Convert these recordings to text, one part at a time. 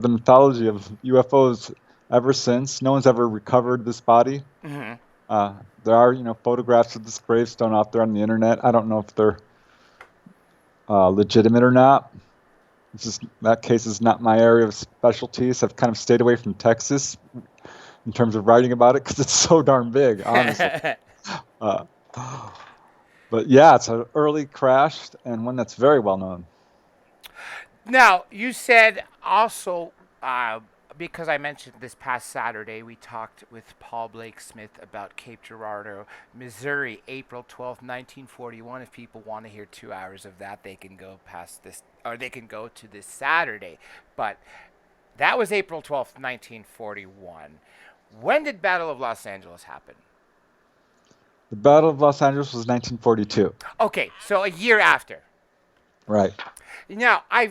the mythology of UFOs ever since. No one's ever recovered this body. Hmm. Uh, there are, photographs of this gravestone out there on the internet. I don't know if they're legitimate or not. That case is not my area of specialty, so I've kind of stayed away from Texas in terms of writing about it because it's so darn big, honestly. Uh, but yeah, it's an early crash and one that's very well known. Now, you said also, uh, because I mentioned this past Saturday, we talked with Paul Blake Smith about Cape Girardeau, Missouri, April 12th, 1941. If people want to hear 2 hours of that, they can go past this, or they can go to this Saturday. But that was April 12th, 1941. When did Battle of Los Angeles happen? The Battle of Los Angeles was 1942. Okay, so a year after. Right. Now, I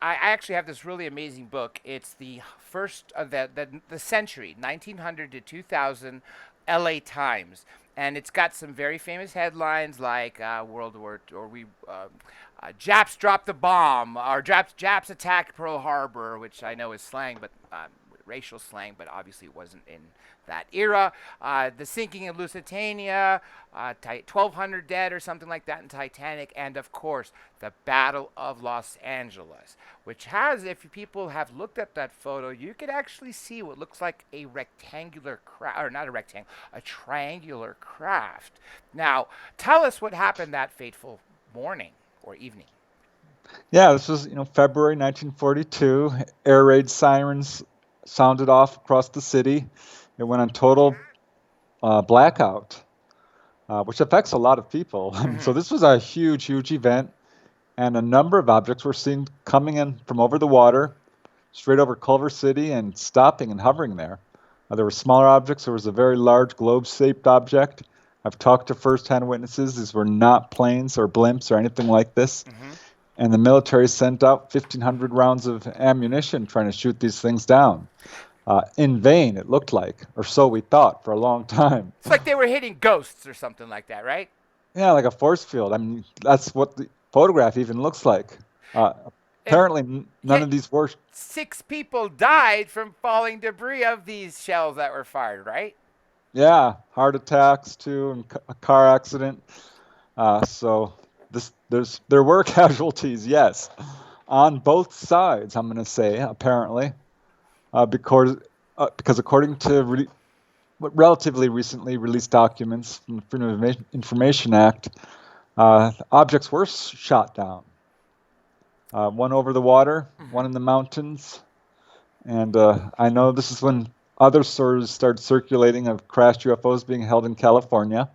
actually have this really amazing book. It's the first of the century, 1900 to 2000, L.A. Times, and it's got some very famous headlines like World War, or we. Japs dropped the bomb, or Japs attacked Pearl Harbor, which I know is slang, but racial slang, but obviously it wasn't in that era. The sinking of Lusitania, 1,200 dead or something like that in Titanic, and of course the Battle of Los Angeles, which has, if people have looked at that photo, you could actually see what looks like a rectangular craft, or not a rectangle, a triangular craft. Now, tell us what happened that fateful morning or evening. Yeah, this was, February 1942. Air raid sirens sounded off across the city. It went on total blackout, which affects a lot of people. So Mm-hmm. this was a huge, huge event, and a number of objects were seen coming in from over the water, straight over Culver City, and stopping and hovering there. There were smaller objects. There was a very large globe-shaped object. I've talked to first-hand witnesses. These were not planes or blimps or anything like this. Mm-hmm. And the military sent out 1,500 rounds of ammunition trying to shoot these things down. In vain, it looked like, or so we thought for a long time. It's like they were hitting ghosts or something like that, right? Yeah, like a force field. I mean, that's what the photograph even looks like. Uh, And Apparently, none yet of these were. 6 people died from falling debris of these shells that were fired, right? Yeah, heart attacks too, and a car accident. So there were casualties, yes, on both sides. I'm going to say apparently, because according to relatively recently released documents from the Freedom of Information Act, objects were shot down. One over the water, one in the mountains, and I know this is when other stories started circulating of crashed UFOs being held in California.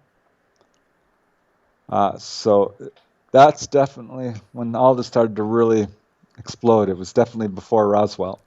So that's definitely when all this started to really explode. It was definitely before Roswell.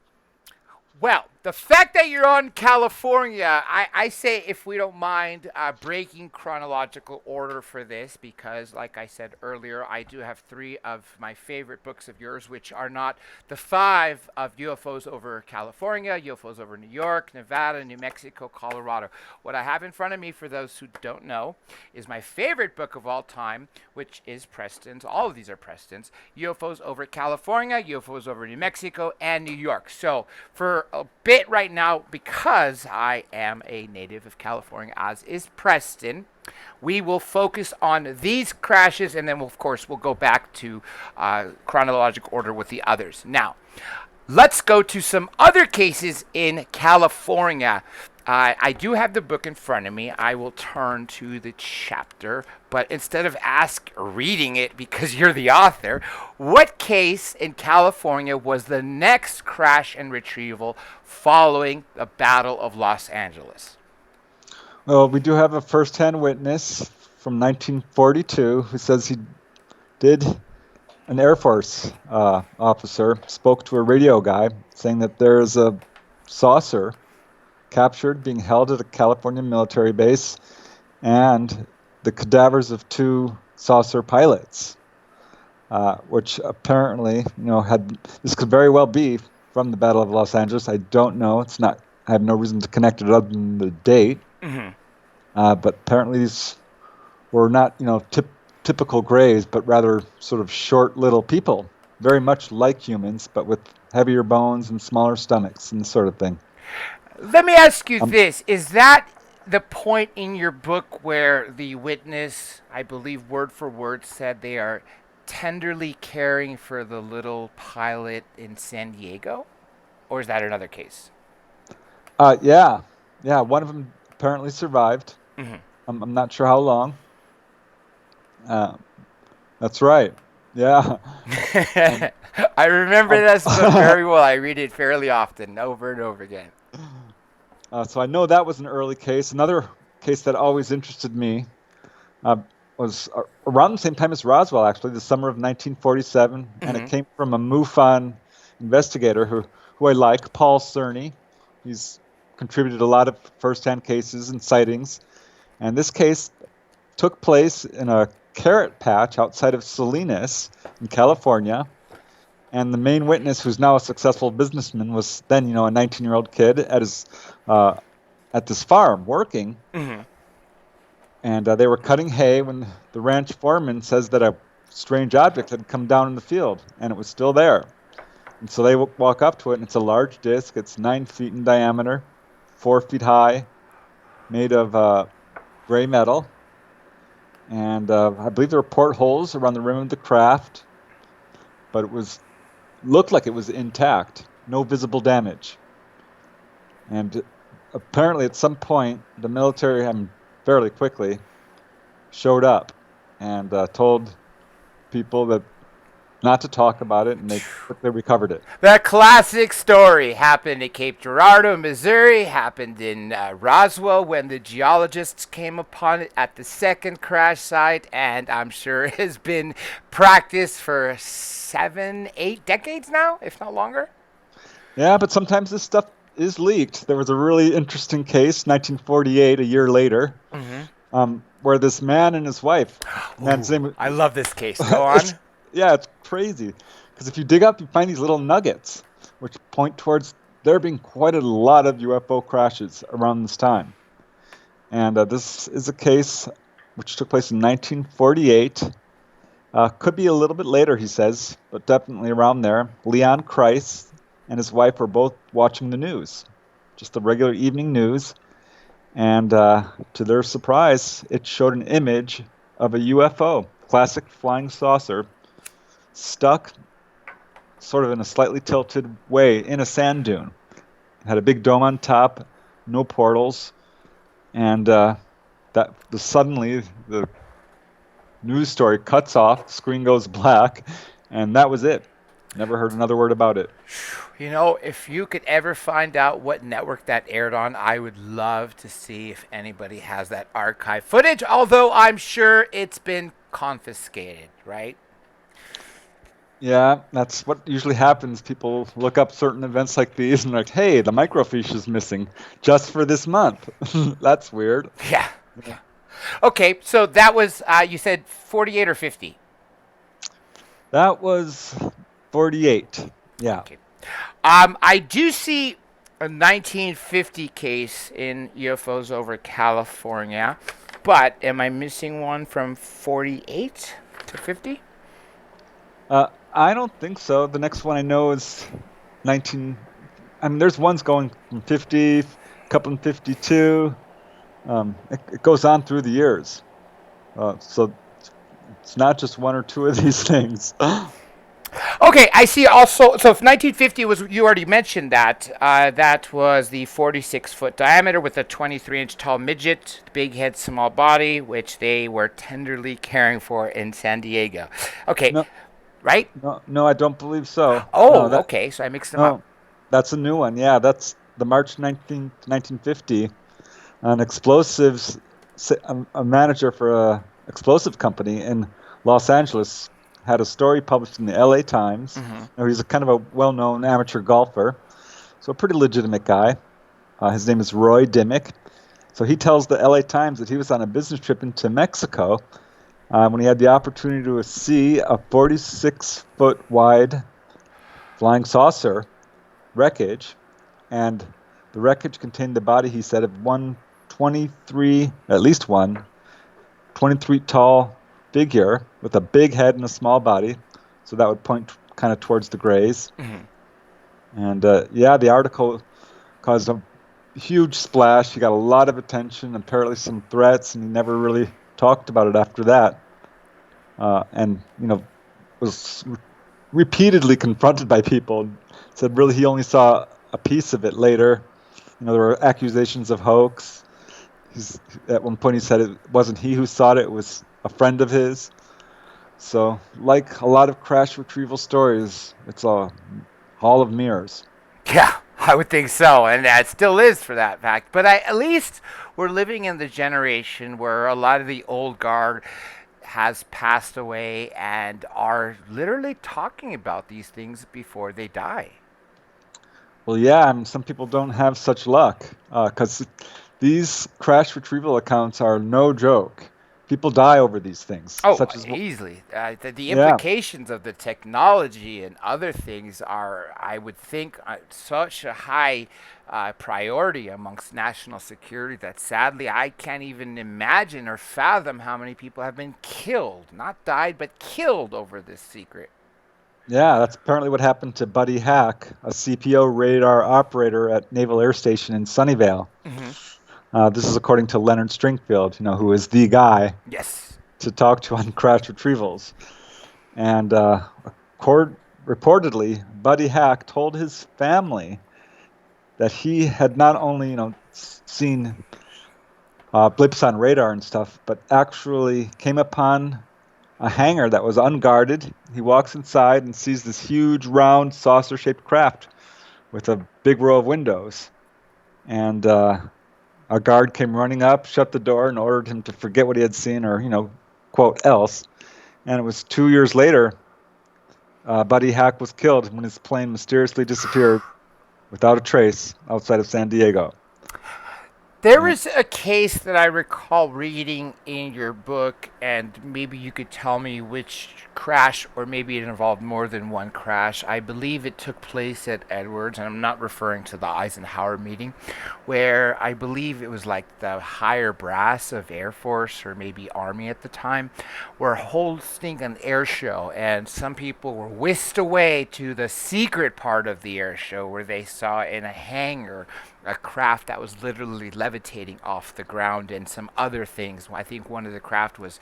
Well, the fact that you're on California, I say if we don't mind breaking chronological order for this, because like I said earlier, I do have 3 of my favorite books of yours, which are not the 5 of UFOs over California, UFOs over New York, Nevada, New Mexico, Colorado. What I have in front of me, for those who don't know, is my favorite book of all time, which is Preston's. All of these are Preston's. UFOs over California, UFOs over New Mexico, and New York. So for a bit right now, because I am a native of California, as is Preston, we will focus on these crashes, and then of course we'll go back to chronological order with the others. Now, let's go to some other cases in California. I do have the book in front of me. I will turn to the chapter, but instead of reading it because you're the author, what case in California was the next crash and retrieval following the Battle of Los Angeles? Well, we do have a first-hand witness from 1942 who says he did. An Air Force officer spoke to a radio guy saying that there is a saucer captured being held at a California military base and the cadavers of 2 saucer pilots, which apparently, this could very well be from the Battle of Los Angeles. I don't know. It's not. I have no reason to connect it other than the date. Mm-hmm. But apparently these were not, typical grays, but rather sort of short little people, very much like humans, but with heavier bones and smaller stomachs and this sort of thing. Let me ask you Um, this. Is that the point in your book where the witness, I believe word for word, said they are tenderly caring for the little pilot in San Diego? Or is that another case? yeah, yeah. One of them apparently survived. Hmm. I'm not sure how long. Uh, that's right. Yeah. Um, I remember um, this book very well. I read it fairly often, over and over again. so I know that was an early case. Another case that always interested me uh, was around the same time as Roswell, actually, the summer of 1947, and it Hmm. came from a MUFON investigator who I like, Paul Cerny. He's contributed a lot of first-hand cases and sightings, and this case took place in a carrot patch outside of Salinas in California. And the main witness, who's now a successful businessman, was then, a 19-year-old kid uh, at this farm working. Hmm. And they were cutting hay when the ranch foreman says that a strange object had come down in the field, and it was still there. And so they walk up to it, and it's a large disc. It's 9 feet in diameter, 4 feet high, made of gray metal. And I believe there were portholes around the rim of the craft, but looked like it was intact, no visible damage. And apparently, at some point, the military, fairly quickly, showed up and told people that not to talk about it, and they quickly recovered it. The classic story happened at Cape Girardeau, Missouri, happened in Roswell when the geologists came upon it at the second crash site, and I'm sure it has been practiced for 7, 8 decades now, if not longer. Yeah, but sometimes this stuff is leaked. There was a really interesting case, 1948, a year later, Mm-hmm. where this man and his wife, man's name, I love this case. Go on. yeah, it's crazy. Because if you dig up, you find these little nuggets, which point towards there being quite a lot of UFO crashes around this time. And this is a case which took place in 1948. Could be a little bit later, he says, but definitely around there. Leon Kreis and his wife were both watching the news, just the regular evening news. And to their surprise, it showed an image of a UFO, classic flying saucer, stuck sort of in a slightly tilted way in a sand dune. It had a big dome on top, no portals, and suddenly the news story cuts off, the screen goes black, and that was it. Never heard another word about it. You know, if you could ever find out what network that aired on, I would love to see if anybody has that archive footage, although I'm sure it's been confiscated, right? Yeah, that's what usually happens. People look up certain events like these and they're like, hey, the microfiche is missing just for this month. That's weird. Yeah. Yeah. Okay, so that was, you said 48 or 50? That was 48. Yeah. Okay. I do see a 1950 case in UFOs over California, but am I missing one from 48 to 50? I don't think so. The next one I know is 19. I mean, there's ones going from 50, a couple in 52. It goes on through the years. So it's not just one or two of these things. Okay, I see also. So if 1950 was, you already mentioned that. That was the 46-foot diameter with a 23-inch tall midget, big head, small body, which they were tenderly caring for in San Diego. Okay, No, right? no, I don't believe so. No, Oh, okay, so I mixed them up. no, that's a new one. Yeah, that's the March 1950. An explosives, a manager for a explosive company in Los Angeles had a story published in the LA Times. Mm-hmm. Now, he's a kind of a well-known amateur golfer, so a pretty legitimate guy. His name is Roy Dimmick. So he tells the LA Times that he was on a business trip into Mexico when he had the opportunity to see a 46-foot wide flying saucer wreckage, and the wreckage contained the body, he said, of at least one 23 tall figure with a big head and a small body, so that would point kind of towards the grays. Mm-hmm. And yeah, the article caused a huge splash. He got a lot of attention, apparently some threats, and he never really talked about it after that. And was repeatedly confronted by people. Said really he only saw a piece of it later. There were accusations of hoax. At one point he said it wasn't he who saw it; it was a friend of his. So, like a lot of crash retrieval stories, it's a hall of mirrors. Yeah, I would think so, and that still is for that fact. But at least we're living in the generation where a lot of the old guard has passed away and are literally talking about these things before they die. Well, yeah, I mean, some people don't have such luck because these crash retrieval accounts are no joke. People die over these things, Oh, such as easily. The yeah, implications of the technology and other things are, I would think, such a high priority amongst national security that sadly I can't even imagine or fathom how many people have been killed, not died, but killed over this secret. yeah. That's apparently what happened to Buddy Hack, a CPO radar operator at Naval Air Station in Sunnyvale. Hmm. This is according to Leonard Stringfield, who is the guy Yes. to talk to on crash retrievals. And reportedly, Buddy Hack told his family that he had not only, seen blips on radar and stuff, but actually came upon a hangar that was unguarded. He walks inside and sees this huge, round, saucer-shaped craft with a big row of windows. And a guard came running up, shut the door, and ordered him to forget what he had seen or, quote, else. And it was 2 years later, Buddy Hack was killed when his plane mysteriously disappeared without a trace outside of San Diego. There is a case that I recall reading in your book, and maybe you could tell me which crash, or maybe it involved more than one crash. I believe it took place at Edwards, and I'm not referring to the Eisenhower meeting, where I believe it was like the higher brass of Air Force or maybe Army at the time were hosting an air show, and some people were whisked away to the secret part of the air show where they saw in a hangar a craft that was literally levitating off the ground and some other things. I think one of the craft was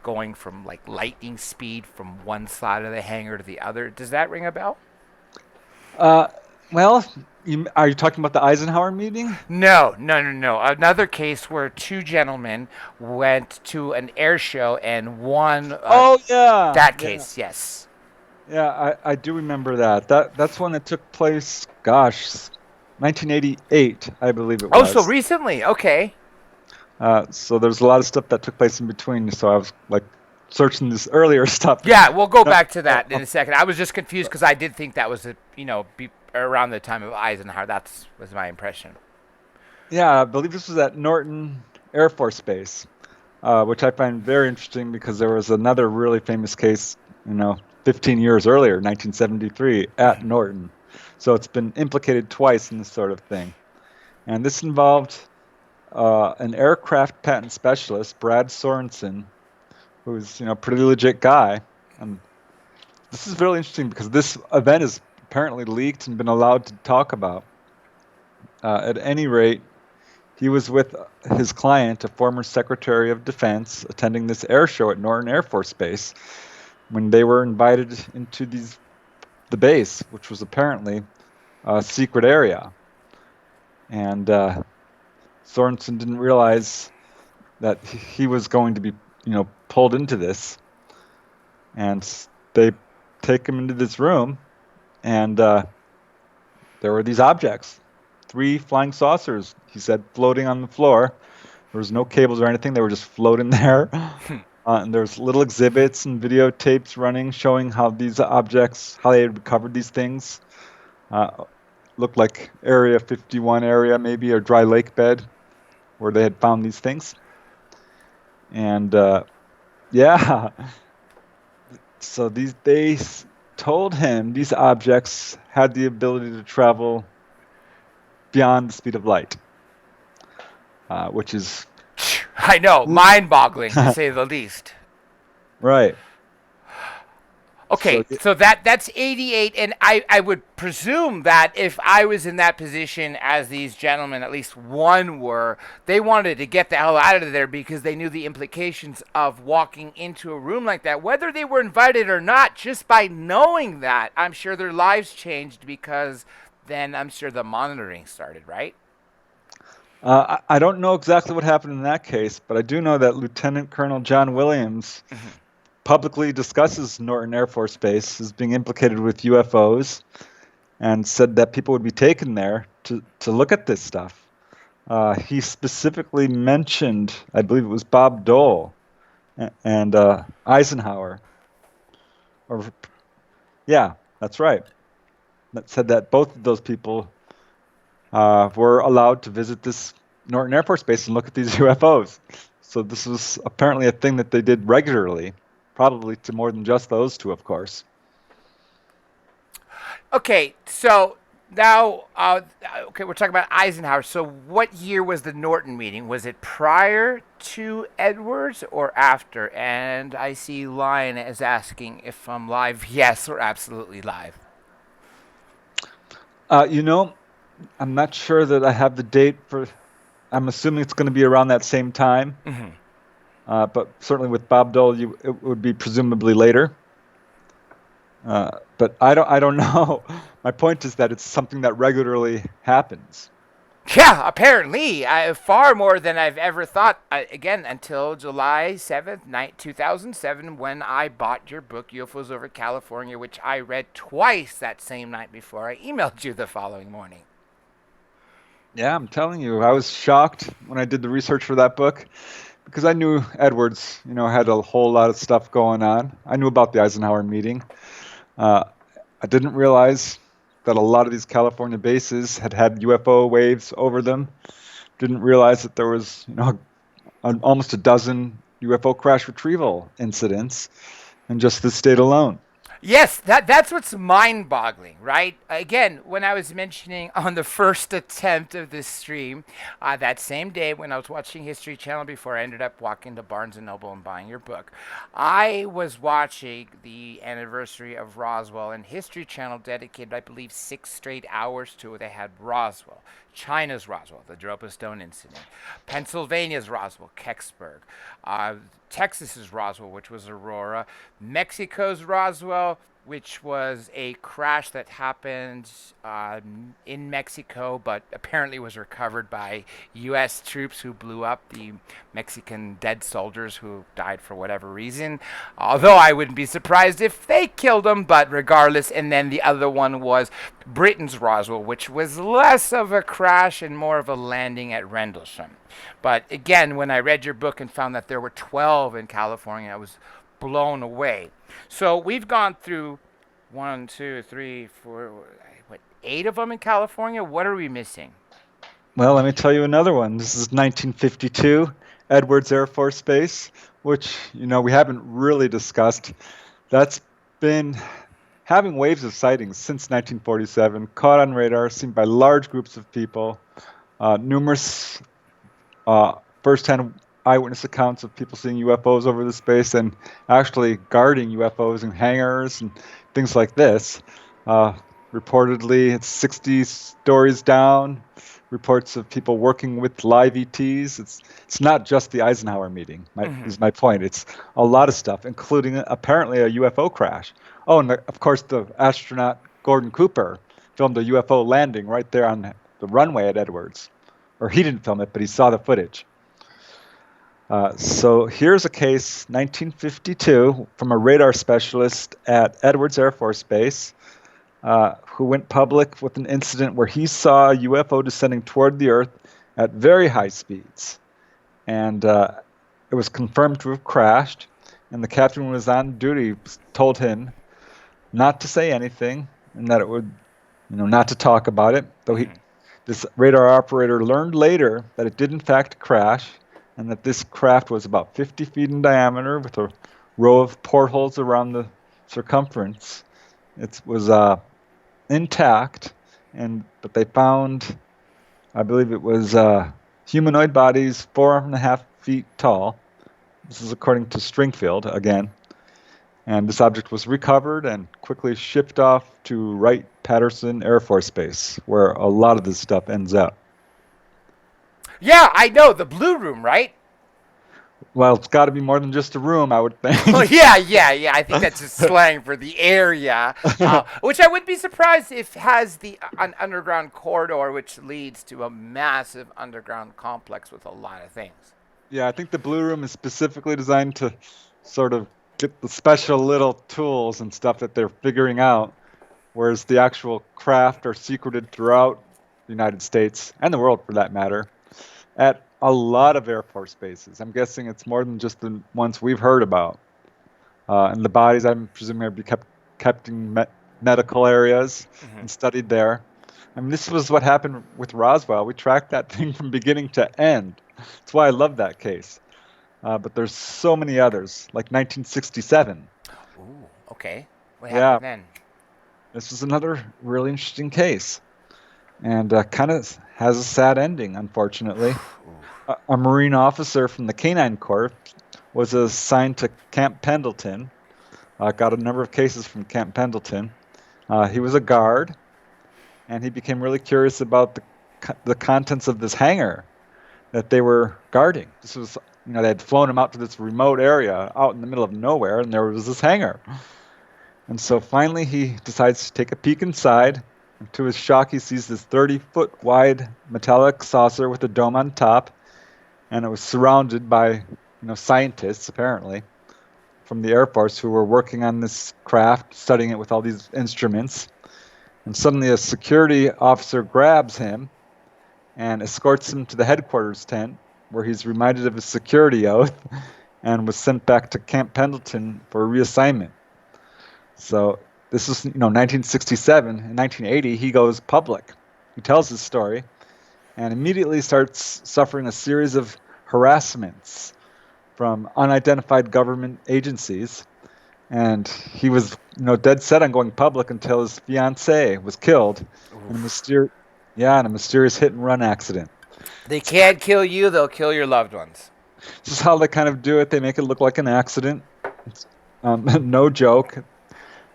going from like lightning speed from one side of the hangar to the other. Does that ring a bell? Uh, well, are you talking about the Eisenhower meeting? No, no, no, no. Another case where two gentlemen went to an air show and one. Oh yeah, That yeah, case, yes. yeah. I do remember that. That's when it took place. Gosh, 1988, I believe it Oh, so was. recently. Okay. So there's a lot of stuff that took place in between. So I was like searching this earlier stuff. Yeah, we'll go No, back to uh, that in a second. I was just confused because I did think that was around the time of Eisenhower. That was my impression. yeah, I believe this was at Norton Air Force Base, which I find very interesting because there was another really famous case, 15 years earlier, 1973, at Mhm. Norton. So it's been implicated twice in this sort of thing. And this involved an aircraft patent specialist, Brad Sorensen, who's a pretty legit guy. And this is really interesting because this event is apparently leaked and been allowed to talk about. At any rate, he was with his client, a former Secretary of Defense, attending this air show at Norton Air Force Base when they were invited into the base, which was apparently a secret area. And Sorensen didn't realize that he was going to be, pulled into this. And they take him into this room, and there were these objects, 3 flying saucers, he said, floating on the floor. There was no cables or anything. They were just floating there. And there's little exhibits and videotapes running showing how these objects, how they had recovered these things. Looked like Area 51 area, maybe, or dry lake bed, where they had found these things. And yeah, so they told him these objects had the ability to travel beyond the speed of light, which is I know, mind-boggling to say the least. right. So Okay, so that's 88, and I would presume that if I was in that position as these gentlemen, at least one were, they wanted to get the hell out of there because they knew the implications of walking into a room like that, whether they were invited or not. Just by knowing that, I'm sure their lives changed because then I'm sure the monitoring started, right? I don't know exactly what happened in that case, but I do know that Lieutenant Colonel John Williams Mhm. publicly discusses Norton Air Force Base as being implicated with UFOs and said that people would be taken there to look at this stuff. He specifically mentioned, I believe it was Bob Dole and Eisenhower. Or, yeah, that's right. That said that both of those people were allowed to visit this Norton Air Force Base and look at these UFOs. So this was apparently a thing that they did regularly, probably to more than just those two, of course. Okay, so now, okay, we're talking about Eisenhower. So, what year was the Norton meeting? Was it prior to Edwards or after? And I see Lion is asking if I'm live. Yes, we're absolutely live. You know, I'm not sure that I have the date for. I'm assuming it's going to be around that same time, Hmm. but certainly with Bob Dole, it would be presumably later. But I don't know. My point is that it's something that regularly happens. Yeah, apparently, far more than I've ever thought. Again, until July 7th, 2007, when I bought your book, UFOs Over California, which I read twice that same night before I emailed you the following morning. Yeah, I'm telling you, I was shocked when I did the research for that book because I knew Edwards, had a whole lot of stuff going on. I knew about the Eisenhower meeting. Uh, I didn't realize that a lot of these California bases had had UFO waves over them. Didn't realize that there was, almost a dozen UFO crash retrieval incidents in just this state alone. Yes, that's what's mind-boggling, right? Again, when I was mentioning on the first attempt of this stream, that same day when I was watching History Channel before I ended up walking to Barnes and Noble and buying your book, I was watching the anniversary of Roswell, and History Channel dedicated, I believe, 6 straight hours to it. They had Roswell, China's Roswell, the Dropa Stone incident, Pennsylvania's Roswell, Kecksburg, Texas's Roswell, which was Aurora, Mexico's Roswell, which was a crash that happened in Mexico, but apparently was recovered by U.S. troops who blew up the Mexican dead soldiers who died for whatever reason. Although I wouldn't be surprised if they killed them, but regardless. And then the other one was Britain's Roswell, which was less of a crash and more of a landing at Rendlesham. But again, when I read your book and found that there were 12 in California, I was blown away. So we've gone through 1, 2, 3, 4, what, 8 of them in California? What are we missing? Well, let me tell you another one. This is 1952, Edwards Air Force Base, which, we haven't really discussed. That's been having waves of sightings since 1947, caught on radar, seen by large groups of people, numerous first-hand eyewitness accounts of people seeing UFOs over the space and actually guarding UFOs in hangars and things like this. Reportedly, it's 60 stories down. Reports of people working with live ETs. It's not just the Eisenhower meeting. Is my point. It's a lot of stuff, including apparently a UFO crash. Oh, and of course the astronaut Gordon Cooper filmed a UFO landing right there on the runway at Edwards. Or he didn't film it, but he saw the footage. So here's a case, 1952, from a radar specialist at Edwards Air Force Base, who went public with an incident where he saw a UFO descending toward the Earth at very high speeds. And it was confirmed to have crashed, and the captain who was on duty told him not to say anything, and that it would, not to talk about it, though this radar operator learned later that it did in fact crash, and that this craft was about 50 feet in diameter with a row of portholes around the circumference. It was intact, but they found, I believe it was humanoid bodies 4.5 feet tall. This is according to Stringfield again. And this object was recovered and quickly shipped off to Wright-Patterson Air Force Base, where a lot of this stuff ends up. Yeah, I know the Blue Room, right? Well, it's got to be more than just a room, I would Oh think. yeah. I think that's just slang for the area, which I wouldn't be surprised if has an underground corridor which leads to a massive underground complex with a lot of things. Yeah, I think the Blue Room is specifically designed to sort of get the special little tools and stuff that they're figuring out, whereas the actual craft are secreted throughout the United States and the world, for that matter, at a lot of Air Force bases. I'm guessing it's more than just the ones we've heard about. And the bodies, I'm presuming, are be kept in medical areas Hmm. and studied there. I mean, this was what happened with Roswell. We tracked that thing from beginning to end. That's why I love that case. But there's so many others, like 1967. Ooh, okay. What Yeah, happened then? this was another really interesting case, and kind of has a sad ending, unfortunately. A Marine officer from the Canine Corps was assigned to Camp Pendleton. Got a number of cases from Camp Pendleton. He was a guard, and he became really curious about the contents of this hangar that they were guarding. This was, they had flown him out to this remote area out in the middle of nowhere, and there was this hangar. And so finally he decides to take a peek inside, and to his shock he sees this 30-foot wide metallic saucer with a dome on top, and it was surrounded by, scientists, apparently, from the Air Force who were working on this craft, studying it with all these instruments. And suddenly a security officer grabs him and escorts him to the headquarters tent, where he's reminded of his security oath and was sent back to Camp Pendleton for reassignment. So this is, 1967. In 1980, he goes public. He tells his story and immediately starts suffering a series of harassments from unidentified government agencies. And he was, dead set on going public until his fiancée was killed in a mysterious hit and run accident. They can't kill you; they'll kill your loved ones. This is how they kind of do it. They make it look like an accident. It's, no joke.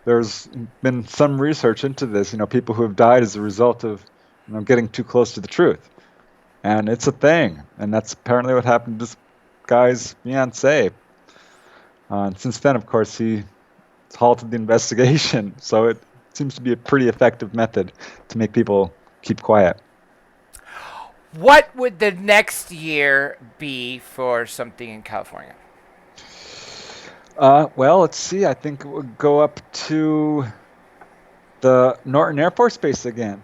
There's been some research into this. People who have died as a result of, getting too close to the truth, and it's a thing. And that's apparently what happened to this guy's fiancée. And since then, of course, he halted the investigation. So it seems to be a pretty effective method to make people keep quiet. What would the next year be for something in California? Well, let's see. I think it would go up to the Norton Air Force Base again.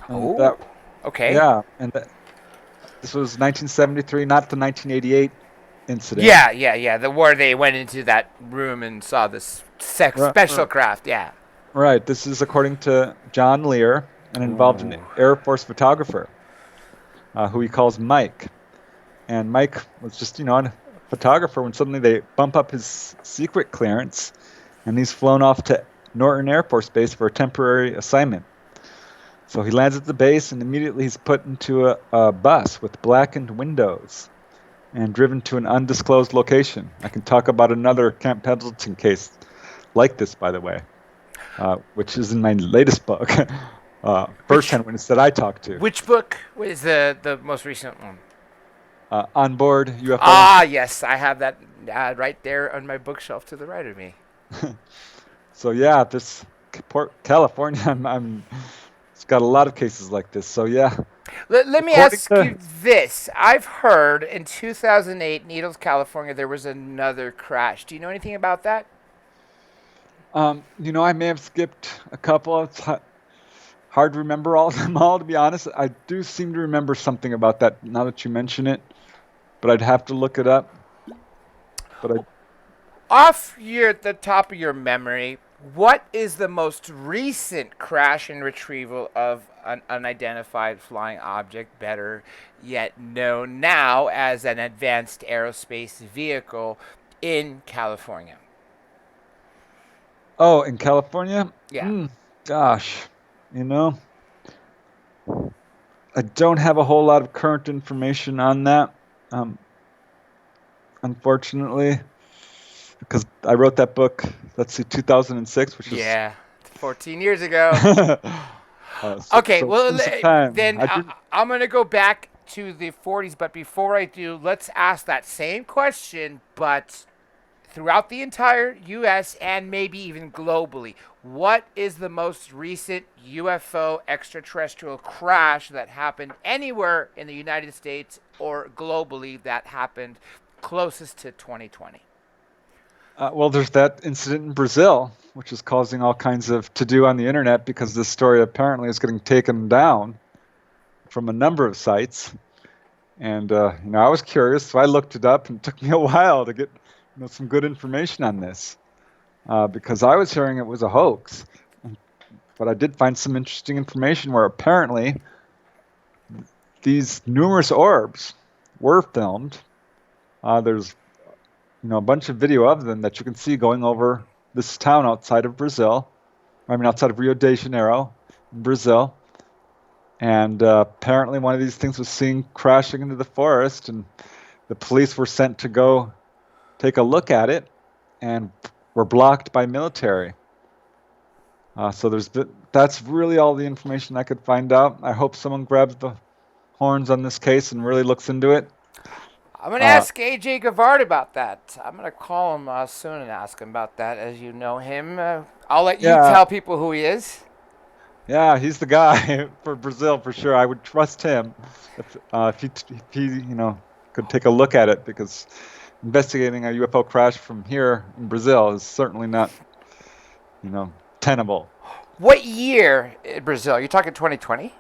And Oh, okay. yeah, and this was 1973, not the 1988 incident. Yeah. The where they went into that room and saw this Right, special craft. Yeah. right. This is according to John Lear, and involved an Ooh. Air Force photographer who he calls Mike. And Mike was just, a photographer when suddenly they bump up his secret clearance, and he's flown off to Norton Air Force Base for a temporary assignment. So he lands at the base, and immediately he's put into a bus with blackened windows and driven to an undisclosed location. I can talk about another Camp Pendleton case like this, by the way, which is in my latest book, First-Hand Witness that I talked to. Which book was the most recent one? On Board UFO. Ah, yes, I have that right there on my bookshelf to the right of me. So yeah, this California, it's got a lot of cases like this. So yeah. Let me According ask to- you this. I've heard in 2008, Needles, California, there was another crash. Do you know anything about that? I may have skipped a couple. It's hard to remember all of them all, to be honest. I do seem to remember something about that now that you mention it, but I'd have to look it up. But The top of your memory, what is the most recent crash and retrieval of an unidentified flying object, better yet known now as an advanced aerospace vehicle in California? Oh, in California? Yeah. Gosh, I don't have a whole lot of current information on that, unfortunately. because I wrote that book, let's see, 2006, which is Yeah, 14 years ago. Okay, so it's well, been some time. then I do. I'm going to go back to the 40s, but before I do, let's ask that same question, but throughout the entire U.S. and maybe even globally. What is the most recent UFO extraterrestrial crash that happened anywhere in the United States or globally that happened closest to 2020? Well, there's that incident in Brazil, which is causing all kinds of to do on the internet because this story apparently is getting taken down from a number of sites. And I was curious, so I looked it up, and it took me a while to get some good information on this because I was hearing it was a hoax. But I did find some interesting information where apparently these numerous orbs were filmed. There's a bunch of video of them that you can see going over this town outside of Brazil. I mean, outside of Rio de Janeiro, in Brazil. And apparently one of these things was seen crashing into the forest, and the police were sent to go take a look at it and were blocked by military. So that's really all the information I could find out. I hope someone grabs the horns on this case and really looks into it. I'm going to ask AJ Gavard about that. I'm going to call him soon and ask him about that, as you know him. I'll let you tell people who he is. Yeah, he's the guy for Brazil for sure. I would trust him if he could take a look at it, because investigating a UFO crash from here in Brazil is certainly not tenable. What year in Brazil? You're talking 2020?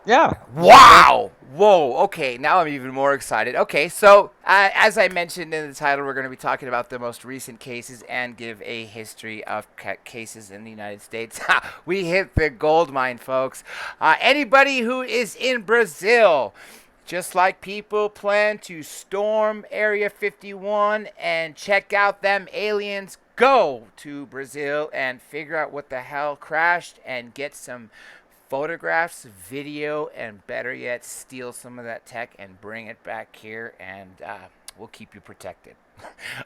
Yeah. Wow. Whoa. Okay. Now I'm even more excited. Okay. So, as I mentioned in the title, we're going to be talking about the most recent cases and give a history of cases in the United States. We hit the gold mine, folks. Anybody who is in Brazil, just like people plan to storm Area 51 and check out them aliens, go to Brazil and figure out what the hell crashed and get some photographs, video, and better yet, steal some of that tech and bring it back here, and we'll keep you protected.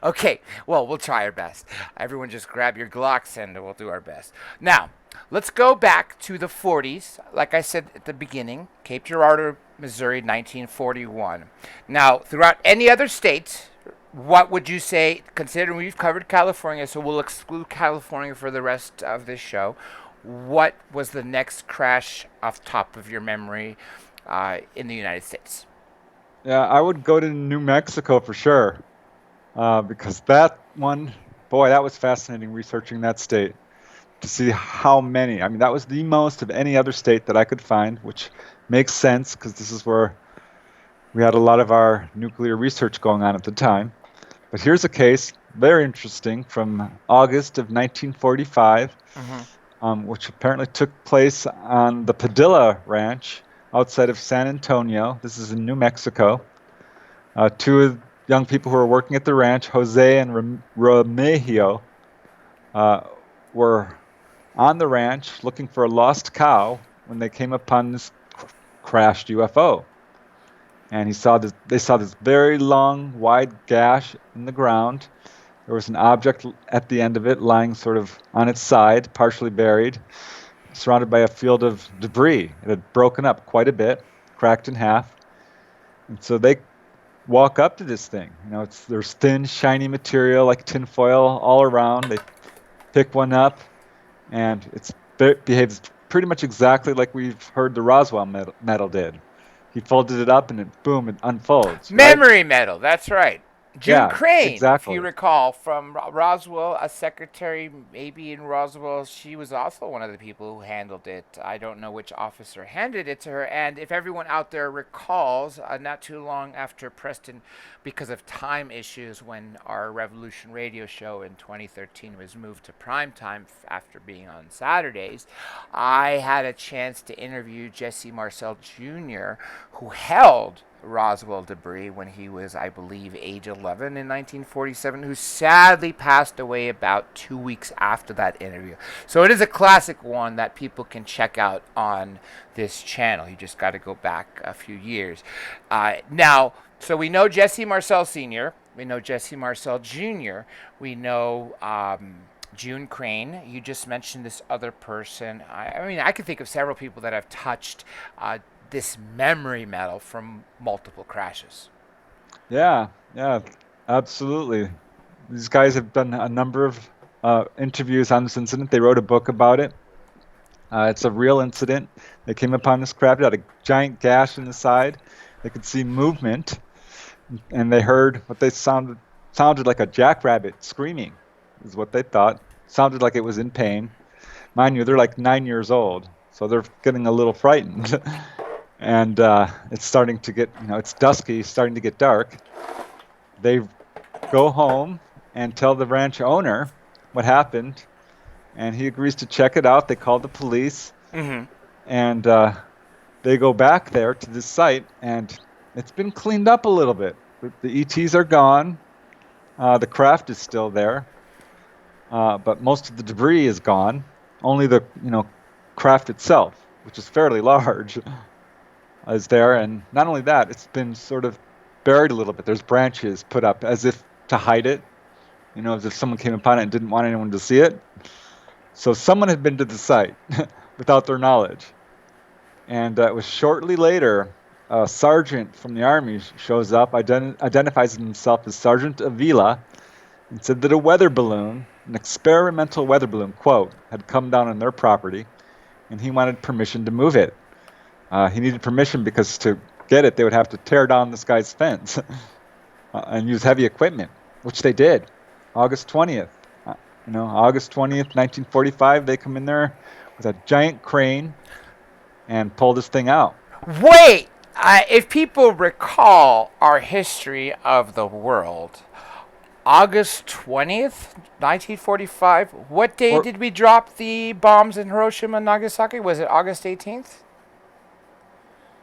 Okay, well, we'll try our best. Everyone just grab your Glocks and we'll do our best. Now, let's go back to the 40s. Like I said at the beginning, Cape Girardeau, Missouri, 1941. Now, throughout any other states, what would you say, considering we've covered California, so we'll exclude California for the rest of this show, what was the next crash off the top of your memory in the United States? Yeah, I would go to New Mexico for sure, because that one, boy, that was fascinating researching that state to see how many. I mean, that was the most of any other state that I could find, which makes sense because this is where we had a lot of our nuclear research going on at the time. But here's a case, very interesting, from August of 1945. Which apparently took place on the Padilla Ranch outside of San Antonio. This is in New Mexico. Two young people who were working at the ranch, Jose and Remigio, were on the ranch looking for a lost cow when they came upon this crashed UFO. And they saw this very long, wide gash in the ground. There was an object at the end of it lying sort of on its side, partially buried, surrounded by a field of debris. It had broken up quite a bit, cracked in half. And so they walk up to this thing. There's thin, shiny material like tinfoil all around. They pick one up, and it behaves pretty much exactly like we've heard the Roswell metal did. He folded it up, and it unfolds. Memory metal, that's right. June Crane, exactly. if you recall, from Roswell, a secretary maybe in Roswell, she was also one of the people who handled it. I don't know which officer handed it to her. And if everyone out there recalls, not too long after Preston, because of time issues, when our Revolution radio show in 2013 was moved to prime time after being on Saturdays, I had a chance to interview Jesse Marcel Jr., who held Roswell debris when he was, I believe, age 11 in 1947, who sadly passed away about 2 weeks after that interview. So it is a classic one that people can check out on this channel. You just got to go back a few years. Now, so we know Jesse Marcel Sr., We know Jesse Marcel Jr. We know June Crane. You just mentioned this other person. I mean, I can think of several people that have touched this memory metal from multiple crashes. Yeah, yeah, absolutely. These guys have done a number of interviews on this incident. They wrote a book about it. It's a real incident. They came upon this craft. It had a giant gash in the side. They could see movement, and they heard what they sounded like a jackrabbit screaming, is what they thought. Sounded like it was in pain. Mind you, they're like 9 years old, so they're getting a little frightened. And it's starting to get, it's dusky, starting to get dark. They go home and tell the ranch owner what happened, and he agrees to check it out. They call the police, Mm-hmm. and they go back there to this site, and it's been cleaned up a little bit. The ETs are gone. The craft is still there, but most of the debris is gone. Only the craft itself, which is fairly large, is there. And not only that, it's been sort of buried a little bit. There's branches put up as if to hide it, as if someone came upon it and didn't want anyone to see it. So someone had been to the site without their knowledge. And it was shortly later, a sergeant from the Army shows up, identifies himself as Sergeant Avila, and said that a weather balloon, an experimental weather balloon, quote, had come down on their property, and he wanted permission to move it. He needed permission because to get it, they would have to tear down this guy's fence and use heavy equipment, which they did. August 20th. August 20th, 1945, they come in there with a giant crane and pull this thing out. Wait! If people recall our history of the world, August 20th, 1945, what day did we drop the bombs in Hiroshima and Nagasaki? Was it August 18th?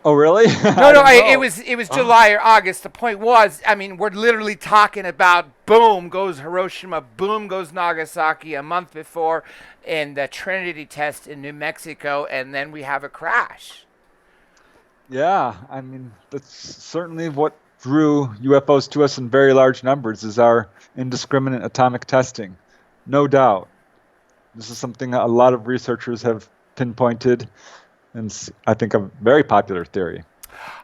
Oh, really? No, it was July or August. The point was, I mean, we're literally talking about boom goes Hiroshima, boom goes Nagasaki a month before in the Trinity test in New Mexico, and then we have a crash. Yeah, I mean, that's certainly what drew UFOs to us in very large numbers is our indiscriminate atomic testing. No doubt. This is something a lot of researchers have pinpointed, and I think a very popular theory.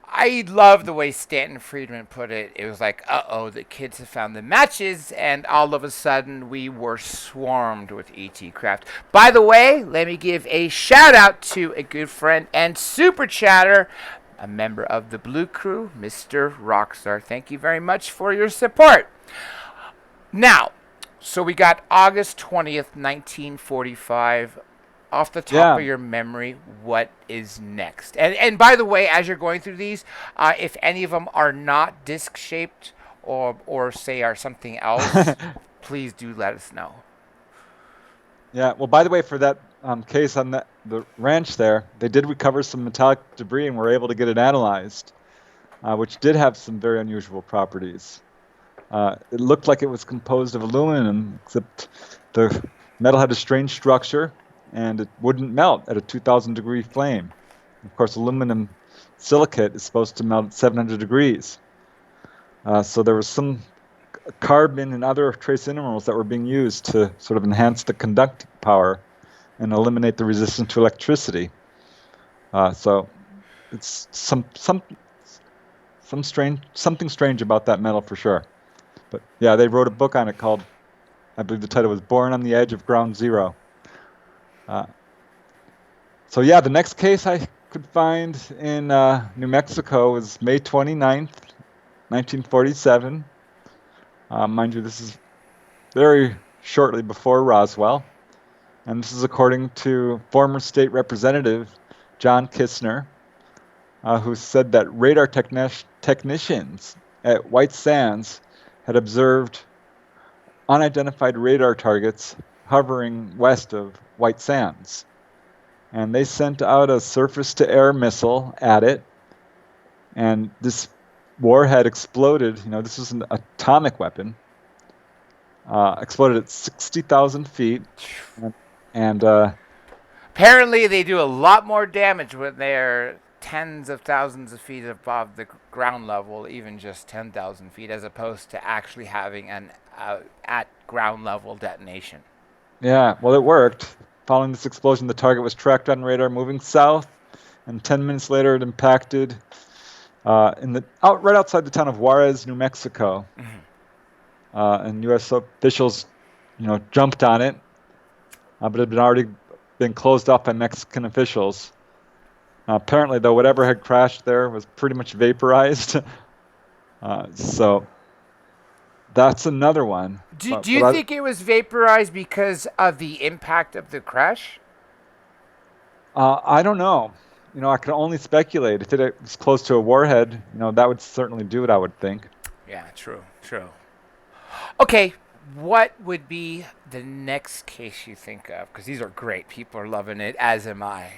I love the way Stanton Friedman put it. It was like, uh-oh, the kids have found the matches, and all of a sudden we were swarmed with ET craft. By the way, let me give a shout-out to a good friend and super chatter, a member of the Blue Crew, Mr. Rockstar. Thank you very much for your support. Now, so we got August 20th, 1945. Off the top of your memory, what is next? And by the way, as you're going through these, if any of them are not disc shaped or say are something else, please do let us know. Yeah. Well, by the way, for that case on the ranch there, they did recover some metallic debris and were able to get it analyzed, which did have some very unusual properties. It looked like it was composed of aluminum, except the metal had a strange structure, and it wouldn't melt at a 2,000 degree flame. Of course, aluminum silicate is supposed to melt at 700 degrees. So there was some carbon and other trace minerals that were being used to sort of enhance the conducting power and eliminate the resistance to electricity. So it's something strange about that metal for sure. But yeah, they wrote a book on it called, I believe the title was Born on the Edge of Ground Zero. So yeah, the next case I could find in New Mexico was May 29th, 1947. Mind you, this is very shortly before Roswell. And this is according to former state representative John Kistner, who said that radar technicians at White Sands had observed unidentified radar targets hovering west of White Sands. And they sent out a surface-to-air missile at it, and this warhead exploded. This was an atomic weapon. Exploded at 60,000 feet, and apparently they do a lot more damage when they're tens of thousands of feet above the ground level, even just 10,000 feet, as opposed to actually having an at ground level detonation. Yeah, well, it worked. Following this explosion, the target was tracked on radar moving south, and 10 minutes later, it impacted right outside the town of Juarez, New Mexico. Mm-hmm. And U.S. officials, jumped on it, but it had already been closed off by Mexican officials. Apparently, though, whatever had crashed there was pretty much vaporized. So that's another one. Do you think it was vaporized because of the impact of the crash? I don't know. I can only speculate. If it was close to a warhead, that would certainly do it, I would think. Yeah, true, true. Okay, what would be the next case you think of? Because these are great. People are loving it, as am I.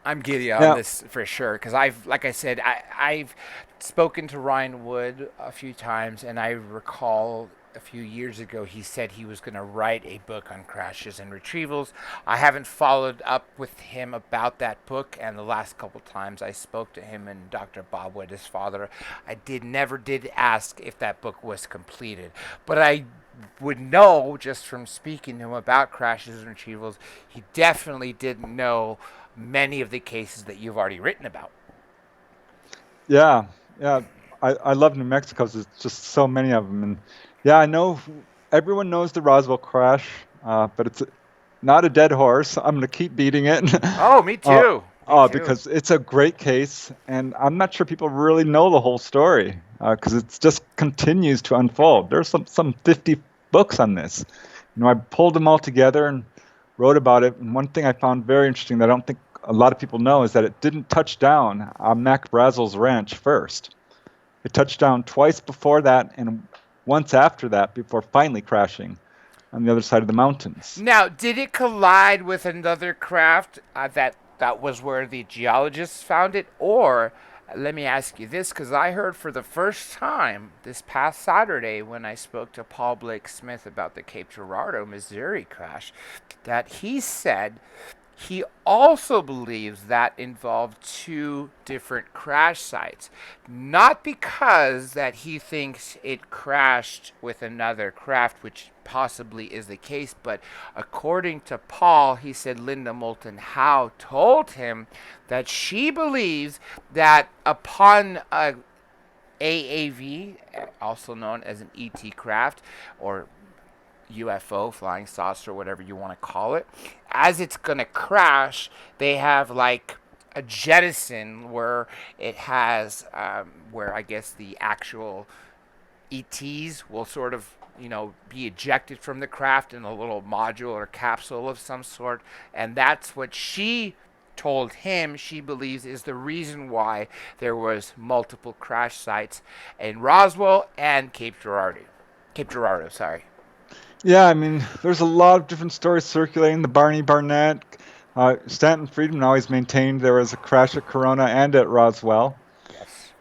I'm giddy on Yeah, this for sure. Because like I said, I've spoken to Ryan Wood a few times, and I recall a few years ago he said he was going to write a book on crashes and retrievals. I haven't followed up with him about that book, and the last couple times I spoke to him and Dr. Bob Wood, his father, I never did ask if that book was completed, but I would know just from speaking to him about crashes and retrievals, he definitely didn't know many of the cases that you've already written about. yeah, yeah. I love New Mexico. There's just so many of them, and yeah, I know everyone knows the Roswell crash, but it's not a dead horse. I'm going to keep beating it. Oh, me uh, too. Me too. because it's a great case, and I'm not sure people really know the whole story because it just continues to unfold. There's some 50 books on this. I pulled them all together and wrote about it. And one thing I found very interesting that I don't think a lot of people know is that it didn't touch down on Mac Brazel's ranch first. It touched down twice before that and once after that before finally crashing on the other side of the mountains. Now, did it collide with another craft that was where the geologists found it? Or, let me ask you this, because I heard for the first time this past Saturday when I spoke to Paul Blake Smith about the Cape Girardeau, Missouri crash, that he said he also believes that involved two different crash sites. Not because that he thinks it crashed with another craft, which possibly is the case, but according to Paul, he said Linda Moulton Howe told him that she believes that upon a AAV, also known as an ET craft, or UFO, flying saucer, whatever you want to call it, as it's going to crash, they have like a jettison where it has, where I guess the actual ETs will sort of, be ejected from the craft in a little module or capsule of some sort. And that's what she told him she believes is the reason why there was multiple crash sites in Roswell and Cape Girardeau. Cape Girardeau, sorry. Yeah, I mean, there's a lot of different stories circulating. The Barney Barnett, Stanton Friedman always maintained there was a crash at Corona and at Roswell. Yes.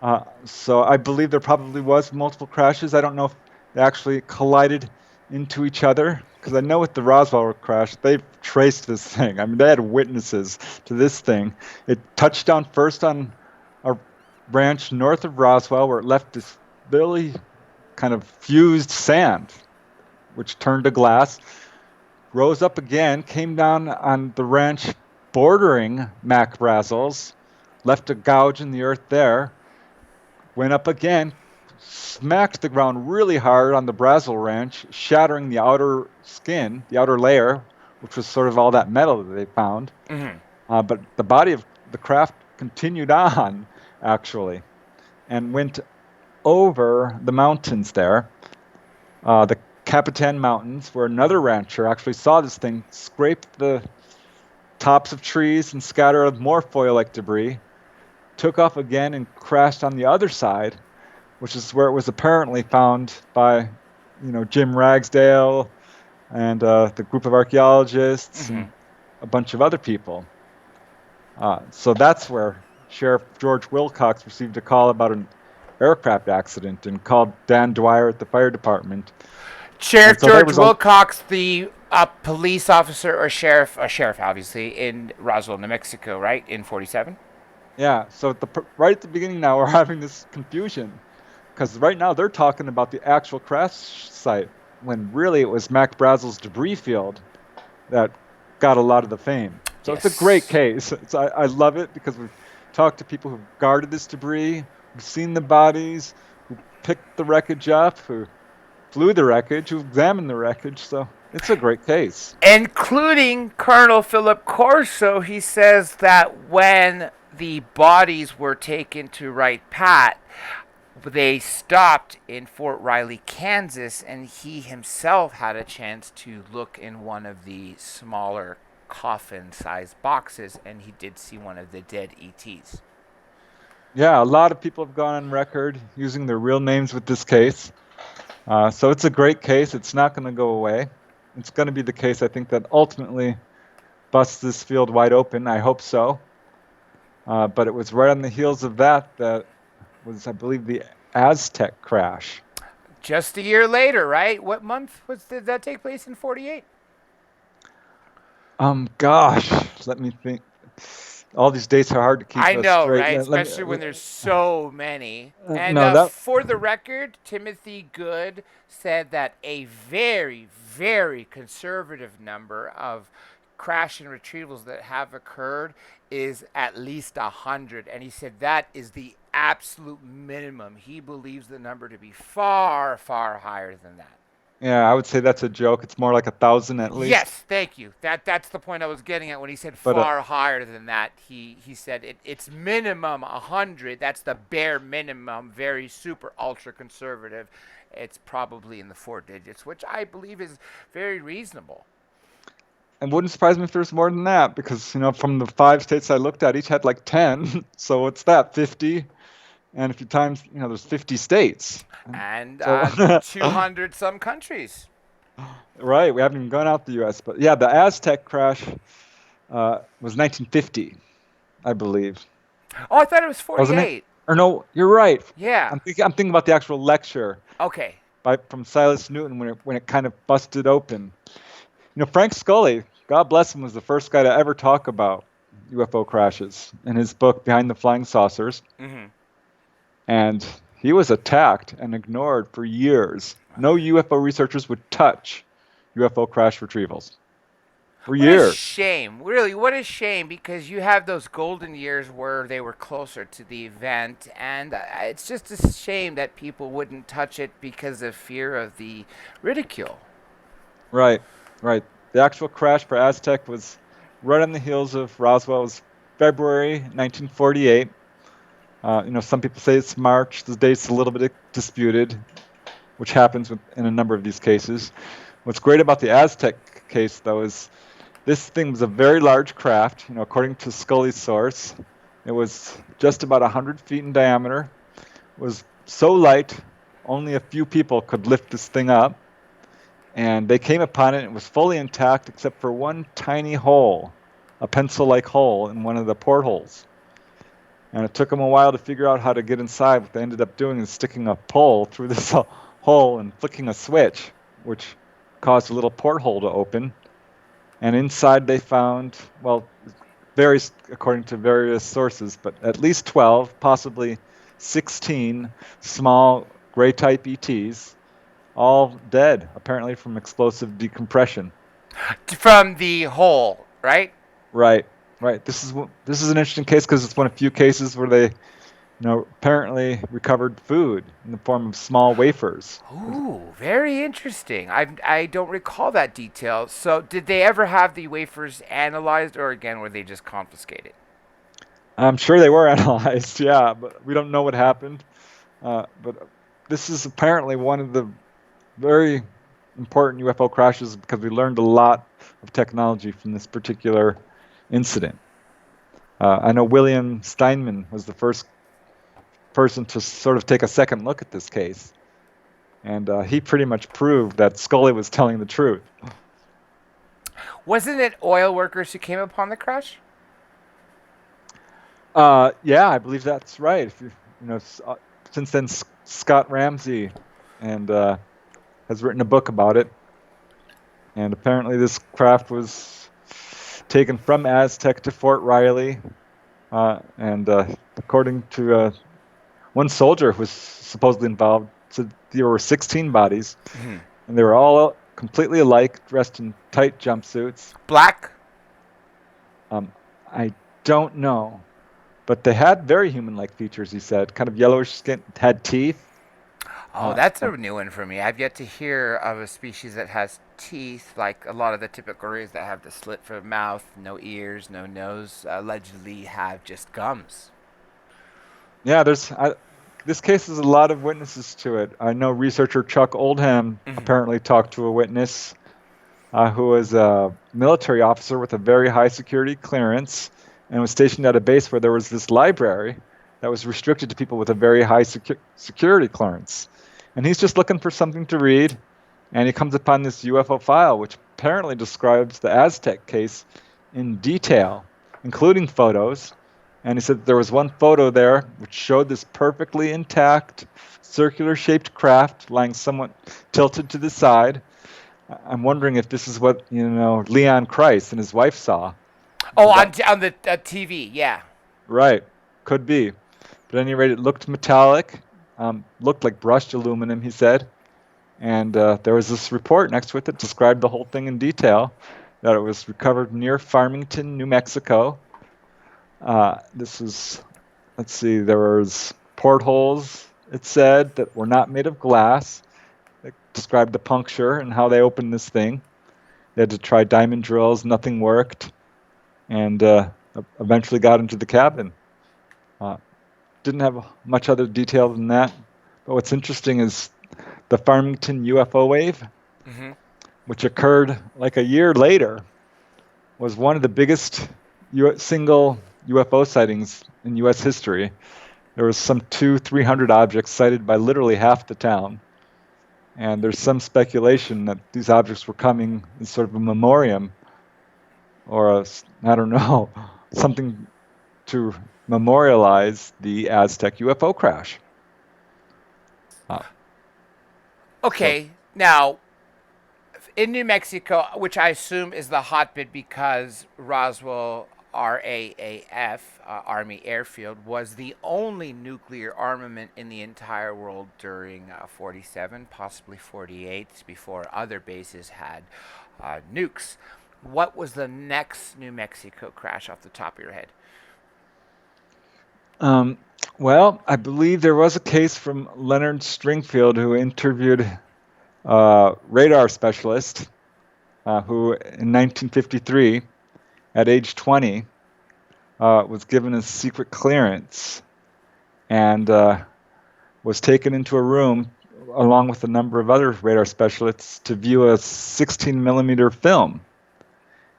So I believe there probably was multiple crashes. I don't know if they actually collided into each other, because I know with the Roswell crash, they've traced this thing. I mean, they had witnesses to this thing. It touched down first on a ranch north of Roswell where it left this really kind of fused sand, which turned to glass, rose up again, came down on the ranch bordering Mac Brazel's, left a gouge in the earth there, went up again, smacked the ground really hard on the Brazel ranch, shattering the outer skin, the outer layer, which was sort of all that metal that they found. Mm-hmm. But the body of the craft continued on, actually, and went over the mountains there. The Capitan Mountains, where another rancher actually saw this thing scrape the tops of trees and scatter more foil-like debris, took off again and crashed on the other side, which is where it was apparently found by, Jim Ragsdale and the group of archaeologists Mm-hmm. and a bunch of other people. So that's where Sheriff George Wilcox received a call about an aircraft accident and called Dan Dwyer at the fire department. Sheriff So George Wilcox, the police officer or sheriff obviously in Roswell, New Mexico, right? In 47? Yeah, so right at the beginning now, we're having this confusion because right now they're talking about the actual crash site when really it was Mac Brazel's debris field that got a lot of the fame. So it's a great Yes. case. I love it because we've talked to people who've guarded this debris, who've seen the bodies, who picked the wreckage up, who flew the wreckage, who examined the wreckage. So it's a great case. Including Colonel Philip Corso. He says that when the bodies were taken to Wright Pat, they stopped in Fort Riley, Kansas, and he himself had a chance to look in one of the smaller coffin sized boxes, and he did see one of the dead ETs. Yeah, a lot of people have gone on record using their real names with this case. So it's a great case. It's not going to go away. It's going to be the case, I think, that ultimately busts this field wide open. I hope so. But it was right on the heels of that was, I believe, the Aztec crash. Just a year later, right? What month did that take place in 48? Gosh, let me think. All these dates are hard to keep I know, straight. right? Especially when there's so many. And No, that. for the record, Timothy Good said that a very, very conservative number of crash and retrievals that have occurred is at least 100. And he said that is the absolute minimum. He believes the number to be far, far higher than that. Yeah, I would say that's a joke. It's more like 1,000 at least. Yes, thank you. That's the point I was getting at when he said But far higher than that. He said it's minimum 100. That's the bare minimum. Very super ultra conservative. It's probably in the 4 digits, which I believe is very reasonable. it wouldn't surprise me if there's more than that because, from the 5 states I looked at, each had like 10. So what's that, 50? And if you times, there's 50 states. And So, 200 some countries. right, we haven't even gone out the U.S. But yeah, the Aztec crash was 1950, I believe. Oh, I thought it was Wasn't it? 48. Or no, you're right. Yeah. I'm thinking about the actual lecture Okay. from Silas Newton when it kind of busted open. Frank Scully, God bless him, was the first guy to ever talk about UFO crashes in his book Behind the Flying Saucers. Mm-hmm. And he was attacked and ignored for years. No UFO researchers would touch UFO crash retrievals for What a years. shame. Really, what a shame because you have those golden years where they were closer to the event, and it's just a shame that people wouldn't touch it because of fear of the ridicule. Right, right. The actual crash for Aztec was right on the heels of Roswell. It was February 1948. Some people say it's March. The date's a little bit disputed, which happens in a number of these cases. What's great about the Aztec case, though, is this thing was a very large craft. According to Scully's source, it was just about 100 feet in diameter. It was so light, only a few people could lift this thing up. And they came upon it, and it was fully intact except for one tiny hole, a pencil-like hole in one of the portholes. And it took them a while to figure out how to get inside. What they ended up doing is sticking a pole through this hole and flicking a switch, which caused a little porthole to open. And inside they found, well, varies according to various sources, but at least 12, possibly 16 small gray-type ETs, all dead, apparently from explosive decompression. From the hole, right? Right, right. This is an interesting case because it's one of few cases where they, apparently recovered food in the form of small wafers. Ooh, very interesting. I don't recall that detail. So, did they ever have the wafers analyzed, or again, were they just confiscated? I'm sure they were analyzed, yeah, but we don't know what happened. But this is apparently one of the very important UFO crashes because we learned a lot of technology from this particular incident. I know William Steinman was the first person to sort of take a second look at this case, and he pretty much proved that Scully was telling the truth. Wasn't it oil workers who came upon the crash? Yeah, I believe that's right. If since then Scott Ramsey and has written a book about it, and apparently this craft was taken from Aztec to Fort Riley And according to one soldier who was supposedly involved, said there were 16 bodies, Mhm. and they were all completely alike, dressed in tight jumpsuits. Black? Um, I don't know, but they had very human-like features. He said, kind of yellowish skin, had teeth. Oh, Uh, that's uh, a new one for me. I've yet to hear of a species that has teeth, like a lot of the typical rays that have the slit for the mouth, no ears, no nose, allegedly have just gums. yeah, this case has a lot of witnesses to it. I know researcher Chuck Oldham Mhm. apparently talked to a witness who was a military officer with a very high security clearance and was stationed at a base where there was this library that was restricted to people with a very high security clearance. And he's just looking for something to read, and he comes upon this UFO file, which apparently describes the Aztec case in detail, including photos. And he said there was one photo there which showed this perfectly intact, circular shaped craft lying somewhat tilted to the side. I'm wondering if this is what, Leon Christ and his wife saw. Oh, Because that, on the TV, yeah. right, could be. But at any rate, it looked metallic, looked like brushed aluminum, he said. And there was this report next to it that described the whole thing in detail, that it was recovered near Farmington, New Mexico. This was, let's see, there was portholes, it said, that were not made of glass. It described the puncture and how they opened this thing. They had to try diamond drills, nothing worked, and eventually got into the cabin. Uh, didn't have much other detail than that. But what's interesting is the Farmington UFO wave, Hmm. which occurred like a year later, was one of the biggest single UFO sightings in U.S. history. There was some 300 objects sighted by literally half the town. And there's some speculation that these objects were coming as sort of a memoriam or I don't know, something to memorialize the Aztec UFO crash. Uh, so, Okay, now in New Mexico, which I assume is the hotbed because Roswell RAAF, Army Airfield, was the only nuclear armament in the entire world during 47, possibly 48, before other bases had nukes. What was the next New Mexico crash off the top of your head? um, well, I believe there was a case from Leonard Stringfield who interviewed a radar specialist who, in 1953, at age 20, was given a secret clearance and was taken into a room along with a number of other radar specialists to view a 16 millimeter film.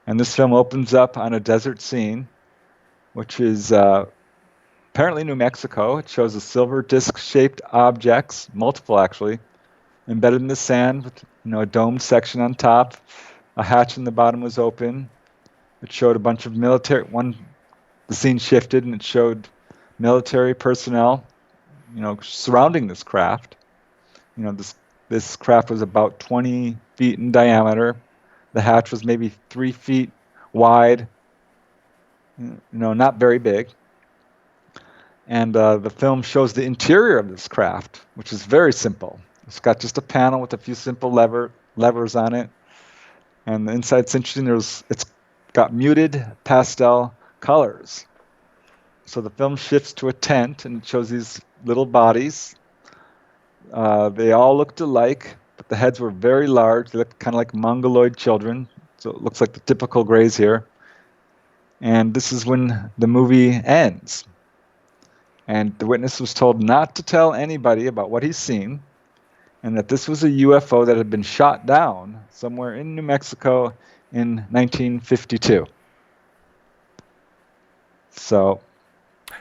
And this film opens up on a desert scene, which is apparently New Mexico. It shows a silver disc-shaped objects, multiple actually, embedded in the sand with a domed section on top. A hatch in the bottom was open. It showed a bunch of military. The scene shifted and it showed military personnel, surrounding this craft. This craft was about 20 feet in diameter. The hatch was maybe 3 feet wide. Not very big. And the film shows the interior of this craft, which is very simple. It's got just a panel with a few simple levers on it, and the inside's interesting. It's got muted pastel colors. So the film shifts to a tent, and it shows these little bodies. They all looked alike, but the heads were very large. They looked kind of like mongoloid children. So it looks like the typical grays here. And this is when the movie ends. And the witness was told not to tell anybody about what he's seen, and that this was a UFO that had been shot down somewhere in New Mexico in 1952. So,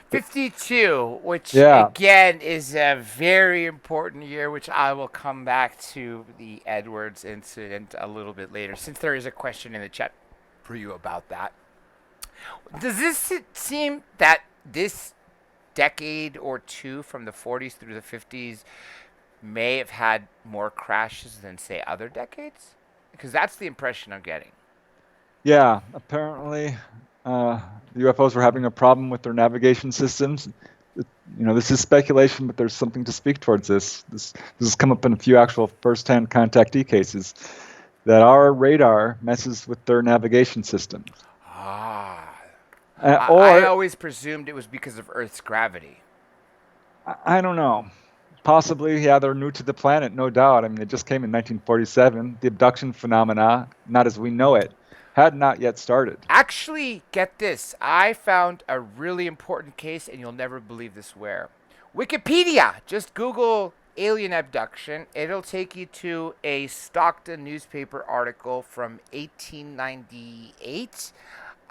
52, which yeah, again is a very important year, which I will come back to the Edwards incident a little bit later, since there is a question in the chat for you about that. Does this seem that this decade or two from the 40s through the 50s may have had more crashes than, say, other decades? Because that's the impression I'm getting. yeah, apparently the UFOs were having a problem with their navigation systems. This is speculation, but there's something to speak towards this. This has come up in a few actual first-hand contactee cases that our radar messes with their navigation systems. Ah. I Or, always presumed it was because of Earth's gravity. I don't know. Possibly, yeah, they're new to the planet, no doubt. I mean, it just came in 1947. The abduction phenomena, not as we know it, had not yet started. Actually, get this. I found a really important case, and you'll never believe this where. Wikipedia. Just Google alien abduction. It'll take you to a Stockton newspaper article from 1898.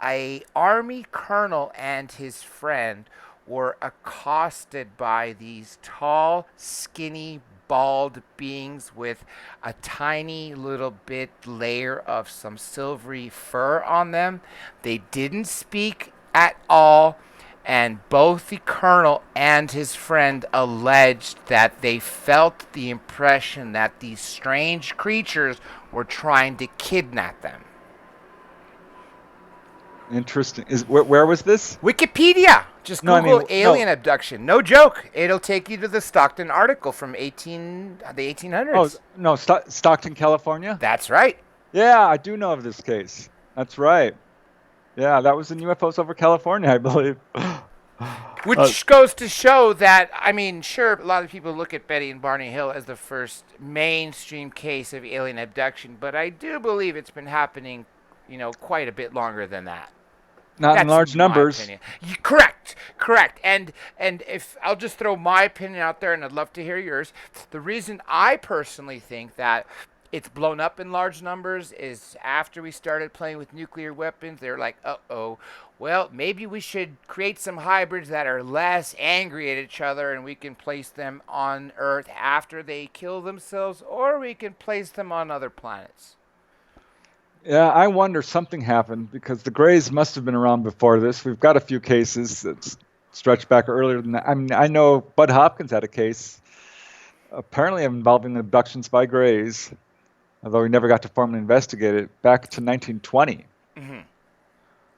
A army colonel and his friend were accosted by these tall, skinny, bald beings with a tiny little bit layer of some silvery fur on them. They didn't speak at all, and both the colonel and his friend alleged that they felt the impression that these strange creatures were trying to kidnap them. Interesting. Where was this? Wikipedia. Just No, I Google mean, alien no. abduction. No joke. It'll take you to the Stockton article from the Oh, 1800s. no, Stockton, California? That's right. Yeah, I do know of this case. That's right. Yeah, that was in UFOs over California, I believe. Which goes to show that, I mean, sure, a lot of people look at Betty and Barney Hill as the first mainstream case of alien abduction, but I do believe it's been happening, quite a bit longer than that. Not in That's large my numbers. opinion. Correct. And if I'll just throw my opinion out there, and I'd love to hear yours. The reason I personally think that it's blown up in large numbers is after we started playing with nuclear weapons, they're like, well, maybe we should create some hybrids that are less angry at each other, and we can place them on Earth after they kill themselves, or we can place them on other planets. Yeah, I wonder something happened because the Greys must have been around before this. We've got a few cases that stretch back earlier than that. I mean, I know Bud Hopkins had a case apparently involving abductions by Greys, although he never got to formally investigate it, back to 1920. Mm-hmm.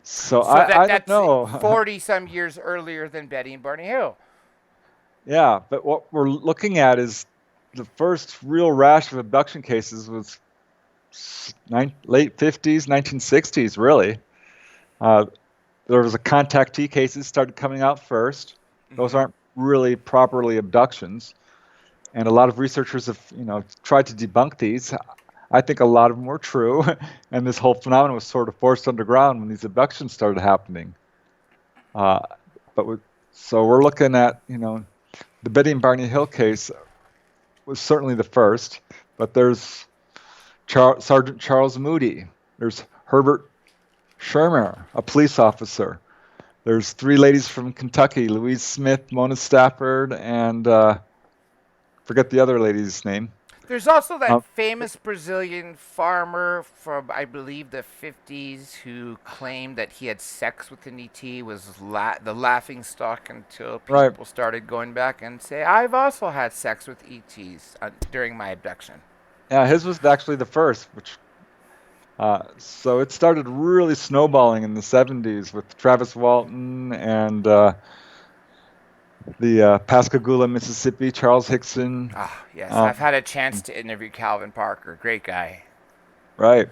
So, So I don't that's know. 40 some years earlier than Betty and Barney Hill. Yeah, but what we're looking at is the first real rash of abduction cases was late 50s, 1960s, really. Uh, there was a contactee cases started coming out first. Those aren't really properly abductions. And a lot of researchers have, tried to debunk these. I think a lot of them were true, and this whole phenomenon was sort of forced underground when these abductions started happening. So we're looking at, the Betty and Barney Hill case was certainly the first, but there's Sergeant Charles Moody. There's Herbert Shermer, a police officer. There's three ladies from Kentucky, Louise Smith, Mona Stafford, and forget the other lady's name. There's also that famous Brazilian farmer from, I believe, the 50s who claimed that he had sex with an ET, was the laughing stock until people started going back and say, I've also had sex with ETs during my abduction. Yeah, his was actually the first, so it started really snowballing in the 70s with Travis Walton and the Pascagoula, Mississippi, Charles Hickson. Ah, yes. I've had a chance to interview Calvin Parker. Great guy. Right.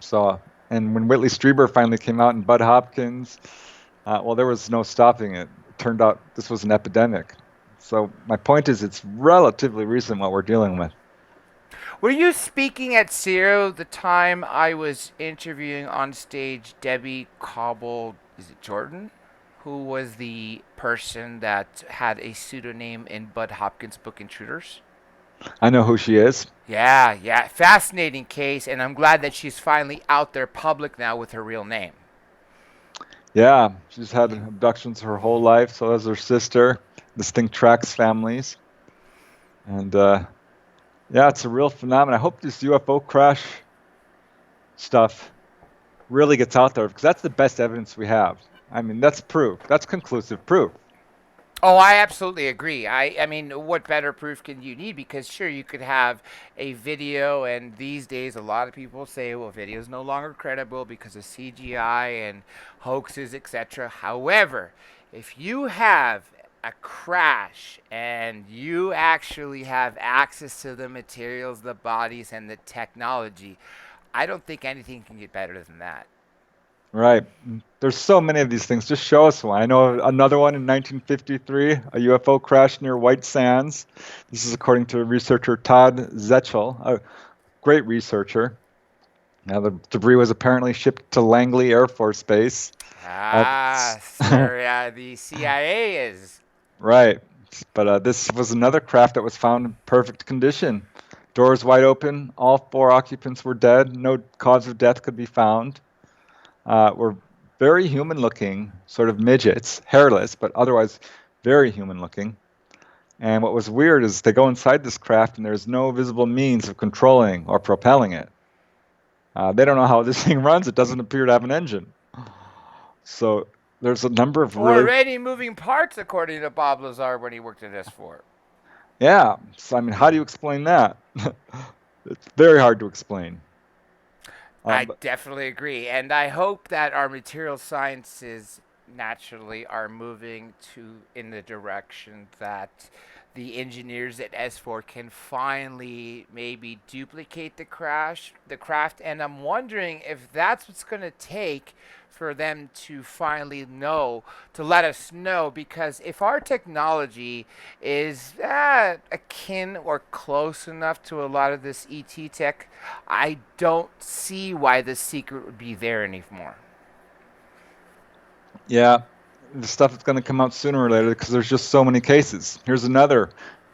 So, and when Whitley Strieber finally came out and Bud Hopkins, there was no stopping it. It turned out this was an epidemic. So my point is it's relatively recent what we're dealing with. Were you speaking at Zero the time I was interviewing on stage Debbie Cobble, is it Jordan? Who was the person that had a pseudonym in Bud Hopkins' book Intruders? I know who she is. Yeah. Fascinating case, and I'm glad that she's finally out there public now with her real name. Yeah, she's had abductions her whole life, so has her sister. This thing tracks families. And, it's a real phenomenon. I hope this UFO crash stuff really gets out there, because that's the best evidence we have. I mean, that's proof. That's conclusive proof. Oh, I absolutely agree. I mean, what better proof can you need? Because sure, you could have a video, and these days, a lot of people say, well, video is no longer credible because of CGI and hoaxes, etc. However, if you have a crash and you actually have access to the materials, the bodies, and the technology, I don't think anything can get better than that. Right. There's so many of these things. Just show us one. I know another one in 1953, a UFO crashed near White Sands. This is according to researcher Todd Zetchell, a great researcher. Now, the debris was apparently shipped to Langley Air Force Base. Ah, sir, the CIA is. Right. But this was another craft that was found in perfect condition. Doors wide open. All four occupants were dead. No cause of death could be found. Were very human looking, sort of midgets, hairless, but otherwise very human looking. And what was weird is they go inside this craft and there's no visible means of controlling or propelling it. They don't know how this thing runs. It doesn't appear to have an engine. So there's a number of Or really, any moving parts, according to Bob Lazar when he worked at S4. yeah. So I mean, how do you explain that? It's very hard to explain. I But definitely agree. And I hope that our material sciences naturally are moving to in the direction that the engineers at S4 can finally maybe duplicate the craft, and I'm wondering if that's what's going to take for them to finally know, to let us know, because if our technology is akin or close enough to a lot of this ET tech, I don't see why the secret would be there anymore. yeah, the stuff that's going to come out sooner or later because there's just so many cases. Here's another.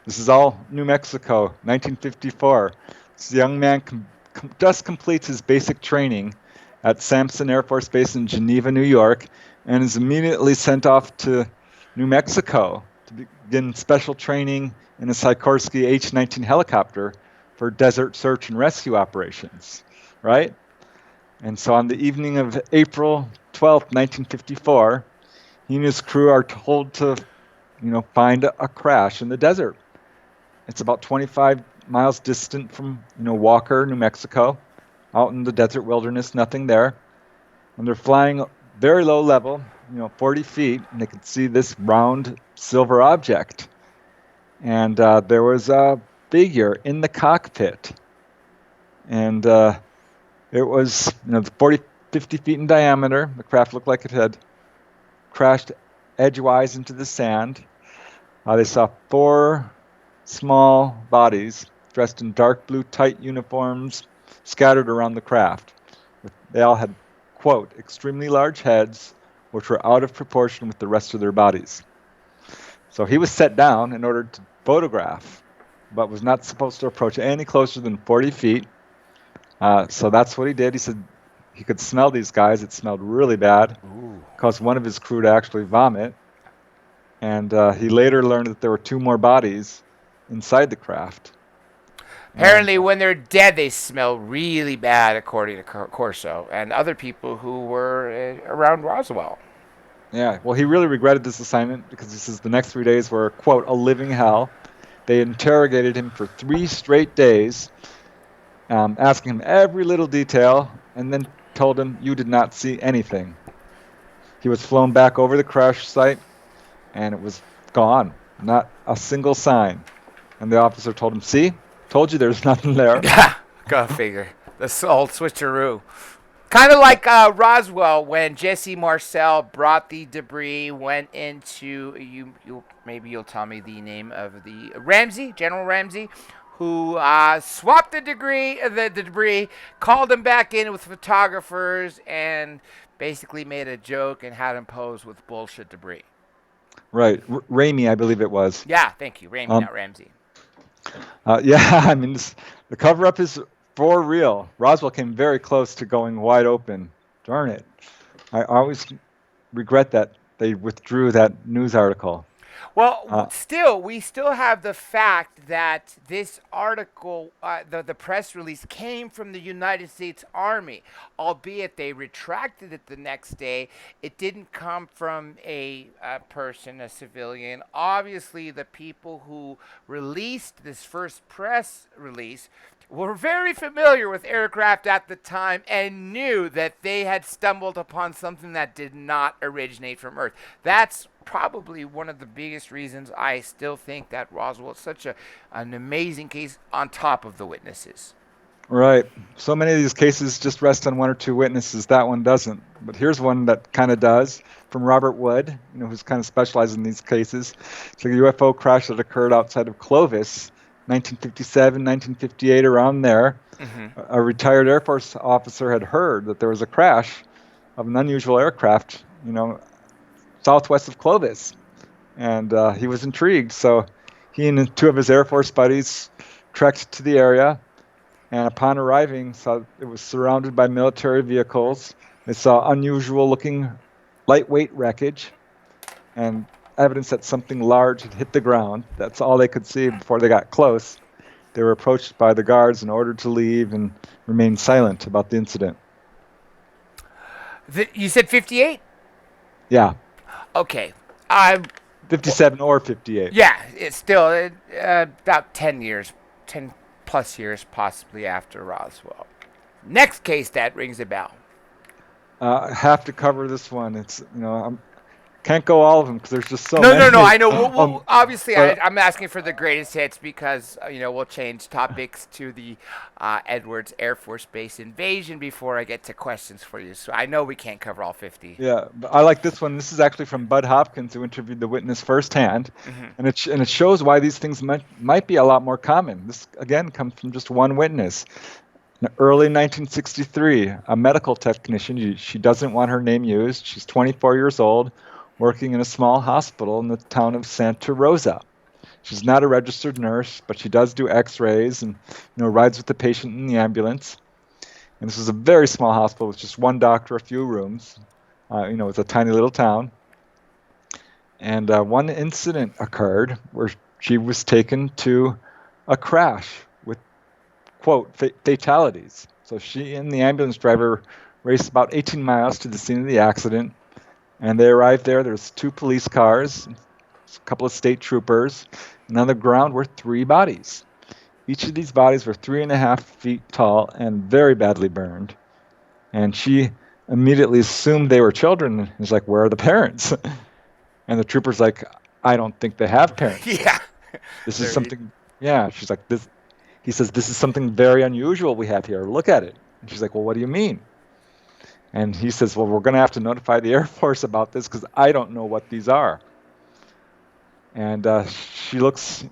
This is all New Mexico, 1954. This young man just completes his basic training at Sampson Air Force Base in Geneva, New York, and is immediately sent off to New Mexico to begin special training in a Sikorsky H-19 helicopter for desert search and rescue operations, right? And so on the evening of April 12th, 1954, he and his crew are told to, find a crash in the desert. It's about 25 miles distant from, Walker, New Mexico, out in the desert wilderness, nothing there. And they're flying very low level, 40 feet, and they could see this round silver object. And there was a figure in the cockpit. And it was 40, 50 feet in diameter. The craft looked like it had crashed edgewise into the sand. They saw four small bodies dressed in dark blue tight uniforms scattered around the craft. They all had, quote, extremely large heads, which were out of proportion with the rest of their bodies. So he was set down in order to photograph, but was not supposed to approach any closer than 40 feet. So that's what he did. He said he could smell these guys. It smelled really bad. Ooh. Caused one of his crew to actually vomit. And he later learned that there were two more bodies inside the craft. And Apparently, when they're dead, they smell really bad, according to Corso and other people who were around Roswell. yeah, well, he really regretted this assignment because he says the next 3 days were, quote, a living hell. They interrogated him for 3 straight days, asking him every little detail, and then told him, you did not see anything. He was flown back over the crash site, and it was gone. Not a single sign. And the officer told him, see, told you there's nothing there. Go figure. The old switcheroo. Kind of like Roswell when Jesse Marcel brought the debris, went into maybe you'll tell me the name of the Ramsey, General Ramsey, who swapped the debris, called him back in with photographers, and basically made a joke and had him pose with bullshit debris. Right. Ramey, I believe it was. Yeah, thank you, Ramsey, Um, not Ramsey. yeah, I mean, the cover up is for real. Roswell came very close to going wide open. Darn it. I always regret that they withdrew that news article. Well, still, we still have the fact that this article, the press release, came from the United States Army, albeit they retracted it the next day. It didn't come from a person, a civilian. Obviously, the people who released this first press release were very familiar with aircraft at the time and knew that they had stumbled upon something that did not originate from Earth. That's probably one of the biggest reasons I still think that Roswell is such an amazing case on top of the witnesses. Right. So many of these cases just rest on one or two witnesses. That one doesn't. But here's one that kind of does, from Robert Wood, who's kind of specialized in these cases. It's a UFO crash that occurred outside of Clovis, 1957, 1958, around there. Mm-hmm. A retired Air Force officer had heard that there was a crash of an unusual aircraft, southwest of Clovis. And he was intrigued. So he and two of his Air Force buddies trekked to the area. And upon arriving, saw it was surrounded by military vehicles. They saw unusual-looking lightweight wreckage and evidence that something large had hit the ground. That's all they could see before they got close. They were approached by the guards and ordered to leave and remain silent about the incident. You said 58? Yeah. Okay. 57 or 58. Yeah, it's still about 10 years, 10 plus years possibly after Roswell. Next case that rings a bell. I have to cover this one. It's, I can't go all of them because there's just so many. No, I know. We'll obviously, I'm asking for the greatest hits because, we'll change topics to the Edwards Air Force Base invasion before I get to questions for you. So I know we can't cover all 50. Yeah, but I like this one. This is actually from Bud Hopkins, who interviewed the witness firsthand. Mm-hmm. And it shows why these things might be a lot more common. This, again, comes from just one witness. In early 1963, a medical technician, she doesn't want her name used. She's 24 years old, working in a small hospital in the town of Santa Rosa. She's not a registered nurse, but she does do x-rays and rides with the patient in the ambulance. And this is a very small hospital with just one doctor, a few rooms. It's a tiny little town. And one incident occurred where she was taken to a crash with, quote, fatalities. So she and the ambulance driver raced about 18 miles to the scene of the accident. And they arrived there. There's 2 police cars, a couple of state troopers, and on the ground were 3 bodies. Each of these bodies were 3.5 feet tall and very badly burned. And she immediately assumed they were children. And was like, where are the parents? And the trooper's like, I don't think they have parents. Yeah. This is something, yeah. She's like, this. He says, this is something very unusual we have here. Look at it. And she's like, well, what do you mean? And he says, well, we're going to have to notify the Air Force about this because I don't know what these are. And she looks,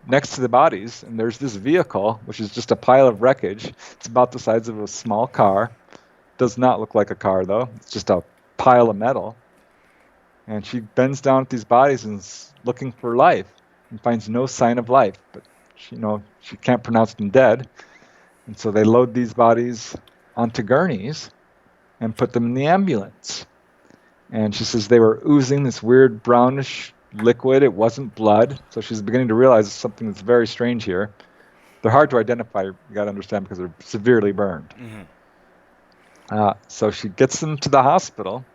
next to the bodies, and there's this vehicle, which is just a pile of wreckage. It's about the size of a small car. Does not look like a car, though. It's just a pile of metal. And she bends down at these bodies and is looking for life and finds no sign of life. But, she can't pronounce them dead. And so they load these bodies onto gurneys and put them in the ambulance. And she says they were oozing this weird brownish liquid. It wasn't blood. So she's beginning to realize something that's very strange here. They're hard to identify, you got to understand, because they're severely burned. Mm-hmm. So she gets them to the hospital,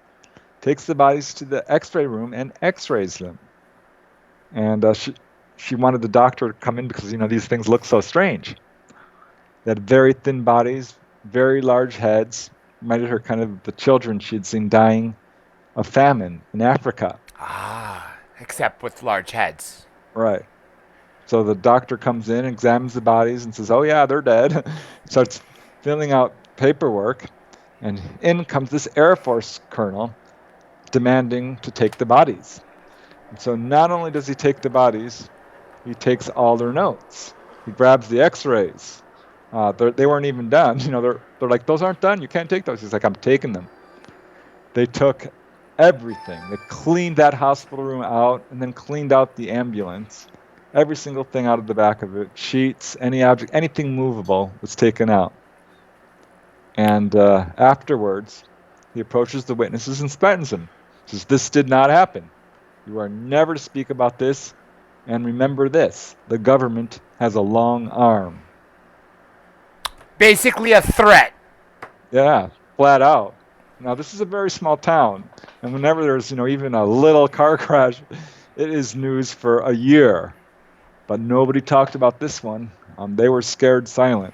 takes the bodies to the x-ray room, and x-rays them. And she wanted the doctor to come in because, these things look so strange. They had very thin bodies, very large heads. Reminded her kind of the children she had seen dying of famine in Africa. Except with large heads. Right. So the doctor comes in, examines the bodies, and says, oh, yeah, they're dead. Starts filling out paperwork. And in comes this Air Force colonel demanding to take the bodies. And so not only does he take the bodies, he takes all their notes. He grabs the x-rays. They weren't even done. They're like, those aren't done. You can't take those. He's like, I'm taking them. They took everything. They cleaned that hospital room out and then cleaned out the ambulance. Every single thing out of the back of it, sheets, any object, anything movable was taken out. And afterwards, he approaches the witnesses and threatens them. Says, this did not happen. You are never to speak about this, and remember this: the government has a long arm. Basically, a threat. Yeah, flat out. Now this is a very small town, and whenever there's even a little car crash, it is news for a year. But nobody talked about this one. They were scared silent,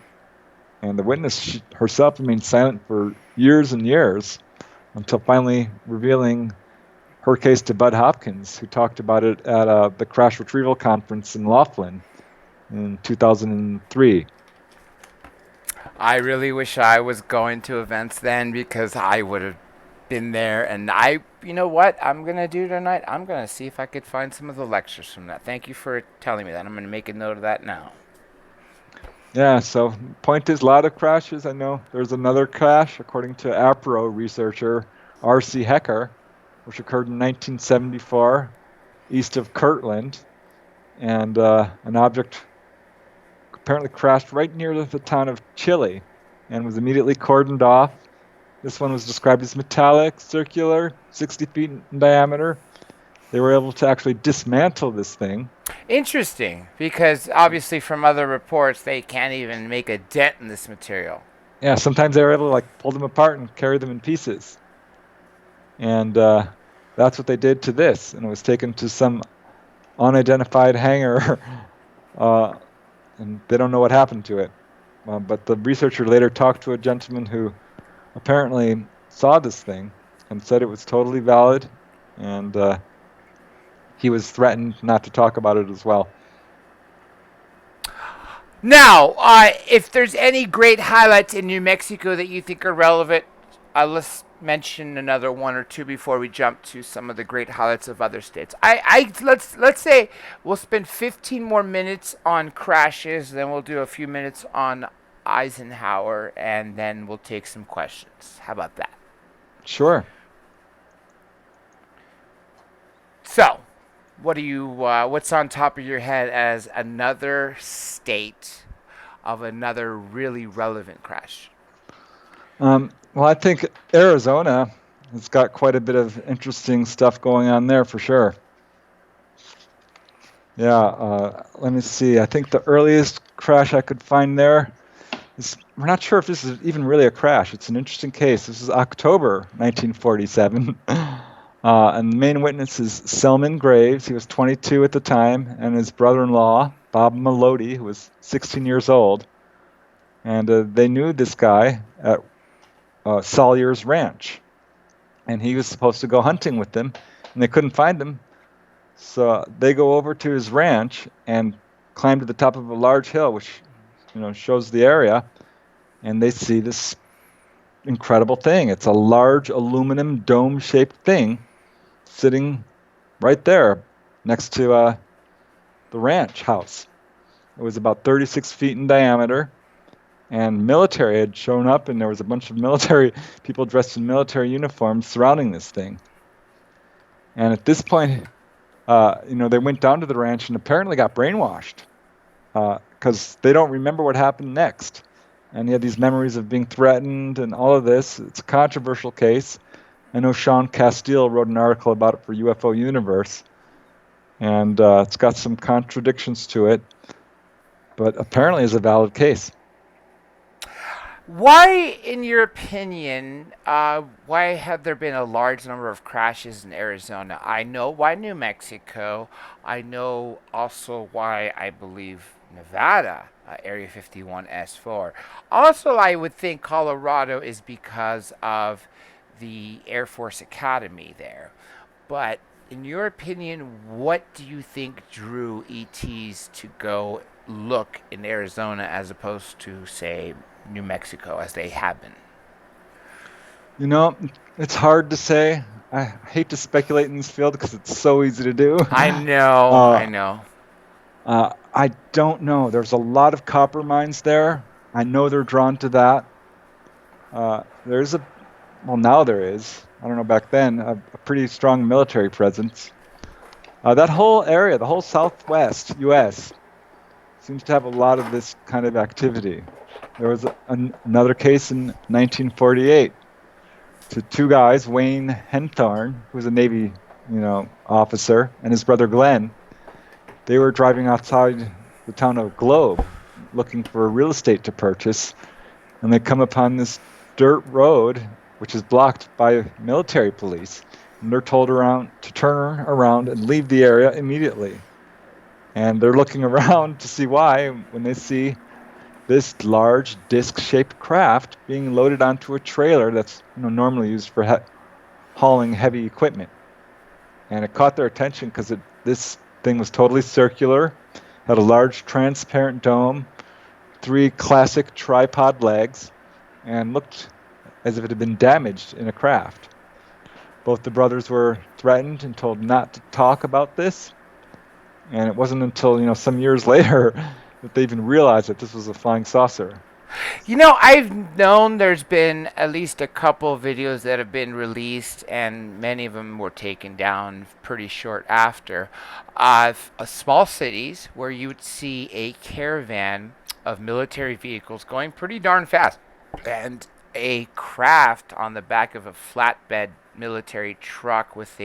and the witness herself remained silent for years and years until finally revealing her case to Bud Hopkins, who talked about it at the Crash Retrieval Conference in Laughlin in 2003. I really wish I was going to events then because I would have been there. And you know what I'm going to do tonight? I'm going to see if I could find some of the lectures from that. Thank you for telling me that. I'm going to make a note of that now. Yeah, so point is, a lot of crashes. I know there's another crash, according to APRO researcher R.C. Hecker, which occurred in 1974 east of Kirtland, and an object apparently crashed right near the town of Chile and was immediately cordoned off. This one was described as metallic, circular, 60 feet in diameter. They were able to actually dismantle this thing. Interesting, because obviously from other reports, they can't even make a dent in this material. Yeah, sometimes they were able to pull them apart and carry them in pieces. And that's what they did to this, and it was taken to some unidentified hangar, and they don't know what happened to it. But the researcher later talked to a gentleman who apparently saw this thing and said it was totally valid, and he was threatened not to talk about it as well. Now, if there's any great highlights in New Mexico that you think are relevant, let's mention another one or two before we jump to some of the great highlights of other states. Let's say we'll spend 15 more minutes on crashes, then we'll do a few minutes on Eisenhower, and then we'll take some questions. How about that? Sure. So, what's on top of your head as another state of another really relevant crash? Well, I think Arizona has got quite a bit of interesting stuff going on there for sure. Yeah, let me see. I think the earliest crash I could find there is, we're not sure if this is even really a crash. It's an interesting case. This is October 1947. And the main witness is Selman Graves. He was 22 at the time, and his brother-in-law, Bob Melody, who was 16 years old. And they knew this guy at Salyer's Ranch. And he was supposed to go hunting with them, and they couldn't find him. So they go over to his ranch and climb to the top of a large hill, which shows the area, and they see this incredible thing. It's a large aluminum dome-shaped thing sitting right there next to the ranch house. It was about 36 feet in diameter, and military had shown up, and there was a bunch of military people dressed in military uniforms surrounding this thing. And at this point, they went down to the ranch and apparently got brainwashed because they don't remember what happened next. And he had these memories of being threatened and all of this. It's a controversial case. I know Sean Castile wrote an article about it for UFO Universe, and it's got some contradictions to it, but apparently is a valid case. Why, in your opinion, why have there been a large number of crashes in Arizona? I know why New Mexico. I know also why I believe Nevada, Area 51S4. Also, I would think Colorado is because of the Air Force Academy there. But in your opinion, what do you think drew ETs to go look in Arizona as opposed to, say, New Mexico, as they have been? It's hard to say. I hate to speculate in this field because it's so easy to do. I know. I don't know. There's a lot of copper mines there. I know they're drawn to that. Now there is. I don't know back then, a pretty strong military presence. That whole area, the whole southwest U.S., seems to have a lot of this kind of activity. There was another case in 1948 to two guys, Wayne Henthorne, who was a Navy officer, and his brother Glenn. They were driving outside the town of Globe looking for real estate to purchase, and they come upon this dirt road which is blocked by military police, and they're told around to turn around and leave the area immediately. And they're looking around to see why when they see this large disc-shaped craft being loaded onto a trailer that's normally used for hauling heavy equipment. And it caught their attention because this thing was totally circular, had a large transparent dome, 3 classic tripod legs, and looked as if it had been damaged in a craft. Both the brothers were threatened and told not to talk about this, and it wasn't until some years later that they even realized that this was a flying saucer. I've known there's been at least a couple of videos that have been released, and many of them were taken down pretty short after, of small cities where you would see a caravan of military vehicles going pretty darn fast, and a craft on the back of a flatbed military truck with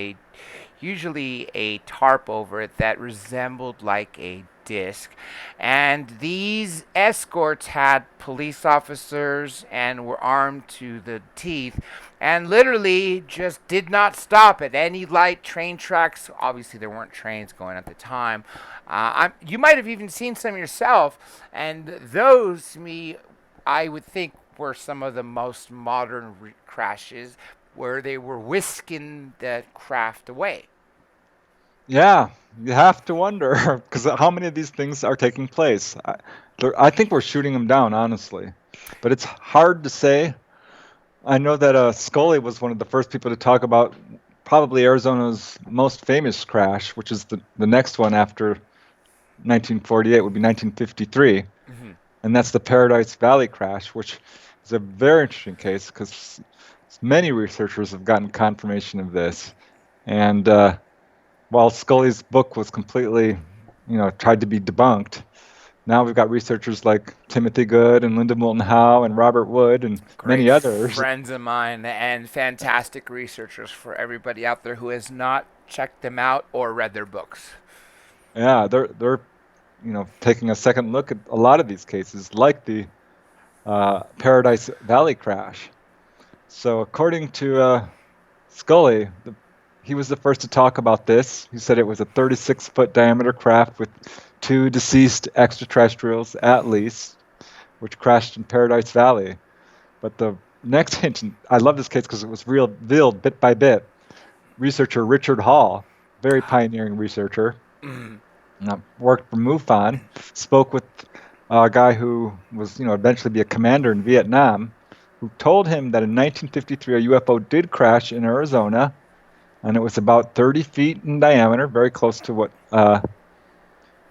usually a tarp over it that resembled like a disc. And these escorts had police officers and were armed to the teeth and literally just did not stop at any light train tracks. Obviously, there weren't trains going at the time. You might have even seen some yourself, and those, to me, I would think, were some of the most modern crashes where they were whisking the craft away. Yeah, you have to wonder because how many of these things are taking place? I think we're shooting them down, honestly, but it's hard to say. I know that Scully was one of the first people to talk about probably Arizona's most famous crash, which is the next one after 1948 would be 1953, and that's the Paradise Valley crash, which is a very interesting case because many researchers have gotten confirmation of this. And while Scully's book was completely, tried to be debunked, now we've got researchers like Timothy Good and Linda Moulton Howe and Robert Wood and many others. Friends of mine and fantastic researchers for everybody out there who has not checked them out or read their books. Yeah, they're taking a second look at a lot of these cases, like the Paradise Valley crash. So according to Scully, he was the first to talk about this. He said it was a 36-foot diameter craft with 2 deceased extraterrestrials, at least, which crashed in Paradise Valley. But the next hint, and I love this case because it was revealed bit by bit. Researcher Richard Hall, very pioneering researcher, worked for MUFON, spoke with a guy who was, eventually be a commander in Vietnam, who told him that in 1953 a UFO did crash in Arizona, and it was about 30 feet in diameter, very close to what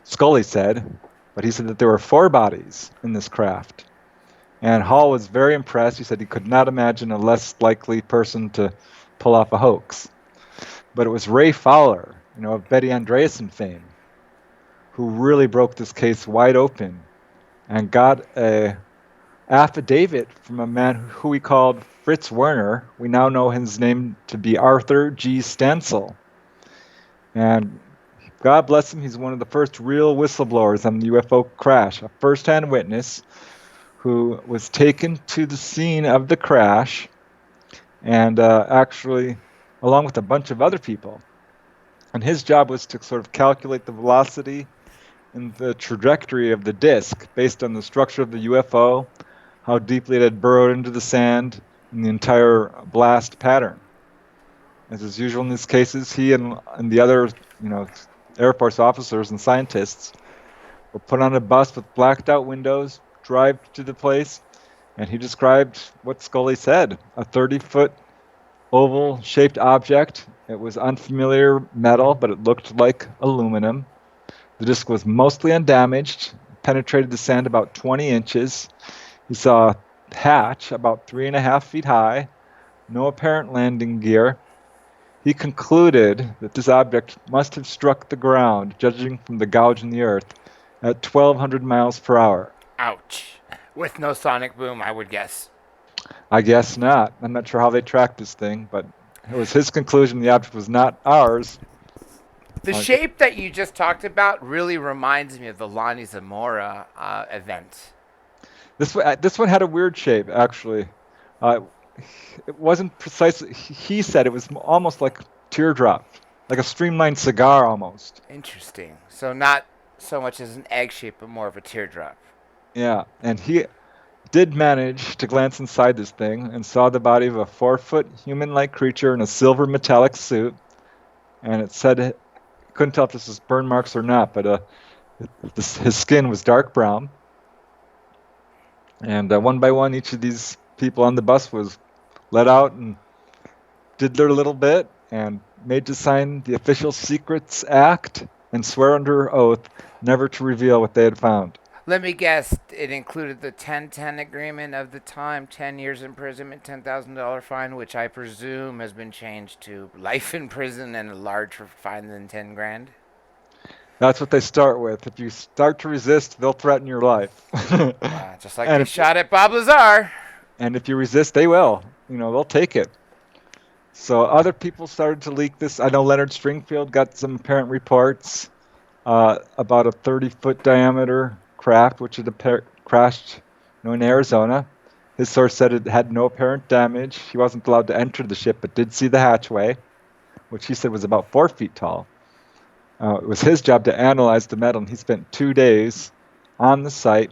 Scully said, but he said that there were 4 bodies in this craft. And Hall was very impressed. He said he could not imagine a less likely person to pull off a hoax. But it was Ray Fowler, of Betty Andreasson fame, who really broke this case wide open and got a affidavit from a man who we called Fritz Werner. We now know his name to be Arthur G. Stansel. And God bless him, he's one of the first real whistleblowers on the UFO crash, a first-hand witness who was taken to the scene of the crash and actually, along with a bunch of other people. And his job was to sort of calculate the velocity and the trajectory of the disk based on the structure of the UFO, how deeply it had burrowed into the sand, and the entire blast pattern. As is usual in these cases, he and the other, Air Force officers and scientists were put on a bus with blacked out windows, drive to the place, and he described what Scully said, a 30-foot oval-shaped object. It was unfamiliar metal, but it looked like aluminum. The disc was mostly undamaged, penetrated the sand about 20 inches. He saw a hatch about 3.5 feet high, no apparent landing gear. He concluded that this object must have struck the ground, judging from the gouge in the earth, at 1,200 miles per hour. Ouch. With no sonic boom, I would guess. I guess not. I'm not sure how they tracked this thing, but It was his conclusion the object was not ours. The Uh, shape that you just talked about really reminds me of the Lonnie Zamora event. this one had a weird shape, actually. Uh, it wasn't precisely. He said it was almost like teardrop, like a streamlined cigar almost. Interesting. So not so much as an egg shape, but more of a teardrop. Yeah, and he did manage to glance inside this thing and saw the body of a 4-foot human-like creature in a silver metallic suit. And it said it couldn't tell if this was burn marks or not, but his skin was dark brown. And one by one, each of these people on the bus was let out and did their little bit and made to sign the Official Secrets Act and swear under oath never to reveal what they had found. Let me guess, it included the 10-10 agreement of the time, 10 years imprisonment, $10,000 fine, which I presume has been changed to life in prison and a larger fine than 10 grand. That's what they start with. If you start to resist, they'll threaten your life. Just like they shot at Bob Lazar. And if you resist, they will. They'll take it. So other people started to leak this. I know Leonard Stringfield got some apparent reports about a 30-foot diameter craft, which had crashed in Arizona. His source said it had no apparent damage. He wasn't allowed to enter the ship, but did see the hatchway, which he said was about 4 feet tall. It was his job to analyze the metal, and he spent 2 days on the site.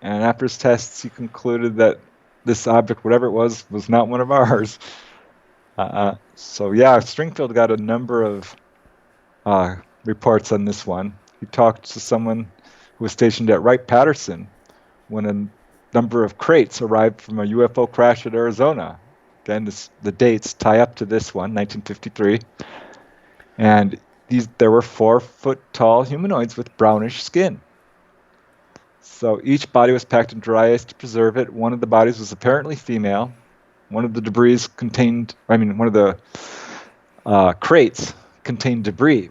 And after his tests, he concluded that this object, whatever it was not one of ours. So yeah, Stringfield got a number of reports on this one. He talked to someone who was stationed at Wright-Patterson when a number of crates arrived from a UFO crash at Arizona. Again, the dates tie up to this one, 1953. And there were 4-foot-tall humanoids with brownish skin. So each body was packed in dry ice to preserve it. One of the bodies was apparently female. One of the one of the crates contained debris.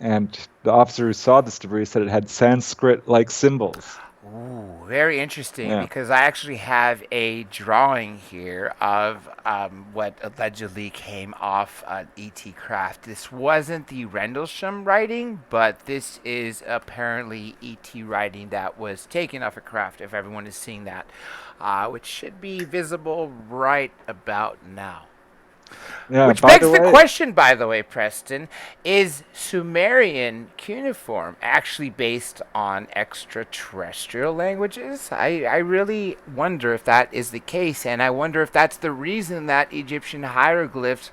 And the officer who saw this debris said it had Sanskrit-like symbols. Ooh, very interesting, because I actually have a drawing here of what allegedly came off an ET craft. This wasn't the Rendlesham writing, but this is apparently ET writing that was taken off a craft, if everyone is seeing that, which should be visible right about now. Yeah, which begs the question, by the way, Preston, is Sumerian cuneiform actually based on extraterrestrial languages? I really wonder if that is the case, and I wonder if that's the reason that Egyptian hieroglyphs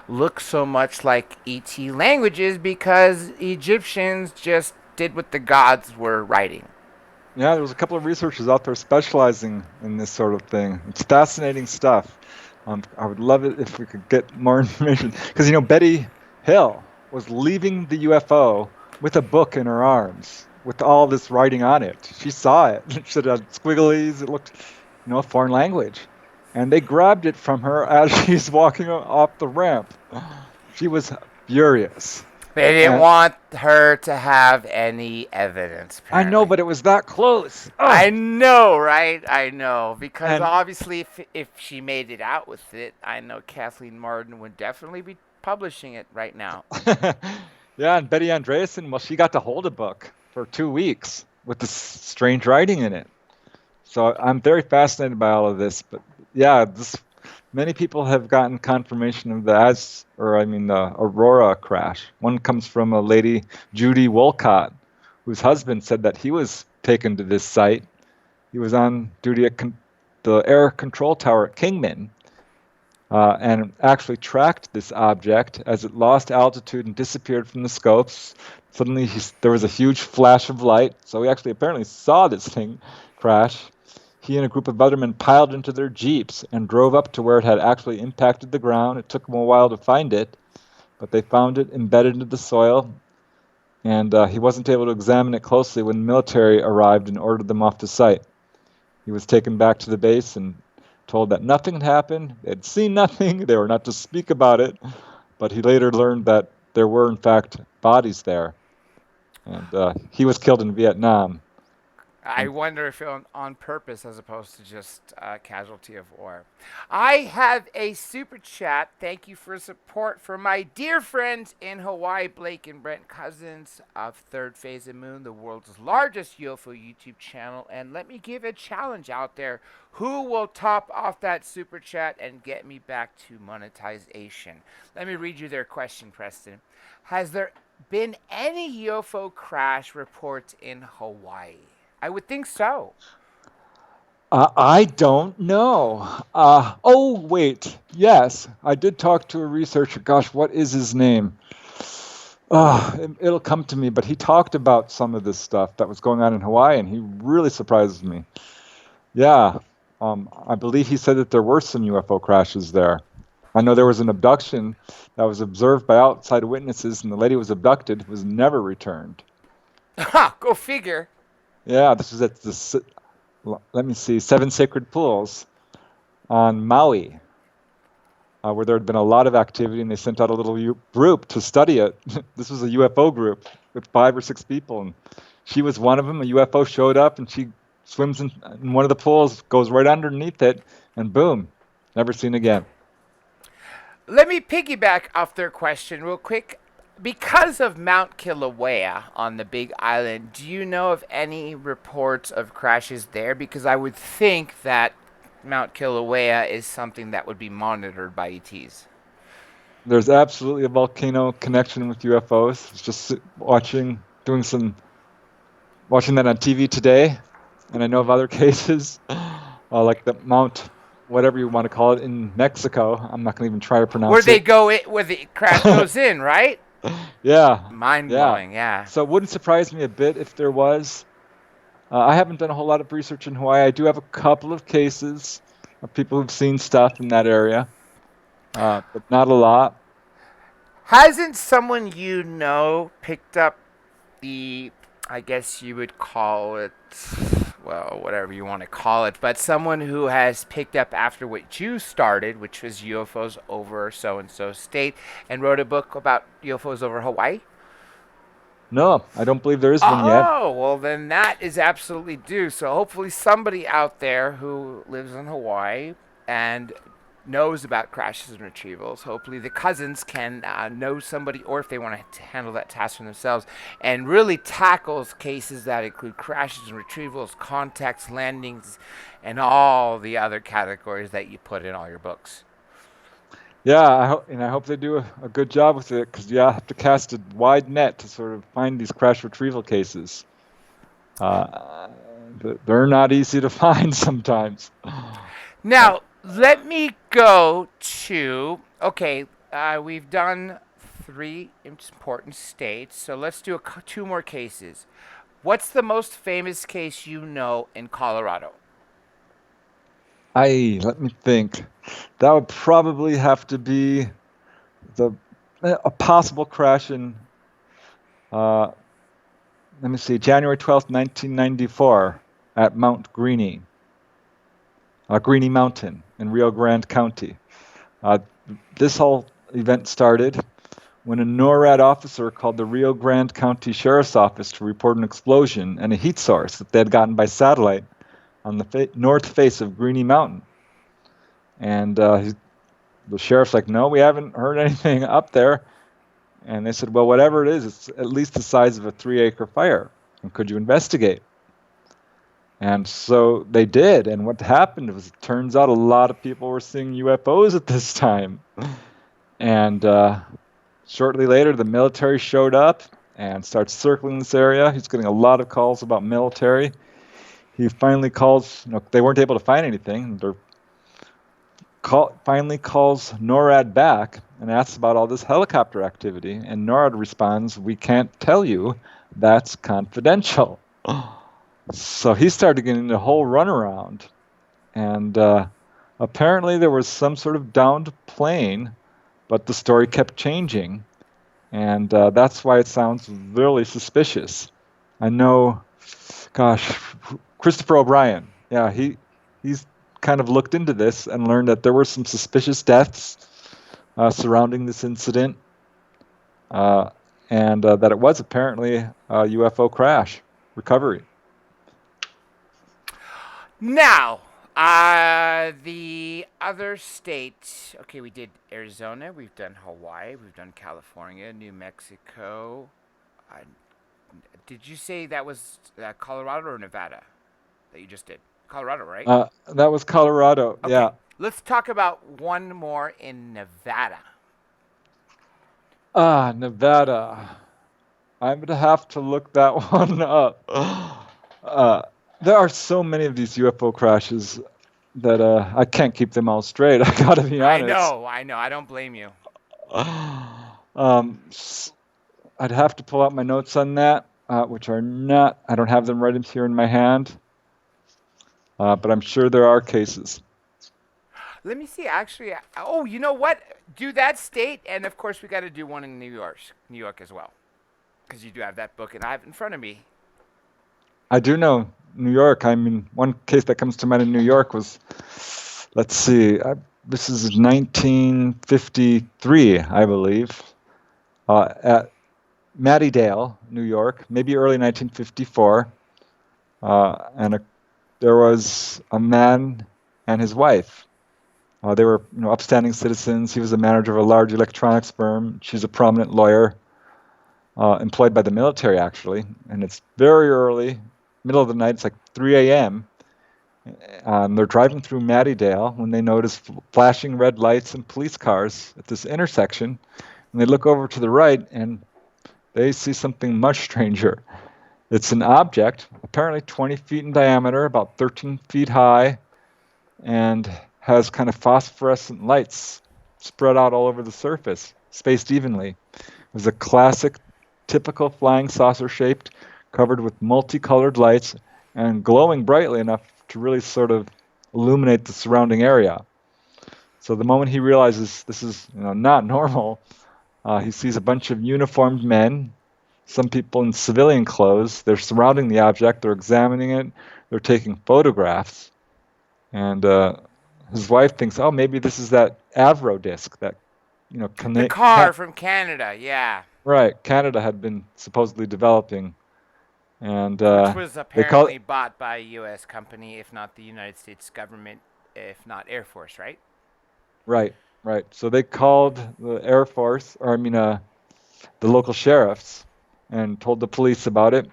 look so much like ET languages, because Egyptians just did what the gods were writing. Yeah, there was a couple of researchers out there specializing in this sort of thing. It's fascinating stuff. I would love it if we could get more information. Because, Betty Hill was leaving the UFO with a book in her arms with all this writing on it. She saw it. She said it had squigglies. It looked, a foreign language. And they grabbed it from her as she's walking off the ramp. She was furious. They didn't want her to have any evidence. Apparently. I know, but it was that close. Oh. I know, right? I know. Because obviously, if she made it out with it, I know Kathleen Martin would definitely be publishing it right now. Yeah, and Betty Andreasen, well, she got to hold a book for 2 weeks with this strange writing in it. So I'm very fascinated by all of this. But yeah, many people have gotten confirmation of the Aurora crash. One comes from a lady, Judy Wolcott, whose husband said that he was taken to this site. He was on duty at the air control tower at Kingman and actually tracked this object as it lost altitude and disappeared from the scopes. Suddenly there was a huge flash of light, so he actually apparently saw this thing crash. He and a group of other men piled into their jeeps and drove up to where it had actually impacted the ground. It took them a while to find it, but they found it embedded into the soil, and he wasn't able to examine it closely when the military arrived and ordered them off the site. He was taken back to the base and told that nothing had happened. They had seen nothing. They were not to speak about it, but he later learned that there were, in fact, bodies there, and he was killed in Vietnam. I wonder if on purpose as opposed to just a casualty of war. I have a super chat. Thank you for support for my dear friends in Hawaii, Blake and Brent Cousins of Third Phase of Moon, the world's largest UFO YouTube channel. And let me give a challenge out there. Who will top off that super chat and get me back to monetization? Let me read you their question, Preston. Has there been any UFO crash reports in Hawaii? I would think so. I don't know. Oh, wait. Yes, I did talk to a researcher. Gosh, what is his name? It'll come to me, but he talked about some of this stuff that was going on in Hawaii, and he really surprises me. Yeah, I believe he said that there were some UFO crashes there. I know there was an abduction that was observed by outside witnesses, and the lady was abducted, was never returned. Ha! Go figure. Yeah, this was at the, let me see, Seven Sacred Pools on Maui, where there had been a lot of activity, and they sent out a little group to study it. This was a UFO group with 5 or 6 people, and she was one of them. A UFO showed up, and she swims in one of the pools, goes right underneath it, and boom, never seen again. Let me piggyback off their question real quick. Because of Mount Kilauea on the Big Island, do you know of any reports of crashes there? Because I would think that Mount Kilauea is something that would be monitored by ETs. There's absolutely a volcano connection with UFOs. It's just watching that on TV today, and I know of other cases, like the Mount, whatever you want to call it, in Mexico. I'm not going to even try to pronounce it. Where the crash goes in, right? Yeah. Mind-blowing, yeah. So it wouldn't surprise me a bit if there was. I haven't done a whole lot of research in Hawaii. I do have a couple of cases of people who've seen stuff in that area, but not a lot. Hasn't someone you know picked up I guess you would call it, well, whatever you want to call it, but someone who has picked up after what you started, which was UFOs over so-and-so state, and wrote a book about UFOs over Hawaii? No, I don't believe there is one yet. Oh, well, then that is absolutely due. So hopefully somebody out there who lives in Hawaii and knows about crashes and retrievals, hopefully the cousins can know somebody, or if they want to handle that task for themselves, and really tackles cases that include crashes and retrievals, contacts, landings, and all the other categories that you put in all your books. Yeah, I hope they do a good job with it, because you have to cast a wide net to sort of find these crash retrieval cases. They're not easy to find sometimes. Now, let me go to, okay, we've done 3 important states, so let's do 2 more cases. What's the most famous case you know in Colorado? Let me think. That would probably have to be a possible crash in, let me see, January 12th, 1994, at Mount Greene. Greene Mountain in Rio Grande County. This whole event started when a NORAD officer called the Rio Grande County Sheriff's Office to report an explosion and a heat source that they had gotten by satellite on the north face of Greene Mountain. And the sheriff's like, no, we haven't heard anything up there. And they said, well, whatever it is, it's at least the size of a 3-acre fire. And could you investigate? And so they did, and what happened was, it turns out a lot of people were seeing UFOs at this time. And shortly later, the military showed up and starts circling this area. He's getting a lot of calls about military. He finally calls, they weren't able to find anything. Finally calls NORAD back and asks about all this helicopter activity. And NORAD responds, we can't tell you, that's confidential. So he started getting the whole runaround, and apparently there was some sort of downed plane, but the story kept changing, and that's why it sounds really suspicious. I know, Christopher O'Brien, yeah, he's kind of looked into this and learned that there were some suspicious deaths surrounding this incident, and that it was apparently a UFO crash recovery. Now, the other states. Okay, we did Arizona. We've done Hawaii. We've done California, New Mexico. Uh, did you say that was Colorado or Nevada that you just did? Colorado, right? That was Colorado. Okay, Yeah. let's talk about one more in Nevada. Nevada. I'm gonna have to look that one up. Uh, there are so many of these UFO crashes that I can't keep them all straight. I gotta be I honest. know, I know. I don't blame you. Um, I'd have to pull out my notes on that, which are not. I don't have them right here in my hand, but I'm sure there are cases. Let me see. Actually, oh, you know what? Do that state, and of course, we got to do one in New York as well, because you do have that book, and I have it in front of me. I do know New York. I mean, one case that comes to mind in New York was, let's see, this is 1953, I believe, at Mattydale, New York, maybe early 1954, there was a man and his wife. They were, upstanding citizens. He was the manager of a large electronics firm. She's a prominent lawyer, employed by the military, actually. And it's very early, middle of the night. It's like 3 a.m. They're driving through Mattydale when they notice flashing red lights and police cars at this intersection. And they look over to the right, and they see something much stranger. It's an object, apparently 20 feet in diameter, about 13 feet high, and has kind of phosphorescent lights spread out all over the surface, spaced evenly. It was a classic, typical flying saucer shaped, covered with multicolored lights and glowing brightly enough to really sort of illuminate the surrounding area. So the moment he realizes this is not normal, he sees a bunch of uniformed men, some people in civilian clothes. They're surrounding the object, they're examining it, they're taking photographs. And his wife thinks, oh, maybe this is that Avro disc that, The car from Canada, yeah, right, Canada had been supposedly developing. And which was they call apparently it, bought by a U.S. company, if not the United States government, if not Air Force, right? right, right. So they called the Air Force, or I mean, the local sheriffs, and told the police about it.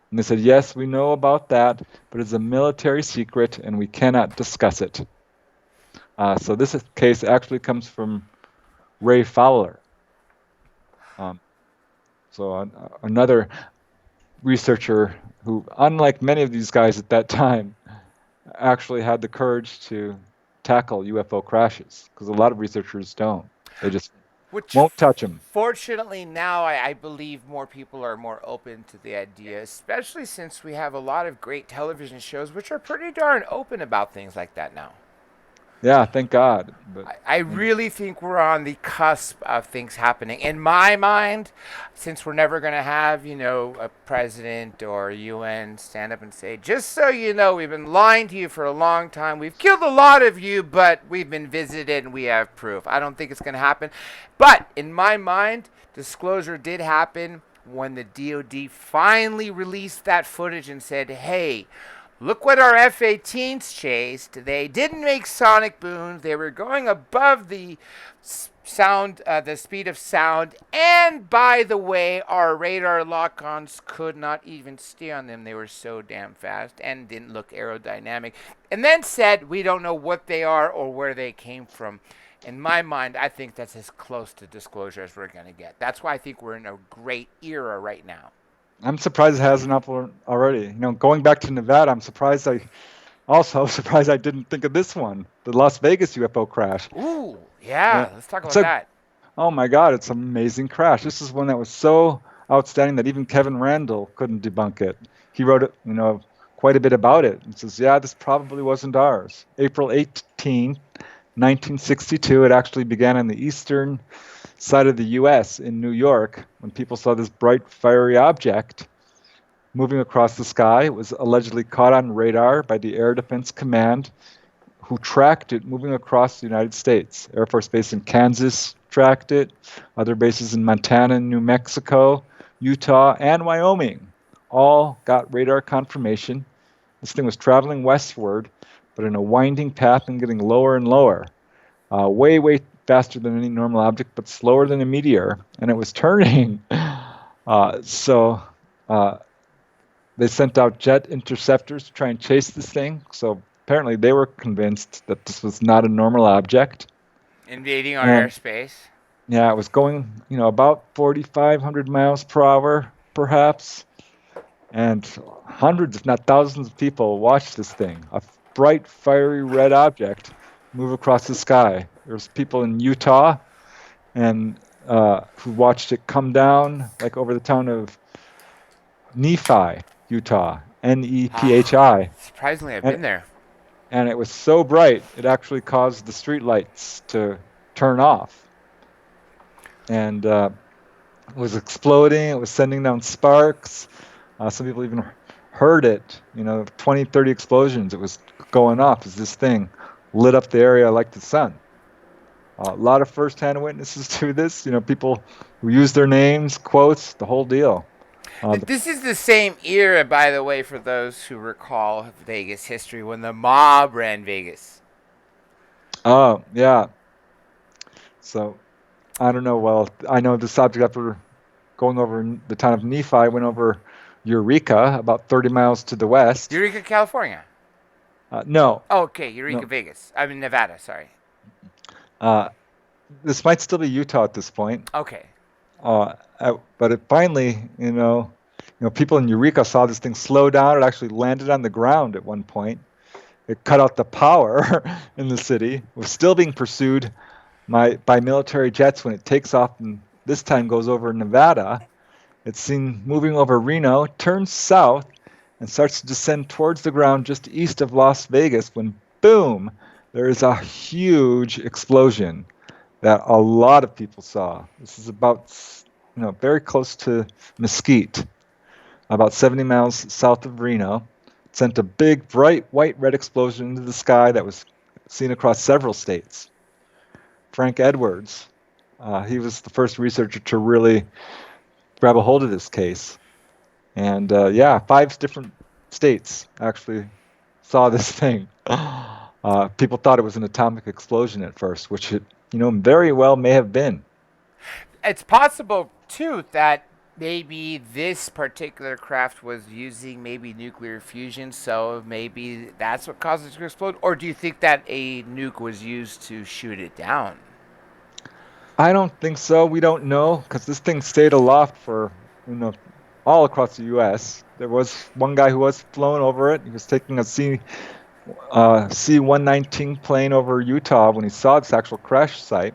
And they said, yes, we know about that, but it's a military secret and we cannot discuss it. So this case actually comes from Ray Fowler. Um, so another researcher who, unlike many of these guys at that time, actually had the courage to tackle UFO crashes, because a lot of researchers don't. They just Which, won't touch them. fortunately, now I believe more people are more open to the idea, especially since we have a lot of great television shows which are pretty darn open about things like that now. Yeah, thank God. But I really think we're on the cusp of things happening. In my mind, since we're never going to have, a president or UN stand up and say, just so you know, we've been lying to you for a long time. We've killed a lot of you, but we've been visited and we have proof. I don't think it's going to happen. But in my mind, disclosure did happen when the DOD finally released that footage and said, hey, look what our F-18s chased. They didn't make sonic booms. They were going above the sound, the speed of sound. And by the way, our radar lock-ons could not even stay on them. They were so damn fast and didn't look aerodynamic. And then said, we don't know what they are or where they came from. In my mind, I think that's as close to disclosure as we're going to get. That's why I think we're in a great era right now. I'm surprised it hasn't up already. Going back to Nevada, I'm surprised surprised I didn't think of this one, the Las Vegas UFO crash. Ooh, yeah, let's talk about that. Oh my God, it's an amazing crash. This is one that was so outstanding that even Kevin Randall couldn't debunk it. He wrote, quite a bit about it. He says, yeah, this probably wasn't ours. April 18, 1962, it actually began on the eastern side of the U.S. in New York when people saw this bright, fiery object moving across the sky. It was allegedly caught on radar by the Air Defense Command, who tracked it moving across the United States. Air Force Base in Kansas tracked it, other bases in Montana, New Mexico, Utah, and Wyoming all got radar confirmation This thing was traveling westward, but in a winding path and getting lower and lower. Way, way faster than any normal object, but slower than a meteor. And it was turning. So they sent out jet interceptors to try and chase this thing. So apparently they were convinced that this was not a normal object. Invading our And airspace. yeah, it was going, about 4,500 miles per hour, perhaps. And hundreds, if not thousands of people watched this thing, a bright, fiery red object move across the sky. There's people in Utah and who watched it come down, like over the town of Nephi, Utah, Nephi. Surprisingly, I've And, been there. and it was so bright, it actually caused the street lights to turn off. And it was exploding, it was sending down sparks. Some people even heard it, 20, 30 explosions. It was going off as this thing lit up the area like the sun. A lot of first-hand witnesses to this, people who use their names, quotes, the whole deal. This is the same era, by the way, for those who recall Vegas history, when the mob ran Vegas. Oh, yeah. So, I don't know. Well, I know this object, after going over the town of Nephi, went over Eureka, about 30 miles to the west. Eureka, California. No. Oh, okay, Eureka, No. Vegas. I mean, Nevada, sorry. This might still be Utah at this point. Okay. But it finally, people in Eureka saw this thing slow down. It actually landed on the ground at one point. It cut out the power in the city. It was still being pursued by military jets when it takes off, and this time goes over Nevada. It's seen moving over Reno, turns south, and starts to descend towards the ground just east of Las Vegas when, boom, there is a huge explosion that a lot of people saw. This is about, very close to Mesquite, about 70 miles south of Reno. It sent a big, bright, white, red explosion into the sky that was seen across several states. Frank Edwards, he was the first researcher to really grab a hold of this case. And 5 different states actually saw this thing. People thought it was an atomic explosion at first, which it, very well may have been. It's possible, too, that maybe this particular craft was using maybe nuclear fusion, so maybe that's what caused it to explode? Or do you think that a nuke was used to shoot it down? I don't think so. We don't know, because this thing stayed aloft for, all across the U.S. There was one guy who was flown over it. He was taking a C-119 plane over Utah when he saw this actual crash site.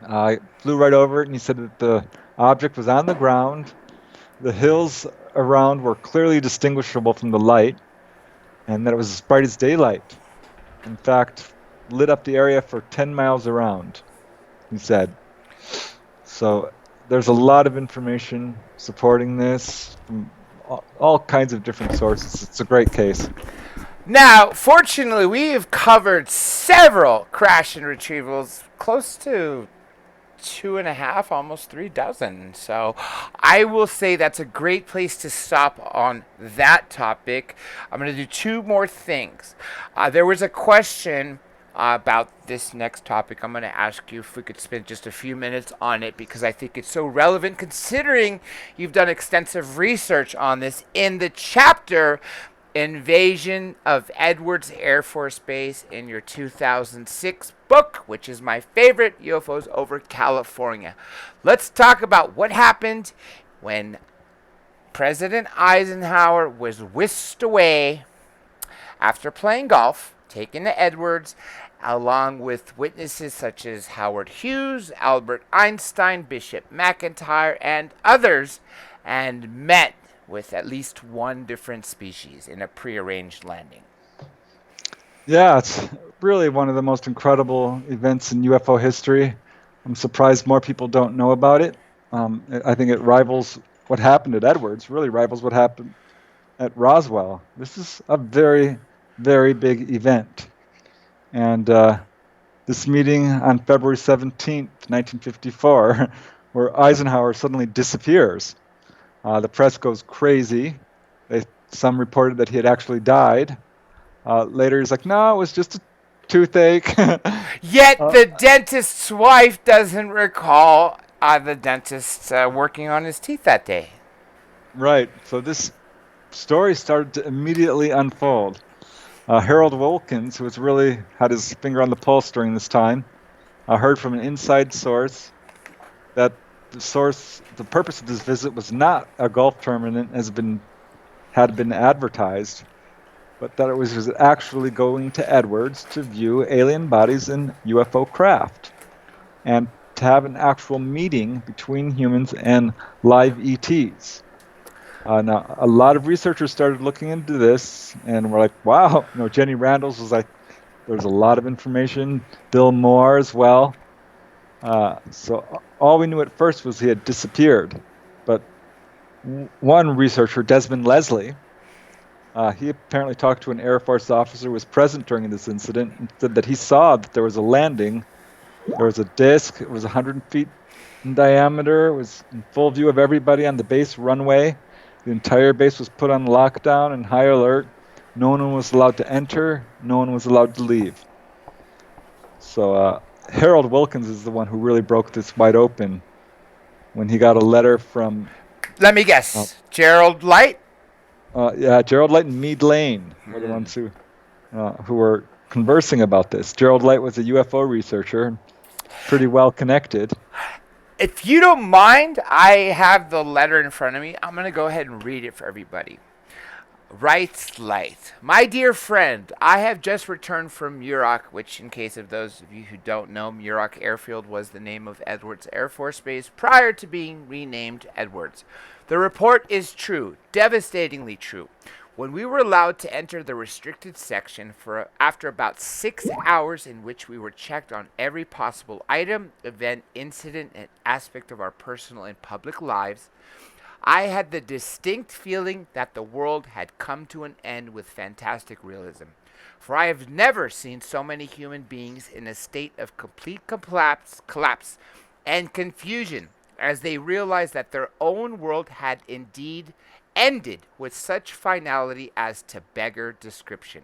He flew right over it, and he said that the object was on the ground. The hills around were clearly distinguishable from the light, and that it was as bright as daylight. In fact, lit up the area for 10 miles around, he said. So there's a lot of information supporting this from all kinds of different sources. It's a great case. Now, fortunately, we have covered several crash and retrievals, close to 2.5, almost 3 dozen. So I will say that's a great place to stop on that topic. I'm going to do 2 more things. There was a question about this next topic. I'm going to ask you if we could spend just a few minutes on it, because I think it's so relevant, considering you've done extensive research on this in the chapter Invasion of Edwards Air Force Base in your 2006 book, which is my favorite, UFOs over California. Let's talk about what happened when President Eisenhower was whisked away after playing golf, taken to Edwards, along with witnesses such as Howard Hughes, Albert Einstein, Bishop McIntyre, and others, and met with at least one different species in a prearranged landing. Yeah, it's really one of the most incredible events in UFO history. I'm surprised more people don't know about it. I think it rivals what happened at Edwards, really rivals what happened at Roswell. This is a very, very big event. And this meeting on February 17th, 1954, where Eisenhower suddenly disappears. The press goes crazy. They Some reported that he had actually died. Later, he's like, no, it was just a toothache. Yet the dentist's wife doesn't recall the dentist working on his teeth that day. Right. So this story started to immediately unfold. Harold Wilkins, who was really had his finger on the pulse during this time, heard from an inside source that the purpose of this visit was not a golf tournament had been advertised, but that it was actually going to Edwards to view alien bodies in UFO craft, and to have an actual meeting between humans and live ETs. Now, a lot of researchers started looking into this, and we're like, wow. Jenny Randles was like, there's a lot of information. Bill Moore as well. So all we knew at first was he had disappeared. But one researcher, Desmond Leslie, he apparently talked to an Air Force officer who was present during this incident and said that he saw that there was a landing. There was a disc. It was 100 feet in diameter. It was in full view of everybody on the base runway. The entire base was put on lockdown and high alert. No one was allowed to enter. No one was allowed to leave. So Harold Wilkins is the one who really broke this wide open when he got a letter from... Let me guess. Gerald Light? Yeah, Gerald Light and Meade Lane were the ones who were conversing about this. Gerald Light was a UFO researcher, pretty well connected. If you don't mind, I have the letter in front of me. I'm going to go ahead and read it for everybody. Writes Light. My dear friend, I have just returned from Muroc, which, in case of those of you who don't know, Muroc Airfield was the name of Edwards Air Force Base prior to being renamed Edwards. The report is true, devastatingly true. When we were allowed to enter the restricted section after about 6 hours in which we were checked on every possible item, event, incident, and aspect of our personal and public lives, I had the distinct feeling that the world had come to an end with fantastic realism. For I have never seen so many human beings in a state of complete collapse and confusion as they realized that their own world had indeed ended with such finality as to beggar description.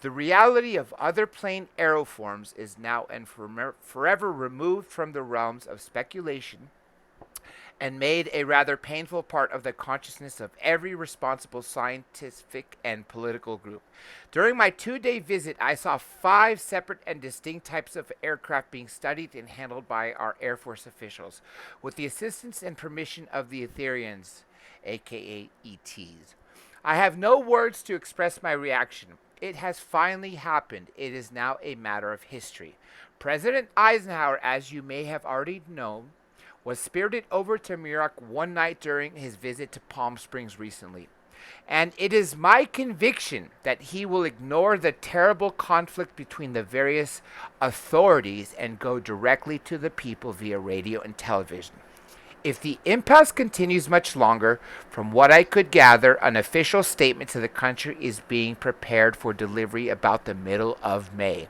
The reality of other plane aeroforms is now and forever removed from the realms of speculation and made a rather painful part of the consciousness of every responsible scientific and political group. During my 2-day visit, I saw 5 separate and distinct types of aircraft being studied and handled by our Air Force officials, with the assistance and permission of the Etherians, aka ETs. I have no words to express my reaction. It has finally happened. It is now a matter of history. President Eisenhower, as you may have already known, was spirited over to Muroc one night during his visit to Palm Springs recently. And it is my conviction that he will ignore the terrible conflict between the various authorities and go directly to the people via radio and television. If the impasse continues much longer, from what I could gather, an official statement to the country is being prepared for delivery about the middle of May.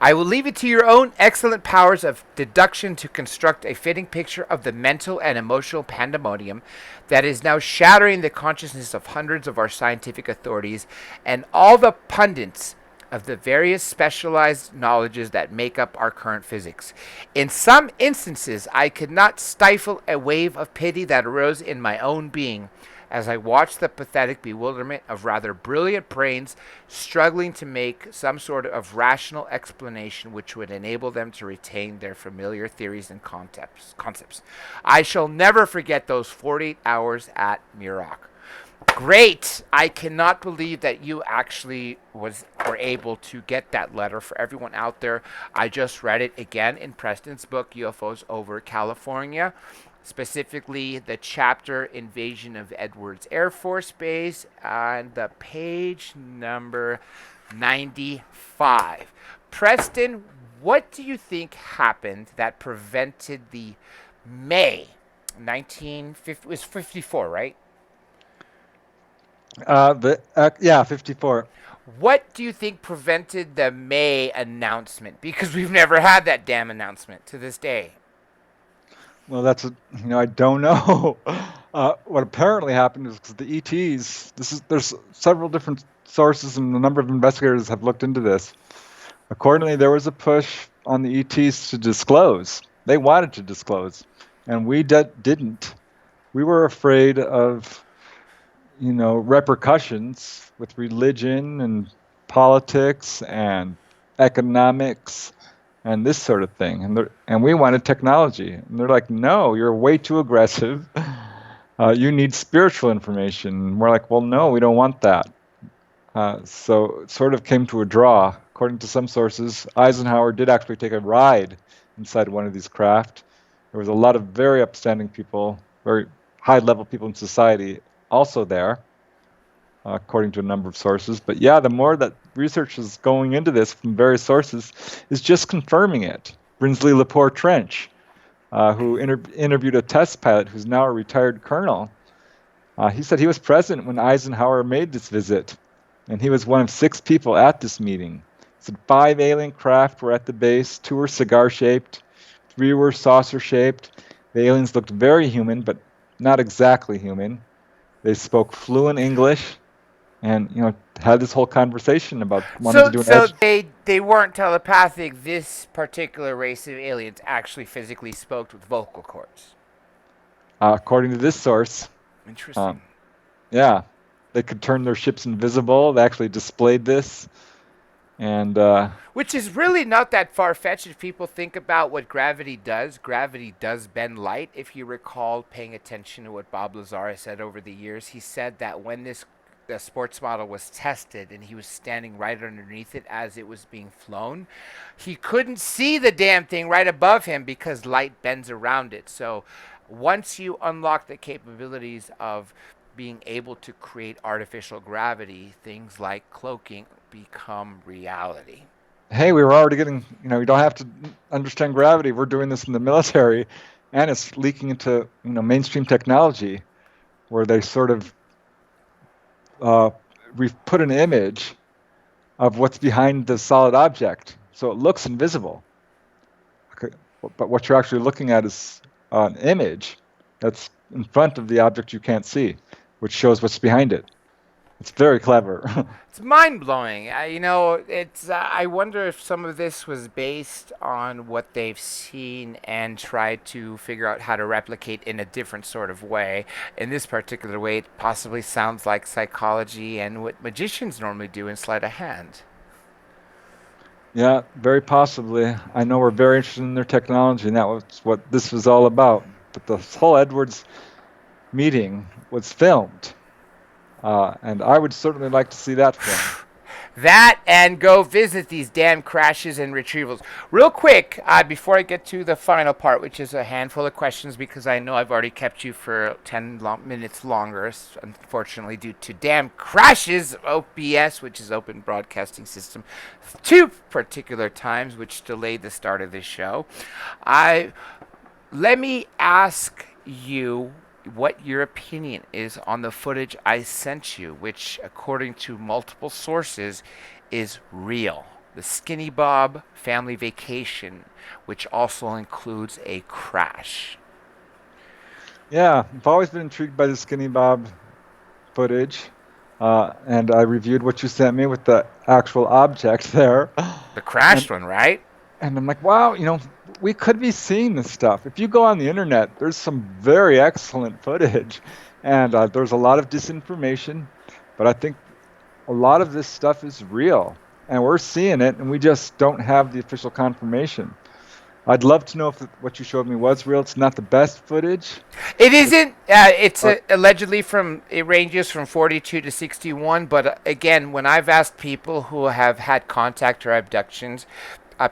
I will leave it to your own excellent powers of deduction to construct a fitting picture of the mental and emotional pandemonium that is now shattering the consciousness of hundreds of our scientific authorities and all the pundits of the various specialized knowledges that make up our current physics. In some instances, I could not stifle a wave of pity that arose in my own being as I watched the pathetic bewilderment of rather brilliant brains struggling to make some sort of rational explanation which would enable them to retain their familiar theories and concepts. I shall never forget those 48 hours at Muroc. Great! I cannot believe that you actually were able to get that letter. For everyone out there, I just read it again in Preston's book, UFOs Over California. Specifically, the chapter Invasion of Edwards Air Force Base and the page number 95. Preston, what do you think happened that prevented the May 1950? It was 54, right? Yeah, 54. What do you think prevented the May announcement? Because we've never had that damn announcement to this day. Well, I don't know. What apparently happened is because the ETs. There's several different sources, and a number of investigators have looked into this. Accordingly, there was a push on the ETs to disclose. They wanted to disclose, and we didn't. We were afraid of, repercussions with religion and politics and economics and this sort of thing. And we wanted technology. And they're like, no, you're way too aggressive. You need spiritual information. And we're like, well, no, we don't want that. So it sort of came to a draw. According to some sources, Eisenhower did actually take a ride inside one of these craft. There was a lot of very upstanding people, very high-level people in society also there, according to a number of sources. But yeah, the more that research is going into this from various sources is just confirming it. Brinsley Lepore Trench, who interviewed a test pilot who's now a retired colonel, he said he was present when Eisenhower made this visit, and he was one of 6 people at this meeting. He said 5 alien craft were at the base, 2 were cigar-shaped, 3 were saucer-shaped. The aliens looked very human, but not exactly human. They spoke fluent English, and had this whole conversation about wanting to do an So they weren't telepathic. This particular race of aliens actually physically spoke with vocal cords. According to this source, Interesting. Yeah, they could turn their ships invisible. They actually displayed this, and Which is really not that far-fetched if people think about what gravity does. Gravity does bend light. If you recall paying attention to what Bob Lazar said over the years, he said that when the sports model was tested and he was standing right underneath it as it was being flown, he couldn't see the damn thing right above him because light bends around it. So once you unlock the capabilities of being able to create artificial gravity, things like cloaking become reality. hey, we were already getting, we don't have to understand gravity. We're doing this in the military, and it's leaking into, mainstream technology, where they sort of we've put an image of what's behind the solid object, so it looks invisible. Okay, but what you're actually looking at is an image that's in front of the object you can't see, which shows what's behind it. It's very clever. It's mind blowing. It's. I wonder if some of this was based on what they've seen and tried to figure out how to replicate in a different sort of way. In this particular way, it possibly sounds like psychology and what magicians normally do in sleight of hand. Yeah, very possibly. I know we're very interested in their technology, and that was what this was all about. But the whole Edwards meeting was filmed, and I would certainly like to see that film. That and go visit these damn crashes and retrievals. Real quick, before I get to the final part, which is a handful of questions, because I know I've already kept you for 10 minutes longer, unfortunately, due to damn crashes, OBS, which is Open Broadcasting System, 2 particular times, which delayed the start of this show. Let me ask you what your opinion is on the footage I sent you, which, according to multiple sources, is real. The Skinny Bob family vacation, which also includes a crash. Yeah, I've always been intrigued by the Skinny Bob footage, and I reviewed what you sent me with the actual object there. The crashed one, right? And I'm like, wow, we could be seeing this stuff. If you go on the internet, there's some very excellent footage, and there's a lot of disinformation, but I think a lot of this stuff is real, and we're seeing it, and we just don't have the official confirmation. I'd love to know if what you showed me was real. It's not the best footage. It isn't. It's allegedly it ranges from 42 to 61, but again, when I've asked people who have had contact or abductions,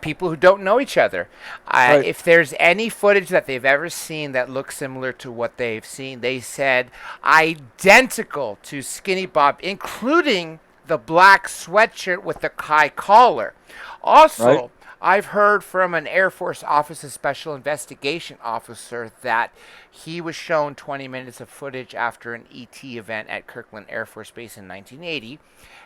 people who don't know each other, Right. if there's any footage that they've ever seen that looks similar to what they've seen, they said identical to Skinny Bob, including the black sweatshirt with the high collar. Also, Right. I've heard from an Air Force Office of Special Investigation officer that he was shown 20 minutes of footage after an ET event at Kirkland Air Force Base in 1980.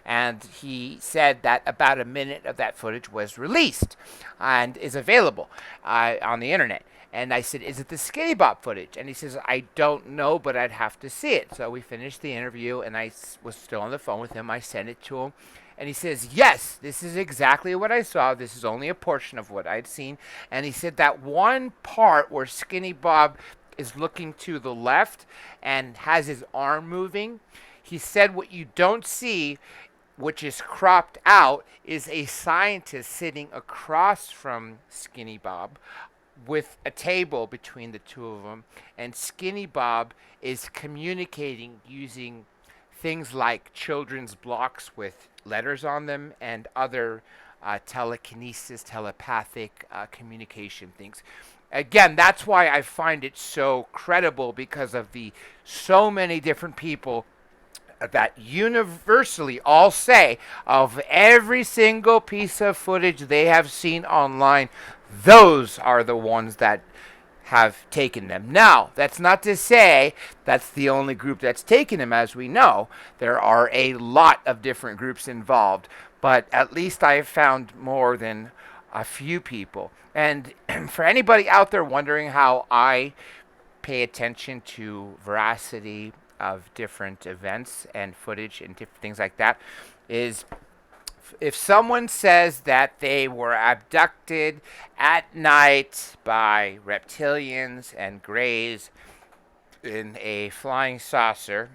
And he said that about a minute of that footage was released and is available on the internet. And I said, "Is it the Skinny Bob footage?" And he says, "I don't know, but I'd have to see it." So we finished the interview, and I was still on the phone with him. I sent it to him. And he says, "Yes, this is exactly what I saw. This is only a portion of what I'd seen." And he said that one part where Skinny Bob is looking to the left and has his arm moving, he said what you don't see, which is cropped out, is a scientist sitting across from Skinny Bob with a table between the two of them. And Skinny Bob is communicating using things like children's blocks with letters on them and other telekinesis, telepathic communication things. Again, that's why I find it so credible, because of the so many different people that universally all say of every single piece of footage they have seen online, those are the ones that have taken them. Now, that's not to say that's the only group that's taken them. As we know, there are a lot of different groups involved, but at least I have found more than a few people. And for anybody out there wondering how I pay attention to veracity of different events and footage and different things like that, is if someone says that they were abducted at night by reptilians and greys in a flying saucer,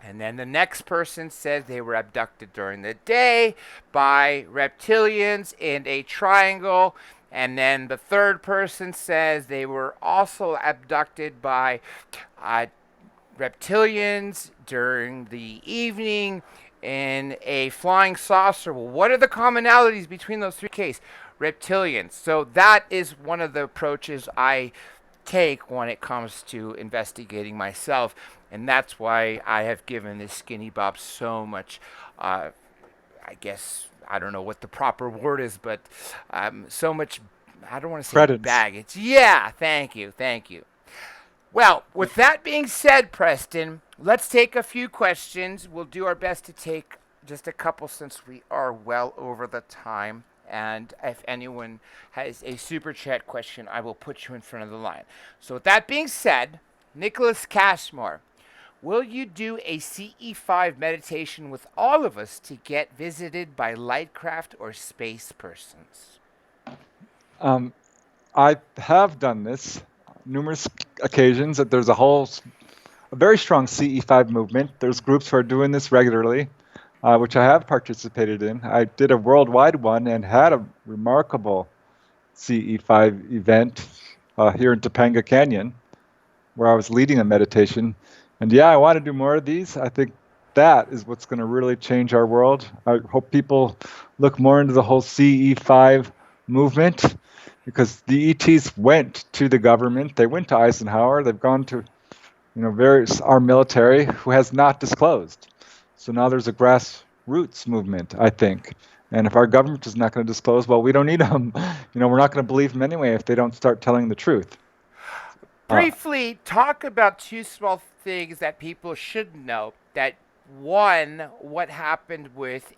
and then the next person says they were abducted during the day by reptilians in a triangle, and then the third person says they were also abducted by reptilians during the evening in a flying saucer. Well, what are the commonalities between those three cases? Reptilians. So that is one of the approaches I take when it comes to investigating myself, and that's why I have given this Skinny Bob so much, I guess, I don't know what the proper word is, but so much, I don't want to say Credits. baggage. Yeah, thank you, thank you. Well, with that being said, Preston, let's take a few questions. We'll do our best to take just a couple since we are well over the time. And if anyone has a super chat question, I will put you in front of the line. So, with that being said, Nicholas Cashmore, will you do a CE5 meditation with all of us to get visited by lightcraft or space persons? I have done this numerous occasions. That there's a very strong CE5 movement. There's groups who are doing this regularly, which I have participated in. I did a worldwide one and had a remarkable CE5 event here in Topanga Canyon, where I was leading a meditation. And yeah, I want to do more of these. I think that is what's going to really change our world. I hope people look more into the whole CE5 movement, because the ETs went to the government. They went to Eisenhower. They've gone to, various our military who has not disclosed. So now there's a grassroots movement, I think. And if our government is not going to disclose, well, we don't need them. We're not going to believe them anyway if they don't start telling the truth. Briefly, talk about two small things that people should know. That one, what happened with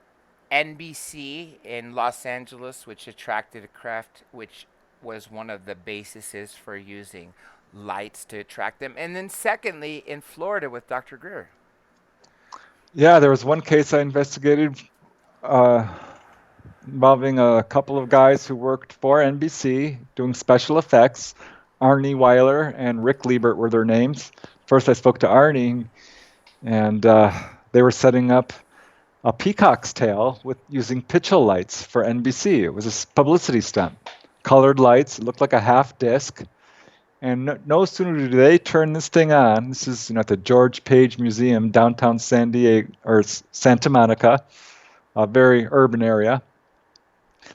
NBC in Los Angeles, which attracted a craft, which was one of the bases for using lights to attract them. And then secondly, in Florida with Dr. Greer. Yeah, there was one case I investigated involving a couple of guys who worked for NBC doing special effects. Arnie Weiler and Rick Liebert were their names. First I spoke to Arnie, and they were setting up a peacock's tail with using pitchel lights for NBC. It was a publicity stunt. Colored lights, it looked like a half disc. And no sooner do they turn this thing on, this is at the George Page Museum, downtown San Diego, or Santa Monica, a very urban area.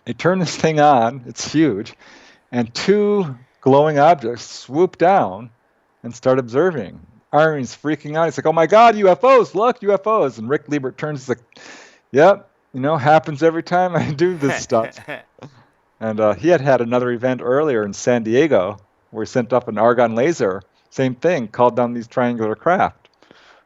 They turn this thing on, it's huge, and two glowing objects swoop down and start observing. Arnie's freaking out. He's like, "Oh my God, UFOs! Look, UFOs!" And Rick Liebert turns, he's like, "Yep, happens every time I do this stuff." And he had another event earlier in San Diego where he sent up an argon laser, same thing, called down these triangular craft.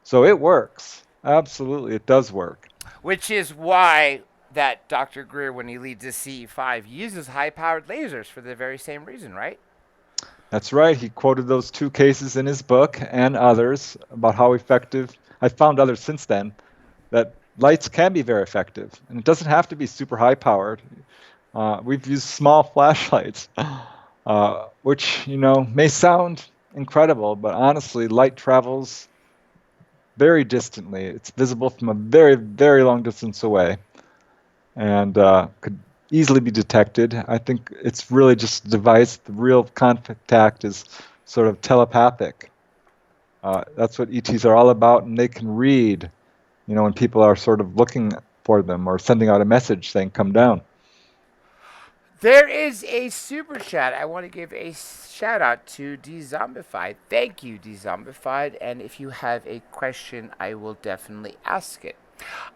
So it works. Absolutely, it does work. Which is why that Dr. Greer, when he leads the CE5, uses high-powered lasers for the very same reason, right? That's right. He quoted those two cases in his book and others about how effective. I found others since then that lights can be very effective, and it doesn't have to be super high powered. We've used small flashlights, which may sound incredible, but honestly, light travels very distantly. It's visible from a very, very long distance away, and could easily be detected. I think it's really just a device. The real contact is sort of telepathic. That's what ETs are all about, and they can read, when people are sort of looking for them or sending out a message saying, come down. There is a super chat. I want to give a shout out to Dezombified. Thank you, Dezombified. And if you have a question, I will definitely ask it.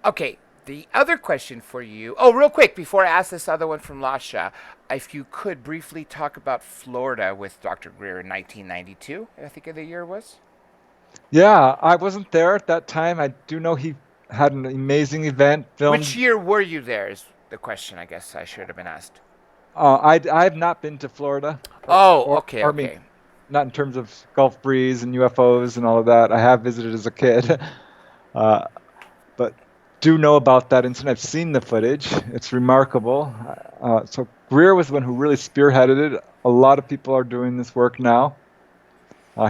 Okay, the other question for you. Oh, real quick, before I ask this other one from Lasha, if you could briefly talk about Florida with Dr. Greer in 1992, I think the year was. Yeah, I wasn't there at that time. I do know he had an amazing event filmed. Which year were you there? Is the question I guess I should have been asked. I have not been to Florida. Okay, I mean, okay. not in terms of Gulf breeze and UFOs and all of that. I have visited as a kid, but do know about that incident. I've seen the footage. It's remarkable. So Greer was the one who really spearheaded it. A lot of people are doing this work now.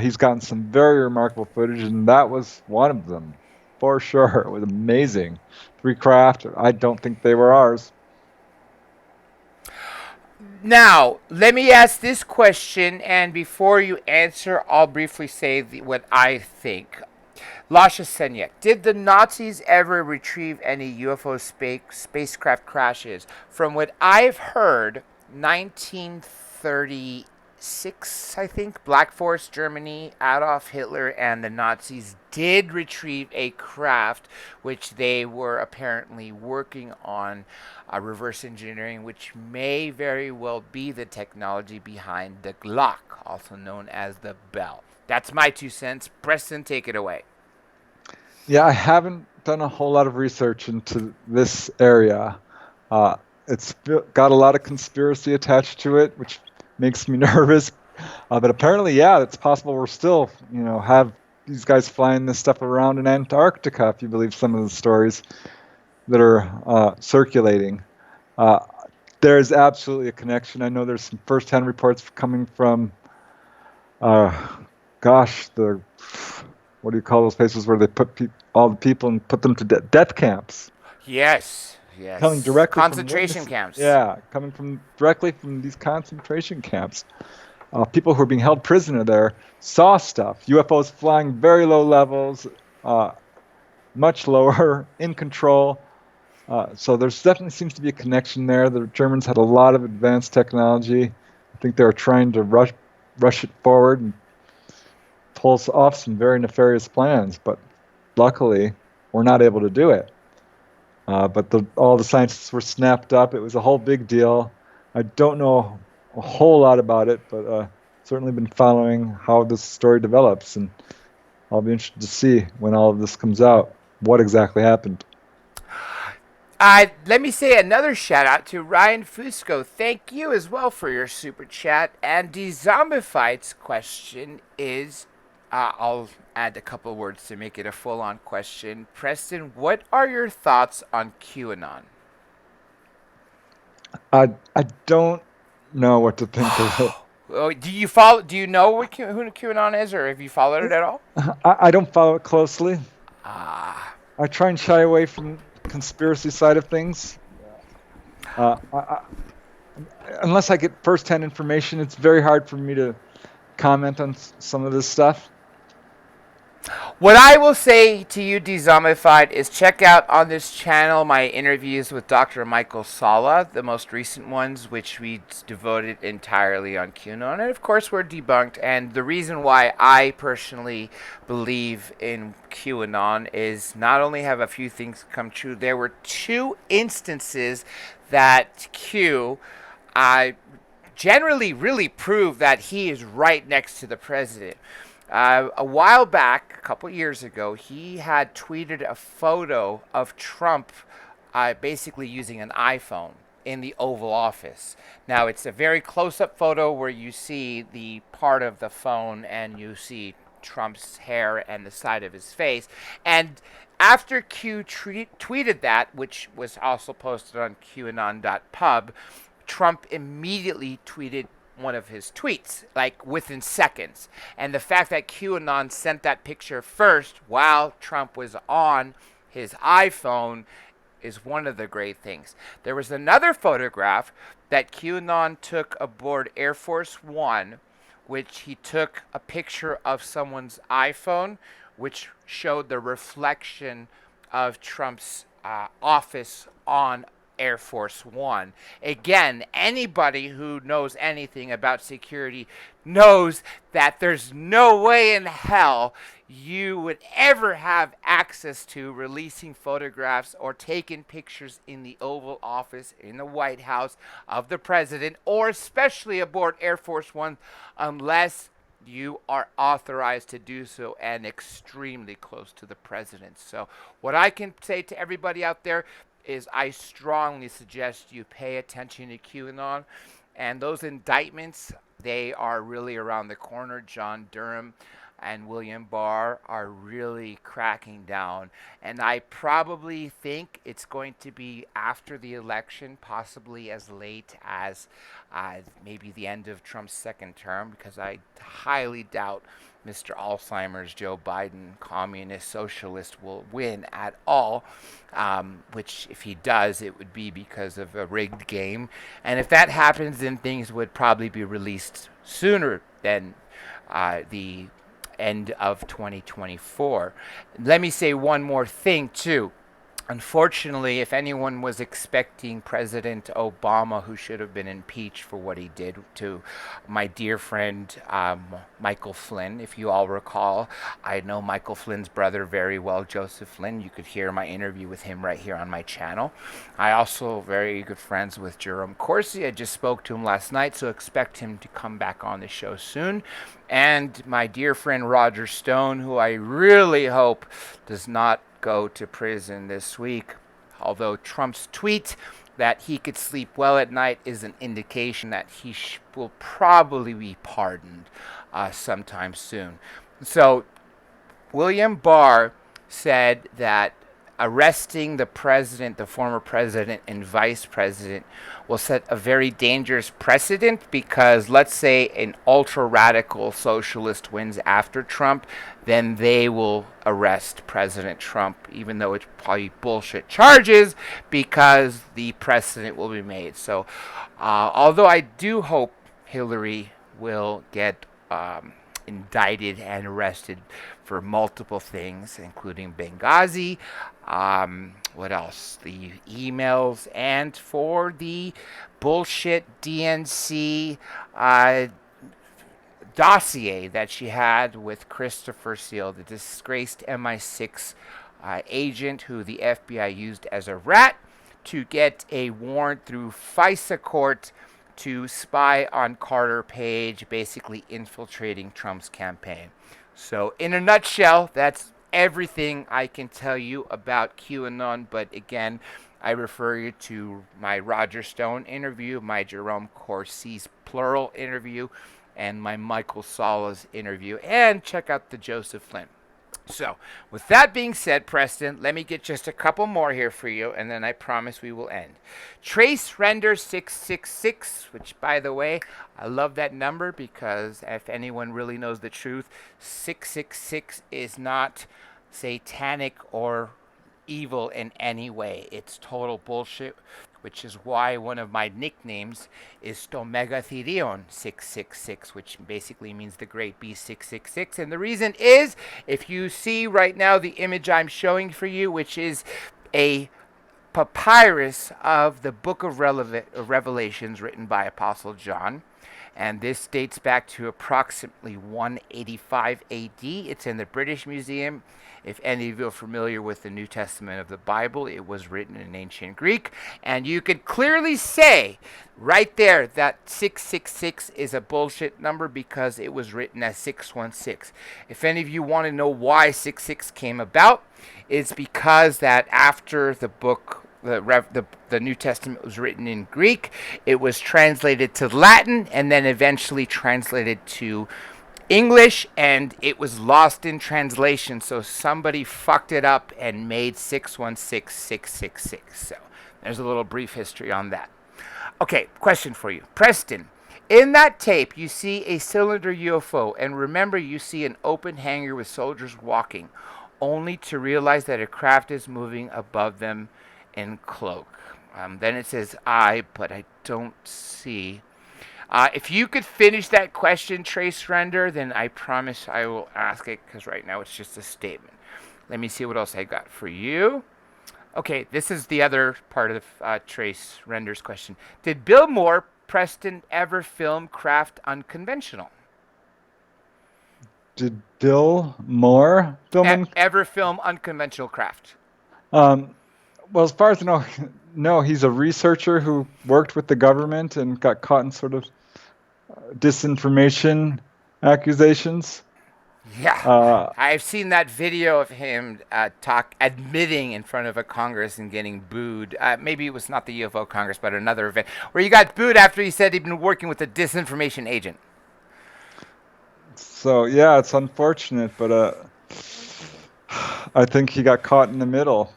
He's gotten some very remarkable footage, and that was one of them, for sure. It was amazing. 3 craft. I don't think they were ours. Now, let me ask this question, and before you answer, I'll briefly say what I think. Lasha Senyek, did the Nazis ever retrieve any UFO spacecraft crashes? From what I've heard, 1936, I think, Black Forest, Germany, Adolf Hitler and the Nazis did retrieve a craft which they were apparently working on reverse engineering, which may very well be the technology behind the Glock, also known as the Bell. That's my 2 cents. Preston, take it away. Yeah, I haven't done a whole lot of research into this area. It's got a lot of conspiracy attached to it, which makes me nervous. But apparently, yeah, it's possible we're still, have these guys flying this stuff around in Antarctica, if you believe some of the stories that are circulating. There's absolutely a connection. I know there's some first-hand reports coming from, what do you call those places where they put all the people and put them to death camps? Yes. Coming directly concentration camps. Yeah, directly from these concentration camps. People who are being held prisoner there saw stuff. UFOs flying very low levels, much lower, in control. So there's definitely seems to be a connection there. The Germans had a lot of advanced technology. I think they were trying to rush it forward and pull off some very nefarious plans, but luckily we're not able to do it. But all the scientists were snapped up. It was a whole big deal. I don't know a whole lot about it, but certainly been following how this story develops, and I'll be interested to see when all of this comes out what exactly happened. Let me say another shout out to Ryan Fusco. Thank you as well for your super chat. And Dezombified's question is, I'll add a couple words to make it a full-on question. Preston, what are your thoughts on QAnon? I don't know what to think of it. Oh, do you follow? Do you know who QAnon is, or have you followed it at all? I don't follow it closely. Ah. I try and shy away from conspiracy side of things. Unless I get first-hand information, it's very hard for me to comment on some of this stuff. What I will say to you, Dezombified, is check out on this channel my interviews with Dr. Michael Sala, the most recent ones, which we devoted entirely on QAnon. And of course, we're debunked. And the reason why I personally believe in QAnon is not only have a few things come true, there were 2 instances that Q I generally really prove that he is right next to the president. A while back, a couple years ago, he had tweeted a photo of Trump basically using an iPhone in the Oval Office. Now, it's a very close up photo where you see the part of the phone and you see Trump's hair and the side of his face. And after tweeted that, which was also posted on QAnon.pub, Trump immediately tweeted one of his tweets, like within seconds. And the fact that QAnon sent that picture first while Trump was on his iPhone is one of the great things. There was another photograph that QAnon took aboard Air Force One, which he took a picture of someone's iPhone, which showed the reflection of Trump's office on Air Force One. Again, anybody who knows anything about security knows that there's no way in hell you would ever have access to releasing photographs or taking pictures in the Oval Office, in the White House, of the president, or especially aboard Air Force One, unless you are authorized to do so and extremely close to the president. So, what I can say to everybody out there is I strongly suggest you pay attention to QAnon. And those indictments, they are really around the corner. John Durham and William Barr are really cracking down. And I probably think it's going to be after the election, possibly as late as maybe the end of Trump's second term, because I highly doubt Mr. Alzheimer's Joe Biden, communist socialist, will win at all. Which, if he does, it would be because of a rigged game. And if that happens, then things would probably be released sooner than the end of 2024. Let me say one more thing, too. Unfortunately, if anyone was expecting President Obama, who should have been impeached for what he did to my dear friend Michael Flynn, if you all recall, I know Michael Flynn's brother very well, Joseph Flynn. You could hear my interview with him right here on my channel. I also very good friends with Jerome Corsi. I just spoke to him last night, so expect him to come back on the show soon. And my dear friend Roger Stone, who I really hope does not go to prison this week. Although Trump's tweet that he could sleep well at night is an indication that he will probably be pardoned sometime soon. So William Barr said that arresting the president, the former president, and vice president will set a very dangerous precedent, because let's say an ultra radical socialist wins after Trump, then they will arrest President Trump, even though it's probably bullshit charges, because the precedent will be made. So, although I do hope Hillary will get indicted and arrested for multiple things, including Benghazi, what else? The emails, and for the bullshit DNC dossier that she had with Christopher Steele, the disgraced MI6 agent who the FBI used as a rat to get a warrant through FISA court to spy on Carter Page, basically infiltrating Trump's campaign. So, in a nutshell, that's everything I can tell you about QAnon. But again, I refer you to my Roger Stone interview, my Jerome Corsi's plural interview, and my Michael Sala's interview. And check out the Joseph Flynn. So, with that being said, Preston, let me get just a couple more here for you, and then I promise we will end. Trace Render 666, which, by the way, I love that number, because if anyone really knows the truth, 666 is not satanic or evil in any way. It's total bullshit, which is why one of my nicknames is Stomegatherion 666, which basically means the Great Beast 666. And the reason is, if you see right now the image I'm showing for you, which is a papyrus of the Book of Revelations written by Apostle John, and this dates back to approximately 185 AD. It's in the British Museum. If any of you are familiar with the New Testament of the Bible, it was written in ancient Greek, and you could clearly say right there that 666 is a bullshit number because it was written as 616. If any of you want to know why 66 came about, it's because that after the book the New Testament was written in Greek, it was translated to Latin and then eventually translated to English, and it was lost in translation. So somebody fucked it up and made 616666. So there's a little brief history on that. Okay, question for you, Preston. In that tape, you see a cylinder UFO, and remember, you see an open hangar with soldiers walking, only to realize that a craft is moving above them in cloak. Then it says I, but I don't see. If you could finish that question, Trace Render, then I promise I will ask it, because right now it's just a statement. Let me see what else I got for you. Okay, this is the other part of Trace Render's question. Did Bill Moore, Preston, ever film Craft Unconventional? Did Bill Moore film ever film Unconventional Craft? Well, as far as I know, no, he's a researcher who worked with the government and got caught in sort of disinformation accusations. Yeah, I've seen that video of him admitting in front of a Congress and getting booed. Maybe it was not the UFO Congress, but another event where he got booed after he said he'd been working with a disinformation agent. So yeah, it's unfortunate, but I think he got caught in the middle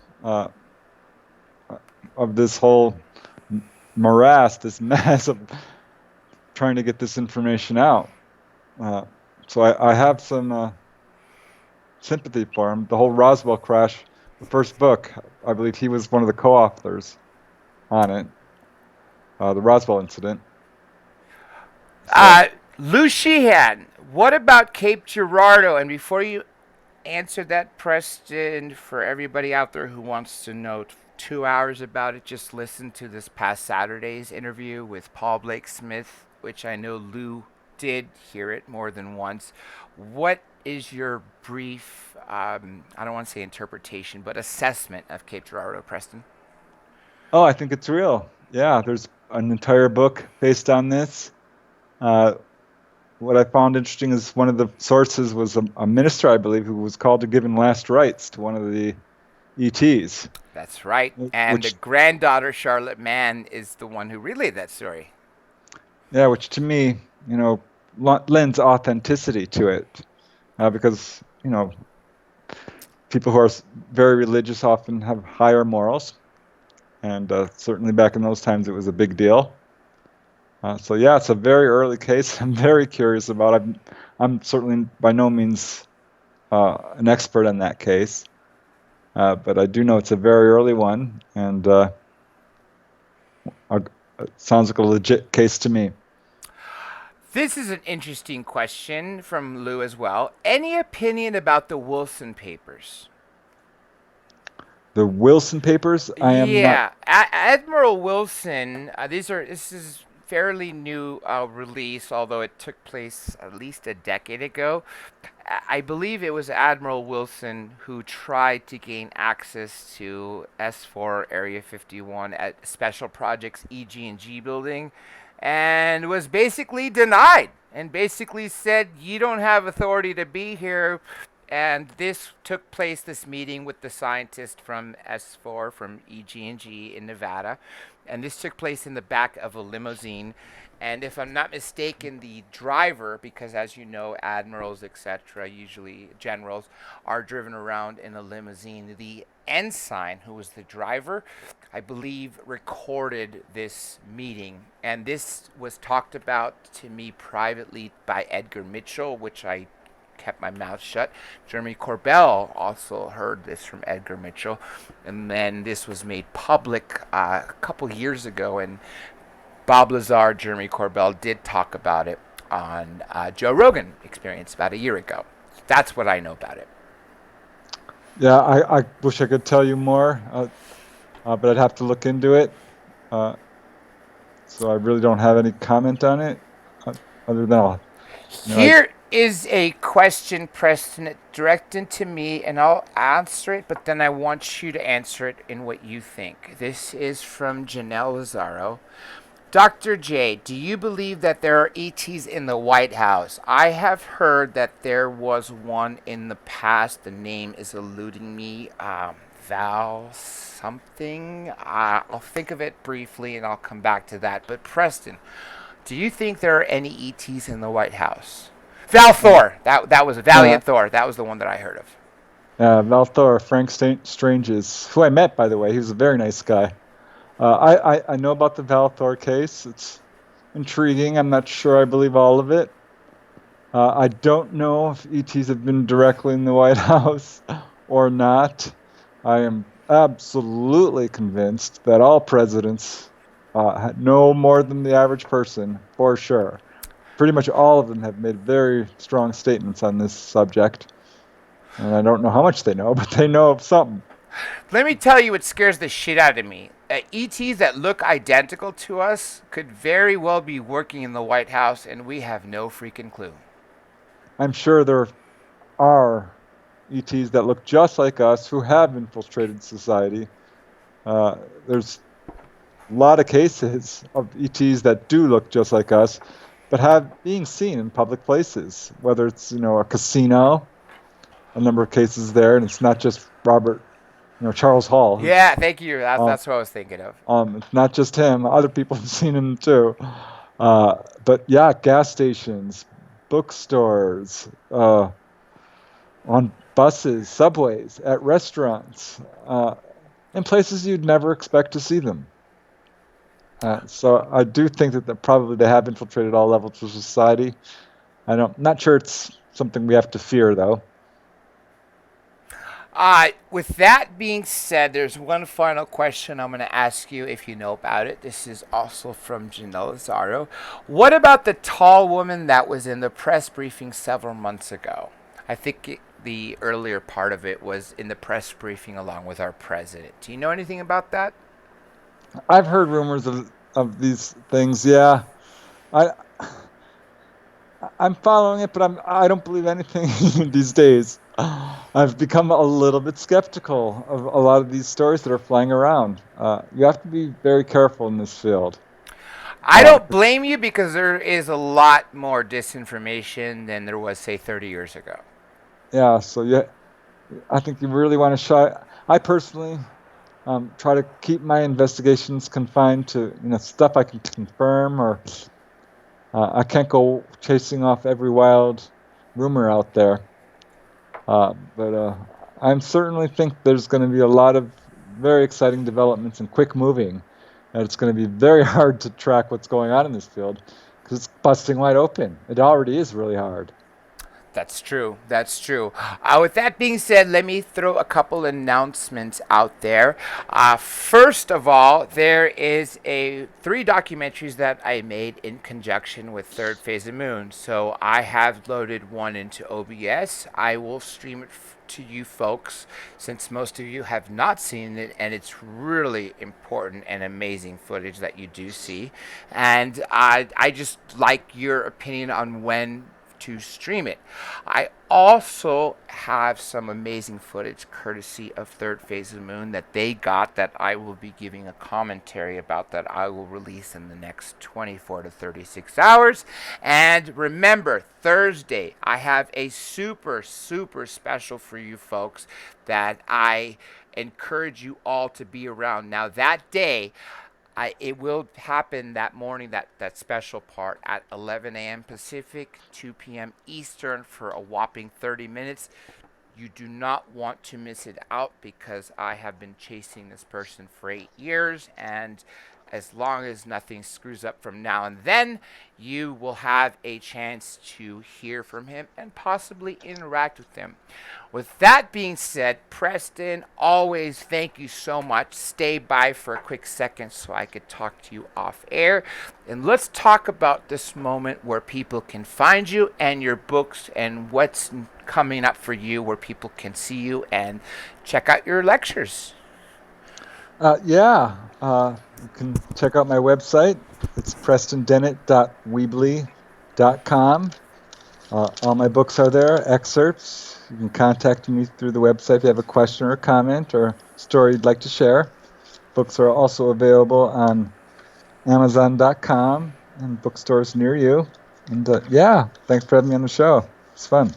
of this whole morass, this mess of trying to get this information out. So I have some sympathy for him. The whole Roswell crash, the first book, I believe he was one of the co-authors on it, the Roswell incident. So. Lou Sheehan, what about Cape Girardeau? And before you answer that, Preston, for everybody out there who wants to know 2 hours about it, just listen to this past Saturday's interview with Paul Blake Smith, which I know Lou did hear it more than once. What is your brief, I don't want to say interpretation, but assessment of Cape Girardeau, Preston? Oh, I think it's real. Yeah, there's an entire book based on this. What I found interesting is one of the sources was a minister, I believe, who was called to give last rites to one of the ETs. That's right. And the granddaughter, Charlotte Mann, is the one who relayed that story. Yeah, which to me, lends authenticity to it. Because, people who are very religious often have higher morals. And certainly back in those times, it was a big deal. So yeah, it's a very early case. I'm very curious about it. I'm certainly by no means an expert on that case. But I do know it's a very early one, and it sounds like a legit case to me. This is an interesting question from Lou as well. Any opinion about the Wilson papers? The Wilson papers? I am not. Admiral Wilson. This is fairly new release, although it took place at least a decade ago. I believe it was Admiral Wilson who tried to gain access to S4 Area 51 at Special Projects EG&G building, and was basically denied, and basically said, you don't have authority to be here. And this took place, this meeting with the scientist from S4, from EG&G in Nevada. And this took place in the back of a limousine. And if I'm not mistaken, the driver, because as you know, admirals, etc., usually generals, are driven around in a limousine. The ensign, who was the driver, I believe recorded this meeting. And this was talked about to me privately by Edgar Mitchell, which I kept my mouth shut. Jeremy Corbell also heard this from Edgar Mitchell, and then this was made public a couple years ago, and Bob Lazar, Jeremy Corbell did talk about it on Joe Rogan Experience about a year ago. That's what I know about it. Yeah, I wish I could tell you more, but I'd have to look into it. So I really don't have any comment on it. other than all, like Here is a question, Preston, directed to me, and I'll answer it, but then I want you to answer it in what you think. This is from Janelle Lazaro. Dr. J, do you believe that there are ETs in the White House? I have heard that there was one in the past. The name is eluding me. Val something. I'll think of it briefly and I'll come back to that. But Preston, do you think there are any ETs in the White House? Val Thor. That was uh, Valiant Thor. That was the one that I heard of. Valthor, Frank Stranges, who I met, by the way. He was a very nice guy. I know about the Valthor case. It's intriguing. I'm not sure I believe all of it. I don't know if ETs have been directly in the White House or not. I am absolutely convinced that all presidents know more than the average person, for sure. Pretty much all of them have made very strong statements on this subject. And I don't know how much they know, but they know something. Let me tell you what scares the shit out of me. ETs that look identical to us could very well be working in the White House, and we have no freaking clue. I'm sure there are ETs that look just like us who have infiltrated society. There's a lot of cases of ETs that do look just like us, but have being seen in public places, whether it's a casino, a number of cases there, and it's not just Charles Hall. Yeah, thank you. That's what I was thinking of. It's not just him; other people have seen him too. But yeah, gas stations, bookstores, on buses, subways, at restaurants, in places you'd never expect to see them. So I do think that probably they have infiltrated all levels of society. Not sure it's something we have to fear, though. With that being said, there's one final question I'm going to ask you if you know about it. This is also from Janelle Lazaro. What about the tall woman that was in the press briefing several months ago? I think the earlier part of it was in the press briefing along with our president. Do you know anything about that? I've heard rumors of these things. Yeah, I I'm following it, but I don't believe anything these days. I've become a little bit skeptical of a lot of these stories that are flying around. You have to be very careful in this field. I don't blame you because there is a lot more disinformation than there was, say, 30 years ago. Yeah, so yeah, I think you really want to try. I personally try to keep my investigations confined to stuff I can confirm, or I can't go chasing off every wild rumor out there. But I certainly think there's going to be a lot of very exciting developments and quick moving. And it's going to be very hard to track what's going on in this field because it's busting wide open. It already is really hard. That's true. That's true. With that being said, let me throw a couple announcements out there. First of all, there is three documentaries that I made in conjunction with Third Phase of Moon. So I have loaded one into OBS. I will stream it to you folks since most of you have not seen it, and it's really important and amazing footage that you do see. And I just like your opinion on when to stream it. I also have some amazing footage courtesy of Third Phase of the Moon that they got that I will be giving a commentary about that I will release in the next 24 to 36 hours. And remember, Thursday, I have a super special for you folks that I encourage you all to be around. Now, that day, it will happen that morning, that special part at 11 a.m. Pacific, 2 p.m. Eastern for a whopping 30 minutes. You do not want to miss it out because I have been chasing this person for 8 years, and as long as nothing screws up from now and then, you will have a chance to hear from him and possibly interact with him. With that being said, Preston, always thank you so much. Stay by for a quick second so I could talk to you off air. And let's talk about this moment where people can find you and your books and what's coming up for you, where people can see you and check out your lectures. You can check out my website. It's prestondennett.weebly.com. All my books are there, excerpts. You can contact me through the website if you have a question or a comment or story you'd like to share. Books are also available on Amazon.com and bookstores near you. And yeah, thanks for having me on the show. It's fun.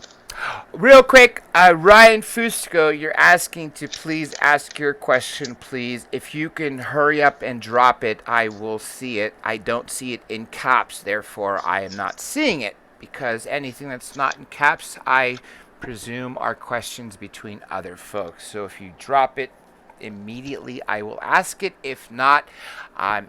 Real quick, Ryan Fusco, you're asking to please ask your question, please. If you can hurry up and drop it, I will see it. I don't see it in caps, therefore I am not seeing it, because anything that's not in caps, I presume are questions between other folks. So if you drop it immediately, I will ask it. If not,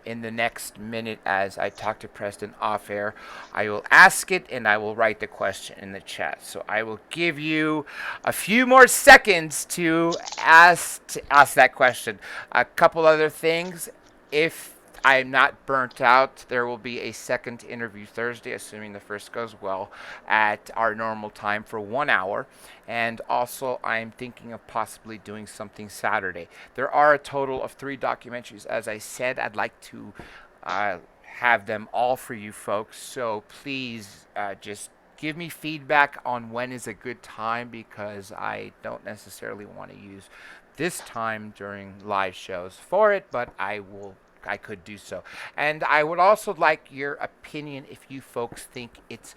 in the next minute, as I talk to Preston off air, I will ask it and I will write the question in the chat. So I will give you a few more seconds to ask that question. A couple other things. If I'm not burnt out, there will be a second interview Thursday, assuming the first goes well, at our normal time for 1 hour. And also, I'm thinking of possibly doing something Saturday. There are a total of 3 documentaries. As I said, I'd like to have them all for you folks. So please just give me feedback on when is a good time, because I don't necessarily want to use this time during live shows for it, but I could do so. And I would also like your opinion if you folks think it's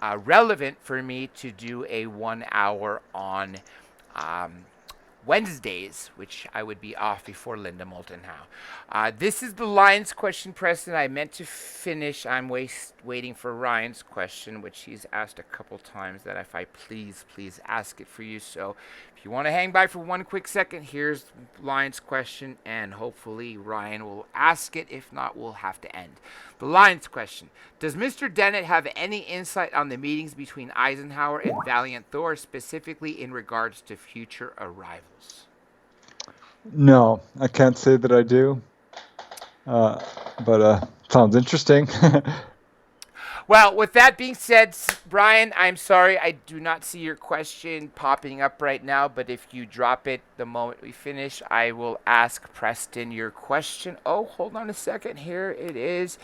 relevant for me to do a 1 hour on um, Wednesdays, which I would be off before Linda Moulton Howe. This is the Lions question, Preston. I meant to finish. I'm waiting for Ryan's question, which he's asked a couple times, that if I please ask it for you. So if you want to hang by for one quick second, here's Lions question, and hopefully Ryan will ask it. If not, we'll have to end. The Lions question. Does Mr. Dennett have any insight on the meetings between Eisenhower and Valiant Thor, specifically in regards to future arrivals? No, I can't say that I do, but sounds interesting. Well, with that being said, Brian, I'm sorry I do not see your question popping up right now, but if you drop it the moment we finish, I will ask Preston your question. Oh, hold on a second. Here it is.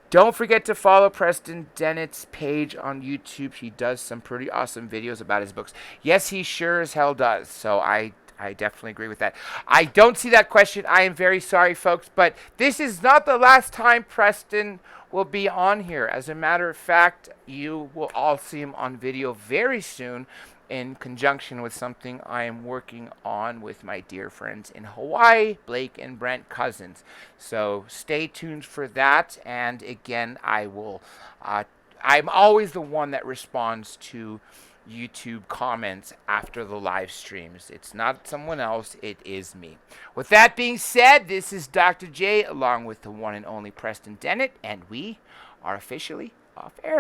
Don't forget to follow Preston Dennett's page on YouTube. He does some pretty awesome videos about his books. Yes, he sure as hell does. So I definitely agree with that. I don't see that question. I am very sorry, folks, but this is not the last time Preston will be on here. As a matter of fact, you will all see him on video very soon, in conjunction with something I am working on with my dear friends in Hawaii, Blake and Brent Cousins. So stay tuned for that. And again, I'm always the one that responds to YouTube comments after the live streams. It's not someone else, it is me. With that being said, this is Dr. J along with the one and only Preston Dennett, and we are officially off air.